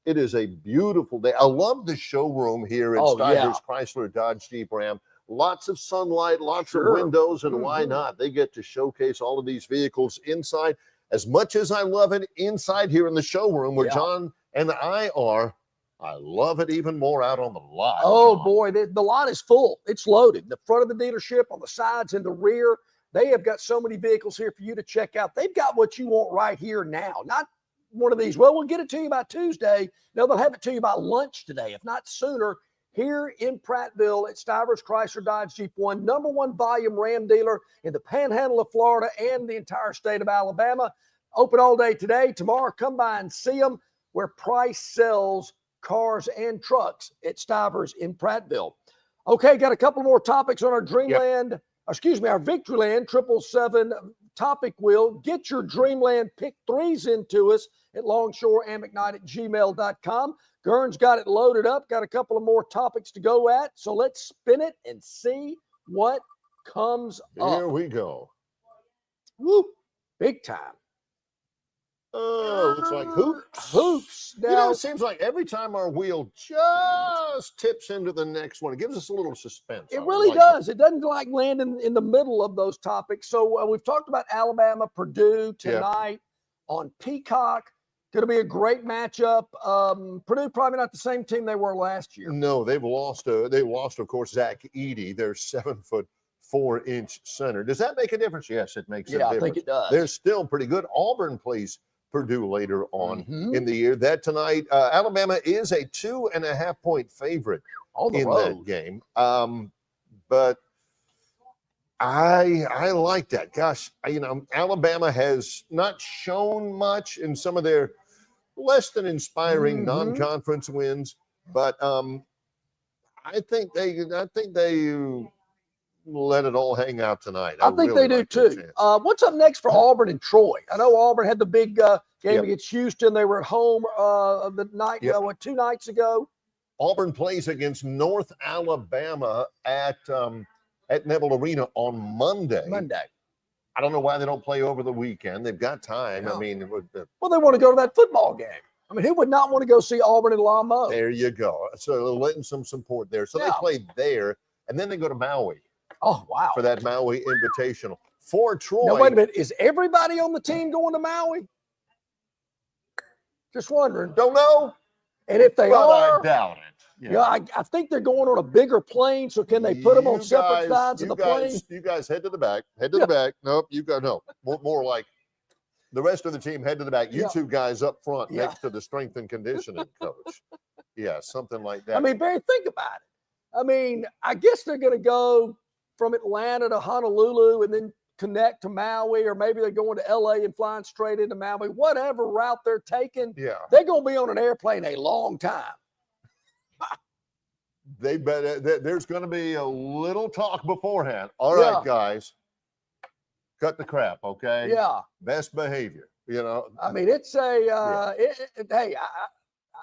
It is a beautiful day. I love the showroom here at Stivers Chrysler Dodge Jeep Ram. Lots of sunlight, lots of windows, and why not? They get to showcase all of these vehicles inside. As much as I love it inside here in the showroom where John and I are, I love it even more out on the lot. Oh, John. boy, the lot is full. It's loaded. The front of the dealership, on the sides, and the rear, they have got so many vehicles here for you to check out. They've got what you want right here now, not one of these. Well, we'll get it to you by Tuesday. No, they'll have it to you by lunch today, if not sooner. Here in Prattville at Stivers Chrysler Dodge Jeep One, #1 volume Ram dealer in the Panhandle of Florida and the entire state of Alabama. Open all day today. Tomorrow, come by and see them where Price sells cars and trucks at Stivers in Prattville. Okay, got a couple more topics on our Dreamland, our Victoryland 777 topic wheel. Get your Dreamland pick threes into us at longshoreandmcknight@gmail.com. Gern's got it loaded up, got a couple of more topics to go at. So let's spin it and see what comes up. Here we go. Woo, big time. Oh, looks like hoops. Hoops. Now, it seems like every time our wheel just tips into the next one, it gives us a little suspense. It really does. It doesn't land in the middle of those topics. So we've talked about Alabama, Purdue tonight on Peacock. Going to be a great matchup. Purdue probably not the same team they were last year. No, they've lost. They lost, of course, Zach Edey, their 7'4" center. Does that make a difference? Yes, it makes a difference. I think it does. They're still pretty good. Auburn plays Purdue later on in the year. That tonight, Alabama is a 2.5-point favorite in that game. But I like that. Gosh, Alabama has not shown much in some of their less than inspiring non-conference wins, but I think they let it all hang out tonight. I think they do too. What's up next for Auburn and Troy? I know Auburn had the big game against Houston. They were at home the night, 2 nights ago. Auburn plays against North Alabama at Neville Arena on Monday. I don't know why they don't play over the weekend. They've got time. I mean, well, they want to go to that football game. I mean, who would not want to go see Auburn and Lamo? There you go. So letting some support there. So they play there, and then they go to Maui. Oh, wow. For that Maui Invitational. For Troy. Now, wait a minute. Is everybody on the team going to Maui? Just wondering. Don't know. And if they are, I doubt it. Yeah, I think they're going on a bigger plane. So can they put them on separate sides of the plane? You guys head to the back. Head to the back. Nope, you got no. More like the rest of the team head to the back. You two guys up front next to the strength and conditioning coach. Yeah, something like that. I mean, Barry, think about it. I mean, I guess they're going to go from Atlanta to Honolulu and then connect to Maui, or maybe they're going to LA and flying straight into Maui. Whatever route they're taking, they're going to be on an airplane a long time. There's going to be a little talk beforehand. All right, guys, cut the crap, okay? Yeah. Best behavior, you know. I mean, it's a hey,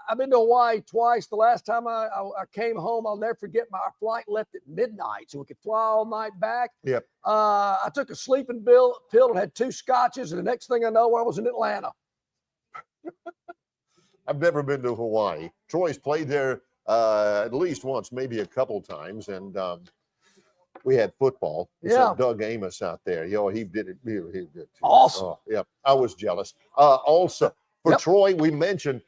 I've been to Hawaii twice. The last time I came home, I'll never forget, our flight left at midnight, so we could fly all night back. Yep. I took a sleeping pill and had 2 scotches, and the next thing I know, I was in Atlanta. I've never been to Hawaii. Troy's played there at least once, maybe a couple times, and we had football. Doug Amos out there. He did it. He did it too. Awesome. Oh, yeah, I was jealous. Also, for Troy, we mentioned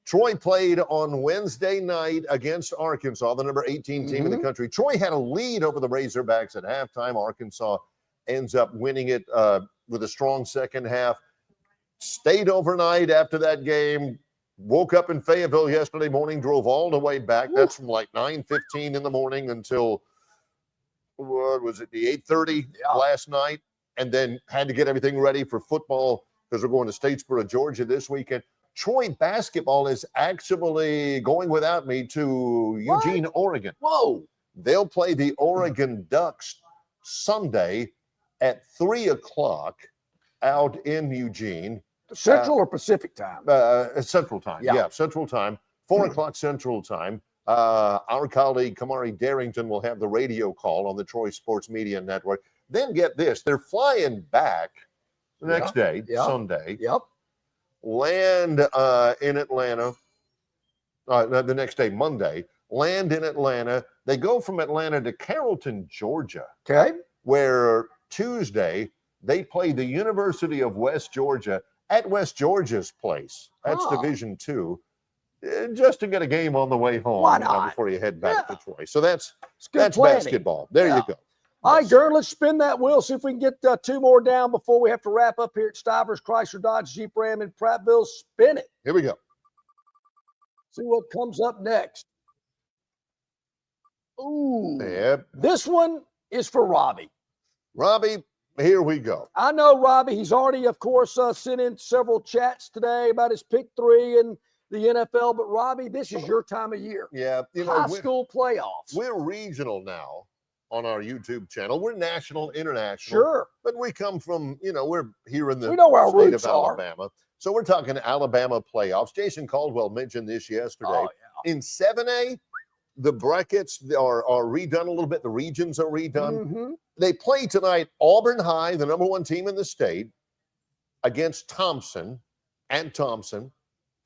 Troy played on Wednesday night against Arkansas, the number 18 team in the country. Troy had a lead over the Razorbacks at halftime. Arkansas ends up winning it with a strong second half. Stayed overnight after that game. Woke up in Fayetteville yesterday morning, drove all the way back. That's from like 9:15 in the morning until, what was it, the 8:30 last night, and then had to get everything ready for football because we're going to Statesboro, Georgia this weekend. Troy basketball is actually going without me to Eugene, Oregon. Whoa. They'll play the Oregon Ducks Sunday at 3 o'clock out in Eugene. Central or Pacific time? Central time. Yeah, Central time. 4 o'clock Central time. Our colleague Kamari Darrington will have the radio call on the Troy Sports Media Network. Then get this, they're flying back the next day, Sunday. Land in Atlanta. The next day, Monday. Land in Atlanta. They go from Atlanta to Carrollton, Georgia. Okay. Where Tuesday they play the University of West Georgia at West Georgia's place. That's Division II. Just to get a game on the way home. Why not? Before you head back to Troy. So that's planning. basketball. There you go. All right, Gerd, let's spin that wheel. See if we can get 2 more down before we have to wrap up here at Stivers, Chrysler, Dodge, Jeep, Ram in Prattville. Spin it. Here we go. See what comes up next. Ooh. Yep. This one is for Robbie. Robbie, here we go. I know Robbie. He's already, of course, sent in several chats today about his pick 3 and the NFL. But, Robbie, this is your time of year. Yeah. High school playoffs. We're regional now on our YouTube channel. We're national, international. Sure. But we come from, we're here in the state of Alabama. So we're talking Alabama playoffs. Jason Caldwell mentioned this yesterday. Oh, yeah. In 7A, the brackets are redone a little bit. The regions are redone. Mm-hmm. They play tonight Auburn High, the number 1 team in the state, against Thompson and Thompson.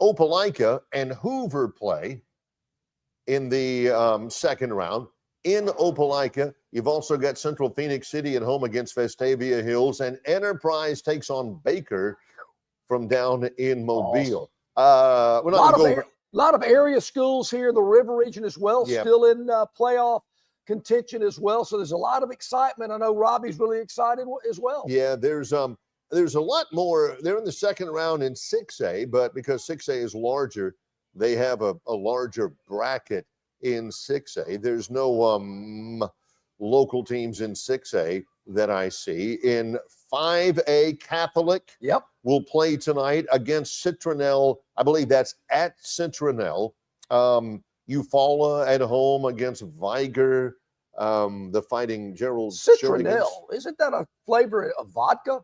Opelika and Hoover play in the second round. In Opelika, you've also got Central Phoenix City at home against Vestavia Hills, and Enterprise takes on Baker from down in Mobile. We're not going to go over. A lot of area schools here in the River region as well, still in playoff contention as well. So there's a lot of excitement. I know Robbie's really excited as well. Yeah, there's a lot more. They're in the second round in 6A, but because 6A is larger, they have a larger bracket in 6A. There's no local teams in 6A that I see. In 5A, Catholic will play tonight against Citronelle. I believe that's at Citronelle. Eufaula at home against Viger, the Fighting Gerald. Citronelle, isn't that a flavor of vodka?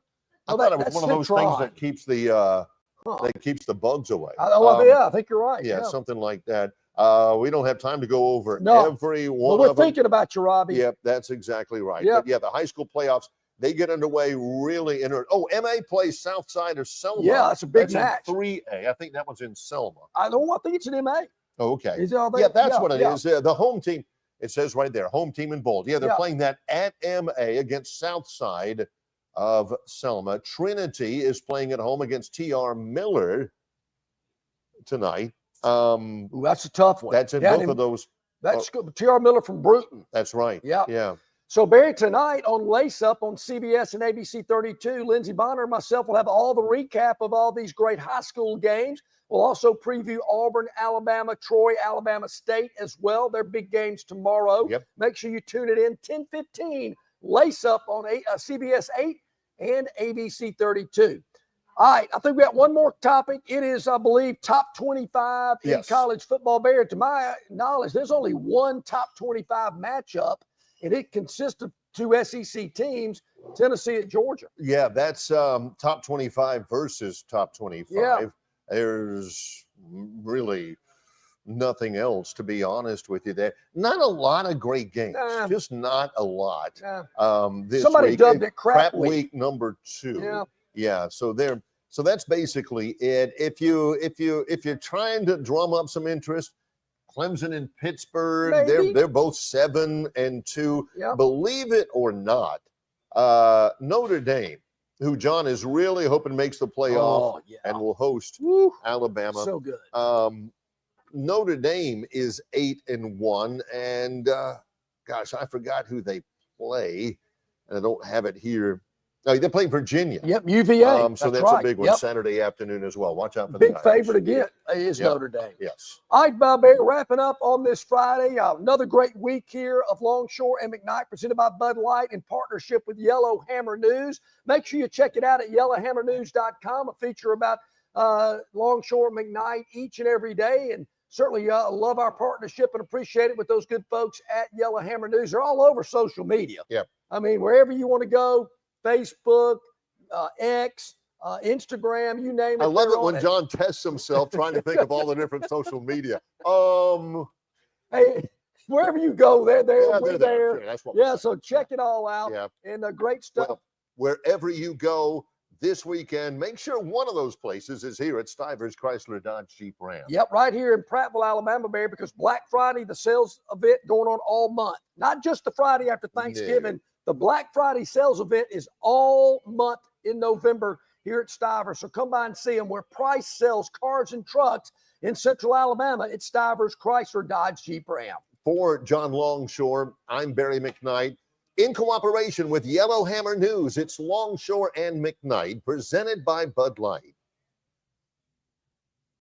I thought it was one of those things that keeps the bugs away. I think you're right. Yeah, something like that. We don't have time to go over every one we're of them. thinking about you, Robbie. Yep, that's exactly right. Yep. But the high school playoffs, they get underway really. MA plays Southside of Selma. Yeah, that's a big match. In 3A. I think that one's in Selma. I think it's an MA. Oh, okay. That's what it is. The home team, it says right there, home team in bold. Yeah, they're playing that at MA against Southside of Selma. Trinity is playing at home against TR Miller tonight. That's a tough one. That's in both of those. That's good. TR Miller from Bruton. That's right. Yeah. So, Barry, tonight on Lace Up on CBS and ABC 32, Lindsey Bonner and myself will have all the recap of all these great high school games. We'll also preview Auburn, Alabama, Troy, Alabama State as well. They're big games tomorrow. Yep. Make sure you tune it in 10:15 Lace Up on CBS 8 and ABC 32. All right, I think we got one more topic. It is, I believe, top 25 in college football. Bear, to my knowledge, there's only one top 25 matchup, and it consists of two SEC teams, Tennessee at Georgia. Yeah, that's top 25 versus top 25. Yeah. There's really nothing else, to be honest with you. There, not a lot of great games, just not a lot. This Somebody week, dubbed it crap week number 2. Yeah. So that's basically it. If you're trying to drum up some interest, Clemson and Pittsburgh, they're both 7-2. Yeah. Believe it or not, Notre Dame, who John is really hoping makes the playoff and will host Alabama. So good. Notre Dame is 8-1, and gosh, I forgot who they play, and I don't have it here. No, they play Virginia. Yep, UVA. So that's a big one Saturday afternoon as well. Watch out for big the favorite again is Notre Dame. Yes. All right, Bob Bear, wrapping up on this Friday. Another great week here of Longshore and McKnight, presented by Bud Light in partnership with Yellow Hammer News. Make sure you check it out at yellowhammernews.com. A feature about Longshore and McKnight each and every day, and certainly love our partnership and appreciate it with those good folks at Yellow Hammer News. They're all over social media. Yeah. I mean, wherever you want to go, Facebook, X, Instagram, you name it. I love it when John tests himself trying to think of all the different social media. Hey, wherever you go, we're there. Sure, that's what so check it all out. Yeah. And great stuff. Well, wherever you go this weekend, make sure one of those places is here at Stivers Chrysler Dodge Jeep Ram. Yep, right here in Prattville, Alabama, Bear, because Black Friday, the sales event going on all month. Not just the Friday after Thanksgiving. No. The Black Friday sales event is all month in November here at Stivers. So come by and see them where Price sells cars and trucks in Central Alabama. It's Stivers Chrysler Dodge Jeep Ram. For John Longshore, I'm Barry McKnight. In cooperation with Yellow Hammer News, it's Longshore and McKnight, presented by Bud Light.